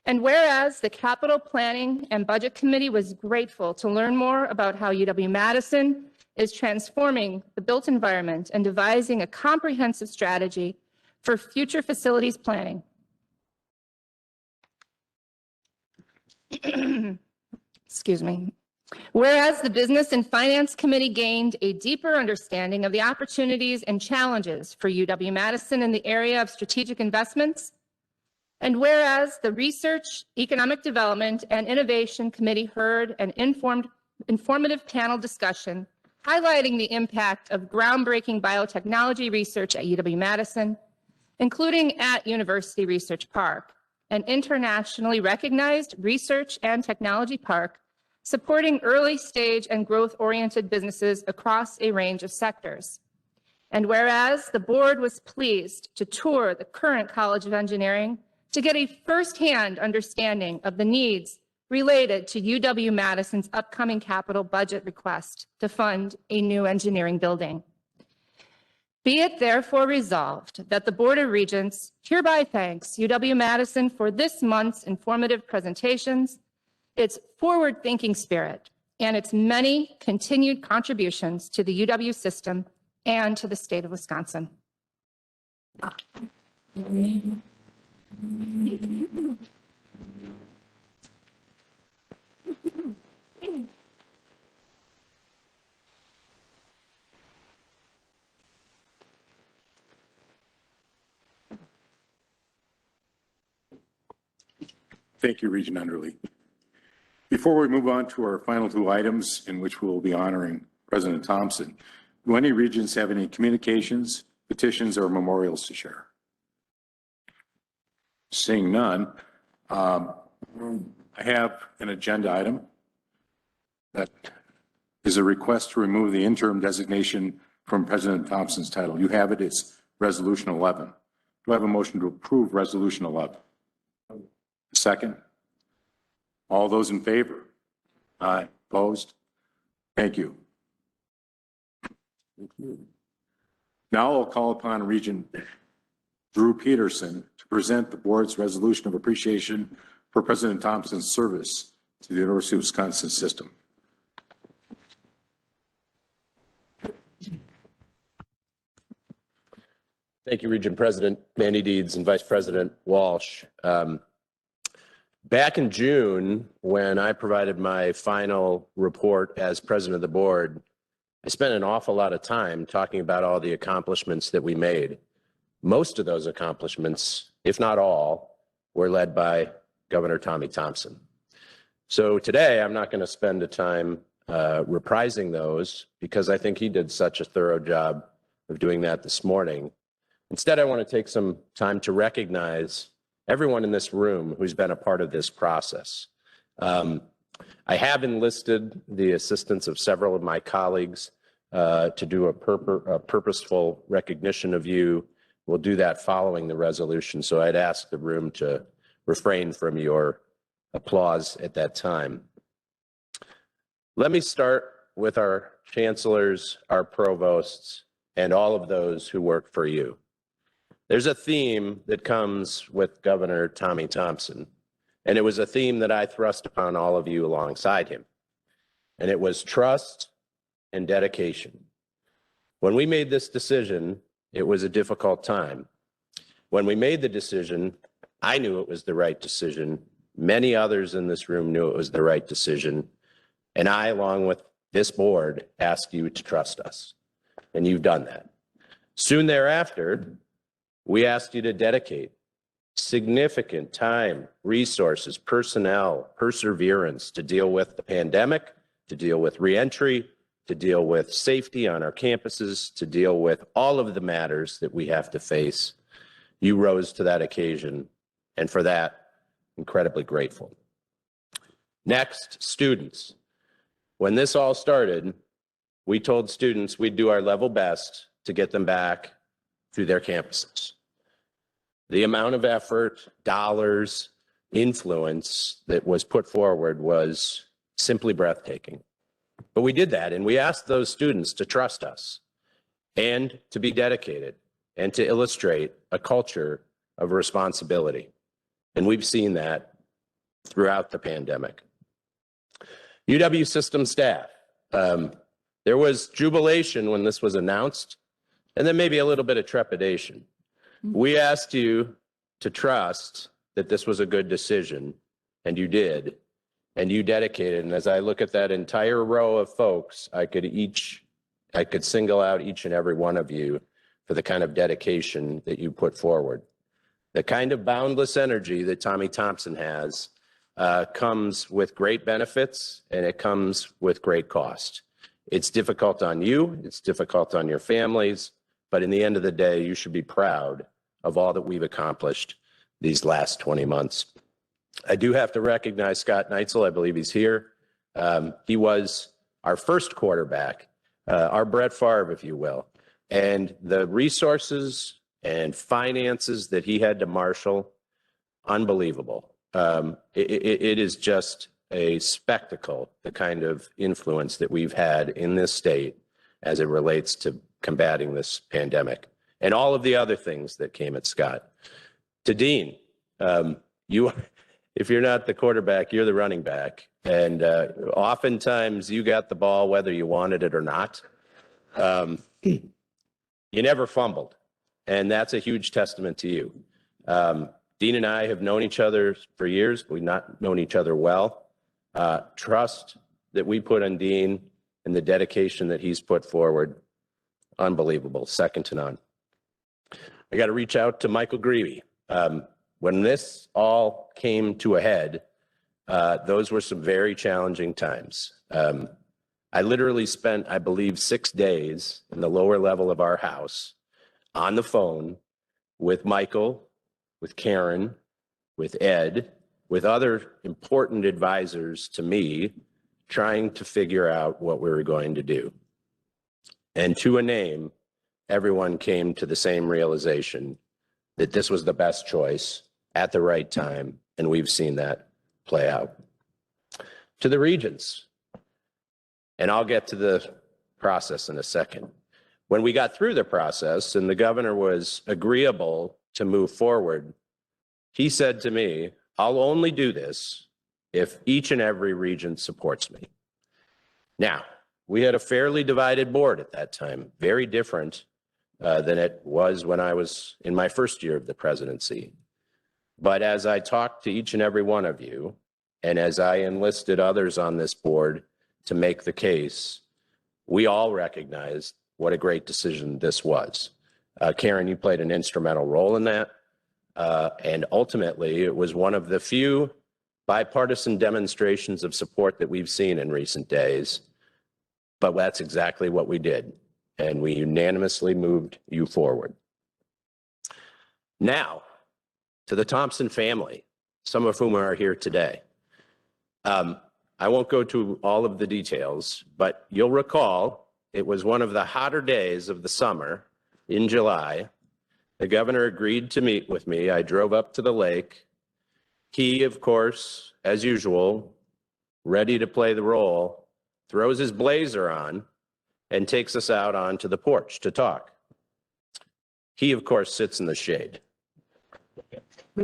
And whereas the Capital Planning and Budget Committee was grateful to learn more about how UW-Madison is transforming the built environment and devising a comprehensive strategy for future facilities planning. Excuse me. Whereas the Business and Finance Committee gained a deeper understanding of the opportunities and challenges for UW-Madison in the area of strategic investments, and whereas the Research, Economic Development, and Innovation Committee heard an informative panel discussion highlighting the impact of groundbreaking biotechnology research at UW-Madison, including at University Research Park, an internationally recognized research and technology park supporting early stage and growth-oriented businesses across a range of sectors. And whereas the board was pleased to tour the current College of Engineering to get a firsthand understanding of the needs related to UW-Madison's upcoming capital budget request to fund a new engineering building. Be it therefore resolved that the Board of Regents hereby thanks UW-Madison for this month's informative presentations, its forward-thinking spirit, and its many continued contributions to the UW system and to the state of Wisconsin. Thank you, Regent Underly. Before we move on to our final two items in which we will be honoring President Thompson, do any regents have any communications, petitions, or memorials to share? Seeing none, I have an agenda item that is a request to remove the interim designation from President Thompson's title. You have it, it's Resolution 11. Do I have a motion to approve Resolution 11? Second? All those in favor? Aye. Opposed? Thank you. Now I'll call upon Regent Drew Peterson to present the board's resolution of appreciation for President Thompson's service to the University of Wisconsin system. Thank you, Regent President Manny Deeds and Vice President Walsh. Back in June, when I provided my final report as president of the board, I spent an awful lot of time talking about all the accomplishments that we made. Most of those accomplishments, if not all, were led by Governor Tommy Thompson. So today, I'm not going to spend the time reprising those because I think he did such a thorough job of doing that this morning. Instead, I want to take some time to recognize everyone in this room who's been a part of this process. I have enlisted the assistance of several of my colleagues to do a purposeful recognition of you. We'll do that following the resolution, so I'd ask the room to refrain from your applause at that time. Let me start with our chancellors, our provosts, and all of those who work for you. There's a theme that comes with Governor Tommy Thompson, and it was a theme that I thrust upon all of you alongside him, and it was trust and dedication. When we made this decision, it was a difficult time. When we made the decision, I knew it was the right decision. Many others in this room knew it was the right decision, and I, along with this board, asked you to trust us, and you've done that. Soon thereafter, we asked you to dedicate significant time, resources, personnel, perseverance to deal with the pandemic, to deal with reentry, to deal with safety on our campuses, to deal with all of the matters that we have to face. You rose to that occasion, and for that, incredibly grateful. Next, students. When this all started, we told students we'd do our level best to get them back to their campuses. The amount of effort, dollars, influence that was put forward was simply breathtaking. But we did that, and we asked those students to trust us and to be dedicated and to illustrate a culture of responsibility. And we've seen that throughout the pandemic. UW system staff. There was jubilation when this was announced, and then maybe a little bit of trepidation. We asked you to trust that this was a good decision, and you did, and you dedicated. And as I look at that entire row of folks, I could single out each and every one of you for the kind of dedication that you put forward. The kind of boundless energy that Tommy Thompson has comes with great benefits, and it comes with great cost. It's difficult on you, it's difficult on your families, but in the end of the day, you should be proud of all that we've accomplished these last 20 months. I do have to recognize Scott Neitzel. I believe he's here. He was our first quarterback, our Brett Favre, if you will. And the resources and finances that he had to marshal, unbelievable. It is just a spectacle, the kind of influence that we've had in this state as it relates to combating this pandemic and all of the other things that came at Scott. To Dean, if you're not the quarterback, you're the running back. And oftentimes you got the ball whether you wanted it or not. You never fumbled. And that's a huge testament to you. Dean and I have known each other for years. We've not known each other well. Trust that we put on Dean and the dedication that he's put forward, unbelievable, second to none. I got to reach out to Michael Greavy. When this all came to a head, those were some very challenging times. I literally spent, I believe, 6 days in the lower level of our house on the phone with Michael, with Karen, with Ed, with other important advisors to me, trying to figure out what we were going to do. And to a name, everyone came to the same realization that this was the best choice at the right time, and we've seen that play out. To the Regents, and I'll get to the process in a second. When we got through the process and the governor was agreeable to move forward, he said to me, I'll only do this if each and every Regent supports me. Now, we had a fairly divided board at that time, very different than it was when I was in my first year of the presidency. But as I talked to each and every one of you, and as I enlisted others on this board to make the case, we all recognized what a great decision this was. Karen, you played an instrumental role in that. And ultimately, it was one of the few bipartisan demonstrations of support that we've seen in recent days. But that's exactly what we did. And we unanimously moved you forward. Now, to the Thompson family, some of whom are here today. I won't go to all of the details, but you'll recall it was one of the hotter days of the summer in July. The governor agreed to meet with me. I drove up to the lake. He, of course, as usual, ready to play the role, throws his blazer on and takes us out onto the porch to talk. He, of course, sits in the shade.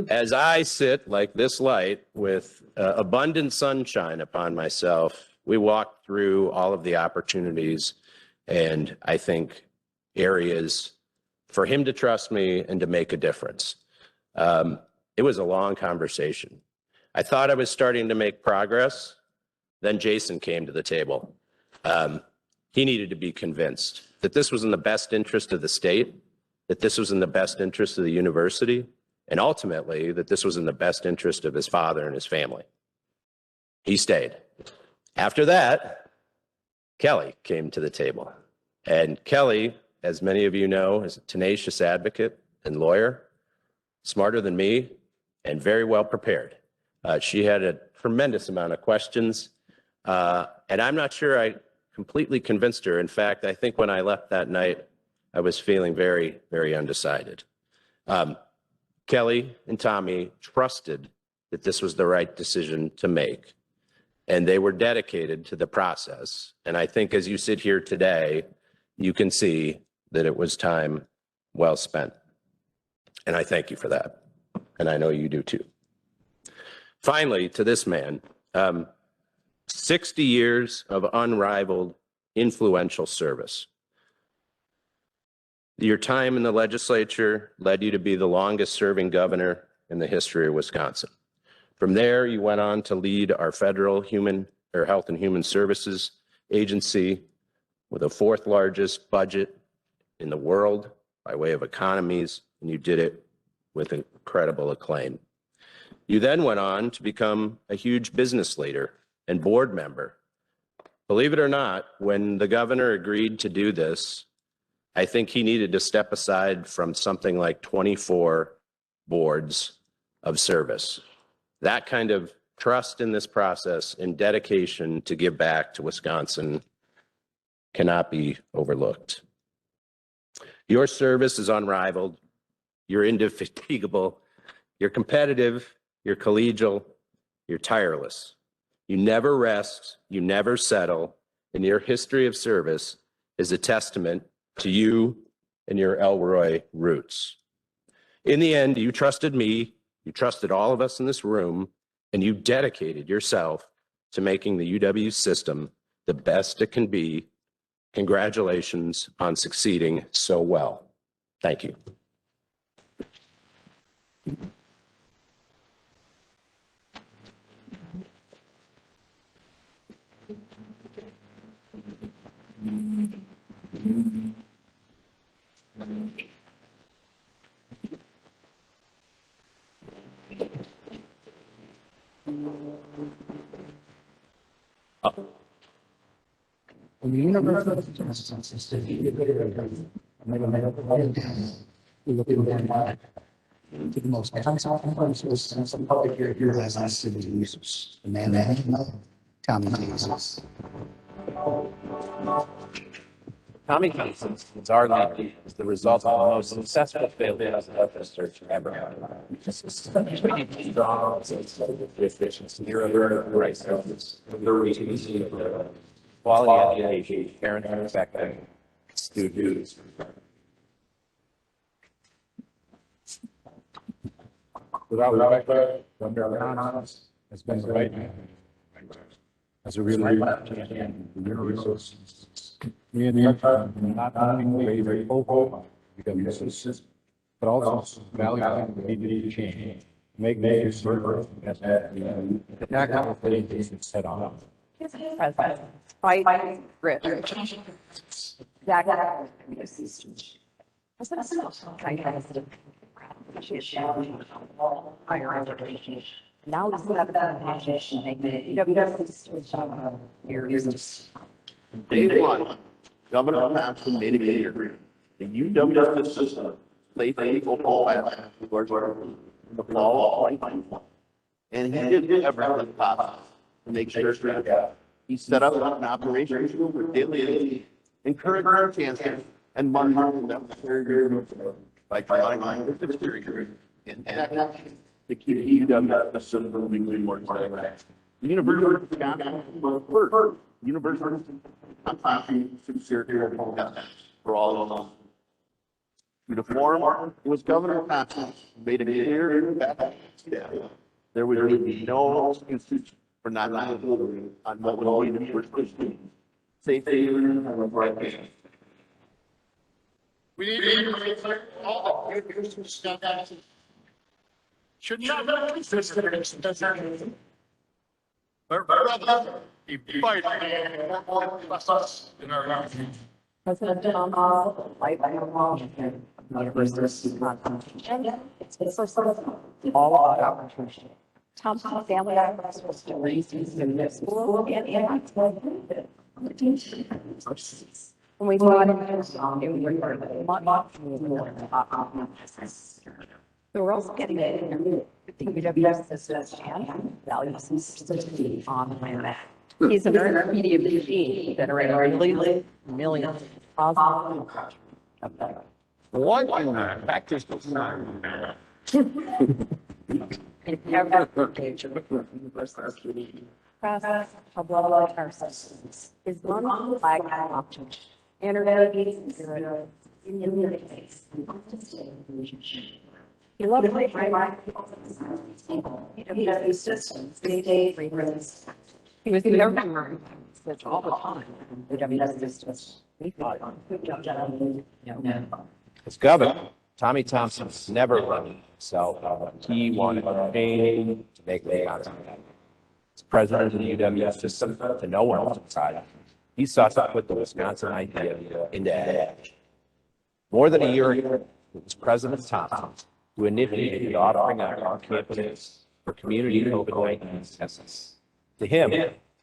As I sit like this light with abundant sunshine upon myself, we walk through all of the opportunities and I think areas for him to trust me and to make a difference. It was a long conversation. I thought I was starting to make progress. Then Jason came to the table. He needed to be convinced that this was in the best interest of the state, that this was in the best interest of the university, and ultimately that this was in the best interest of his father and his family. He stayed. After that, Kelly came to the table. And Kelly, as many of you know, is a tenacious advocate and lawyer, smarter than me, and very well prepared. She had a tremendous amount of questions, and I'm not sure I completely convinced her. In fact, I think when I left that night, I was feeling very, very undecided. Kelly and Tommy trusted that this was the right decision to make, and they were dedicated to the process. And I think as you sit here today, you can see that it was time well spent. And I thank you for that. And I know you do too. Finally, to this man, 60 years of unrivaled, influential service. Your time in the legislature led you to be the longest serving governor in the history of Wisconsin. From there, you went on to lead our federal Health and Human Services agency with the fourth largest budget in the world by way of economies, and you did it with incredible acclaim. You then went on to become a huge business leader and board member. Believe it or not, when the governor agreed to do this, I think he needed to step aside from something like 24 boards of service. That kind of trust in this process and dedication to give back to Wisconsin cannot be overlooked. Your service is unrivaled. You're indefatigable. You're competitive. You're collegial. You're tireless. You never rest. You never settle. And your history of service is a testament to you and your Elroy roots. In the end, you trusted me, you trusted all of us in this room, and you dedicated yourself to making the UW system the best it can be. Congratulations on succeeding so well. Thank you. To the most some public here as I see the users. The man that Tommy Jesus. Tommy Thompson is our lead, is the result of the most successful field search ever. Quality education, parent perspective, students. Without respect, has been the right man. As a real champion, the resources. Me and not only very vocal, because this but also value the need to change. Make your server as the attack is set on. Fight, grit. Higher education. Now let's have that education. Day one, Governor Thompson made it clear the UW system played equal role in the fall of 2021. And he did everything possible to make sure he set up an operation for daily encourage chances and money necessary by trying to experience and to keep UW system moving more exciting. The University of Wisconsin was first. University of Thompson for all of them. To form, it was Governor Thompson made it clear that there would be no excuse for not delivering on what would be the first students. Safety and right. We need to all the universities stuff should not be considered. But rather be fighting more us in our country. President Tom, light by Washington, University of Wisconsin. It's all about opportunity. Thompson family was to raise in the school and When we thought it was, so we're also getting it. The UW system values and stability on the planet. He's an earned media machine generating millions of positive. What in the heck is this? Crosse public our systems is one flag option. Internet zero in the face. He loved my UW systems. He was in every room, which all the time. UW systems. We thought, good job, gentlemen. As governor, Tommy Thompson never loved himself. He wanted to change, to make Wisconsin better. As president of the UW system, to no one else's side, he sought to put the Wisconsin idea into action. More than a year ago, it was President Thompson who initiated the offering of our campuses for community COVID-19 tests. To him,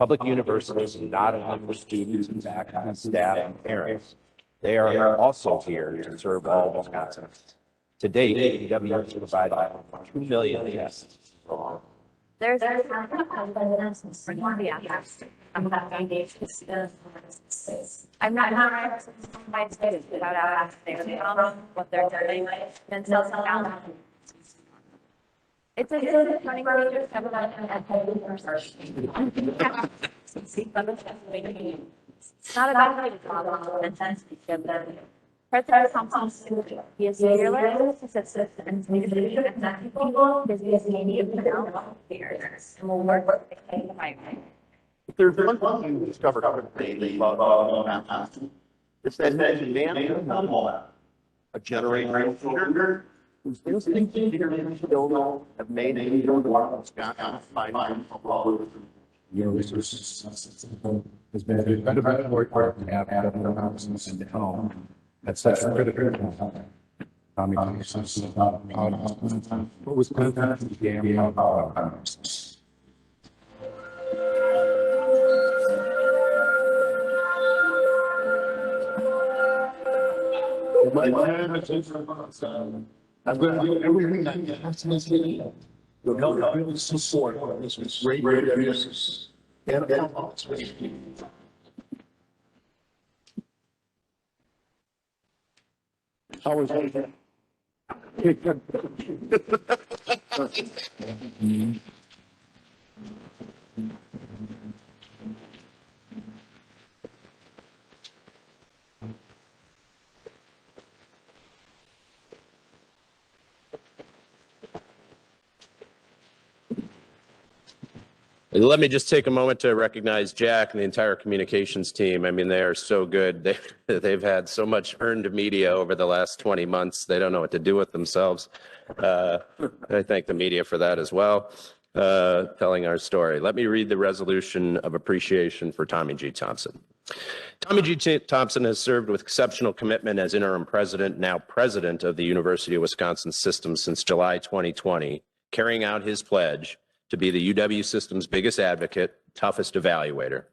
public universities are not only for students and faculty, staff, and parents. They are also here to serve all Wisconsinites. To date, UW has provided 2 million tests. There's I'm not my students without asking what they're doing and tell them. It's a good running major It's not about the problem intensity of them. President Thompson, he is fearless, successful, and leadership and not people, busy as many of them fears, and will work with the fight. If there's one thing you discovered daily about it's that man, a generational leader whose instincts and leadership skills have made him Wisconsin find Your resources has been a better work to have thousands in the home. That's such a critical. Tommy Thompson about what was kind of the game about I'm going to do everything I can. You'll help really support this was great business. And how was that? Let me just take a moment to recognize Jack and the entire communications team. I mean, they are so good. They've had so much earned media over the last 20 months. They don't know what to do with themselves. I thank the media for that as well, telling our story. Let me read the resolution of appreciation for Tommy G. Thompson. Tommy G. Thompson has served with exceptional commitment as interim president, now president of the University of Wisconsin System since July 2020, carrying out his pledge to be the UW system's biggest advocate, toughest evaluator.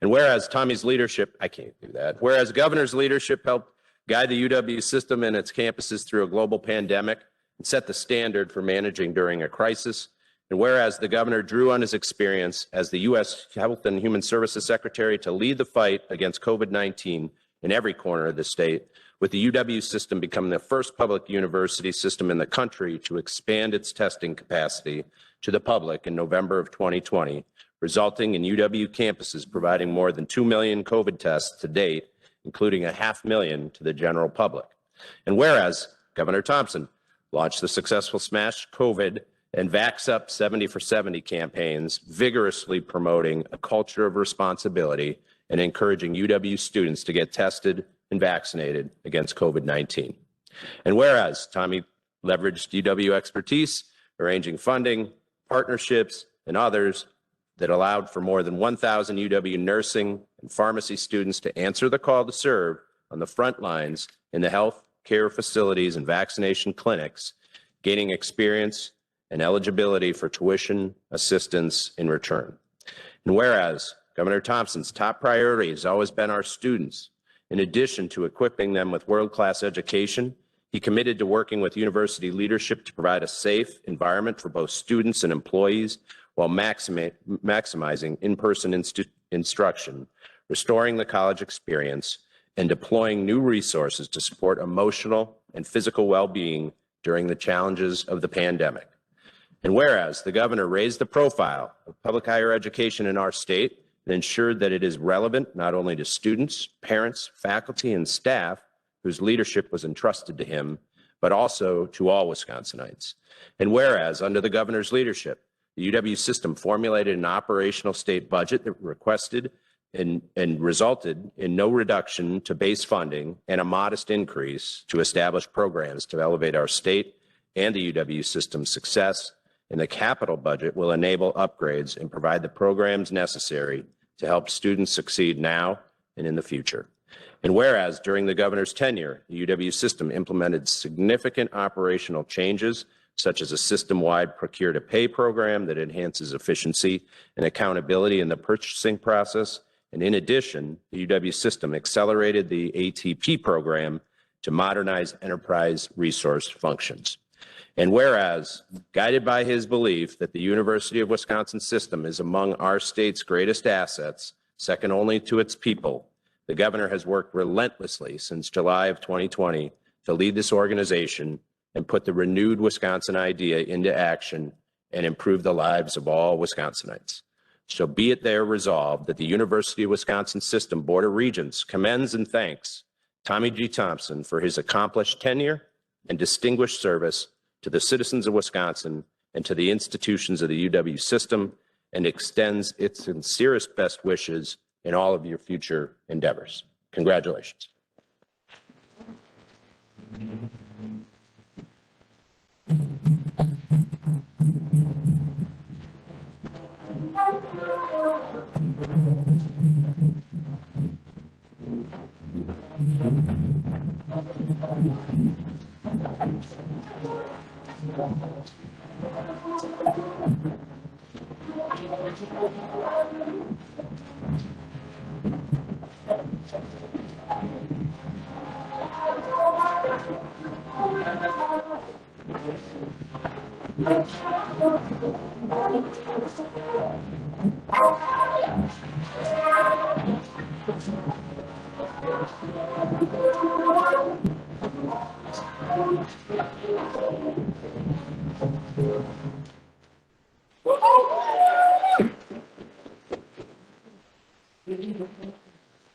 And whereas Tommy's leadership, I can't do that, whereas governor's leadership helped guide the UW system and its campuses through a global pandemic and set the standard for managing during a crisis, and whereas the governor drew on his experience as the U.S. Health and Human Services Secretary to lead the fight against COVID-19 in every corner of the state, with the UW system becoming the first public university system in the country to expand its testing capacity to the public in November of 2020, resulting in UW campuses providing more than 2 million COVID tests to date, including 500,000 to the general public. And whereas Governor Thompson launched the successful Smash COVID and Vax Up 70 for 70 campaigns, vigorously promoting a culture of responsibility and encouraging UW students to get tested and vaccinated against COVID-19. And whereas Tommy leveraged UW expertise, arranging funding, partnerships, and others that allowed for more than 1,000 UW nursing and pharmacy students to answer the call to serve on the front lines in the health care facilities and vaccination clinics, gaining experience and eligibility for tuition assistance in return. And whereas Governor Thompson's top priority has always been our students. In addition to equipping them with world-class education, he committed to working with university leadership to provide a safe environment for both students and employees while maximizing in-person instruction, restoring the college experience, and deploying new resources to support emotional and physical well-being during the challenges of the pandemic. And whereas the governor raised the profile of public higher education in our state and ensured that it is relevant not only to students, parents, faculty, and staff whose leadership was entrusted to him, but also to all Wisconsinites. And whereas under the governor's leadership, the UW system formulated an operational state budget that requested and resulted in no reduction to base funding and a modest increase to establish programs to elevate our state and the UW system's success, and the capital budget will enable upgrades and provide the programs necessary to help students succeed now and in the future. And whereas during the governor's tenure, the UW system implemented significant operational changes, such as a system-wide procure-to-pay program that enhances efficiency and accountability in the purchasing process. And in addition, the UW system accelerated the ATP program to modernize enterprise resource functions. And whereas, guided by his belief that the University of Wisconsin system is among our state's greatest assets, second only to its people, the governor has worked relentlessly since July of 2020 to lead this organization and put the renewed Wisconsin idea into action and improve the lives of all Wisconsinites. So be it there resolved that the University of Wisconsin System Board of Regents commends and thanks Tommy G. Thompson for his accomplished tenure and distinguished service to the citizens of Wisconsin and to the institutions of the UW system, and extends its sincerest best wishes in all of your future endeavors. Congratulations.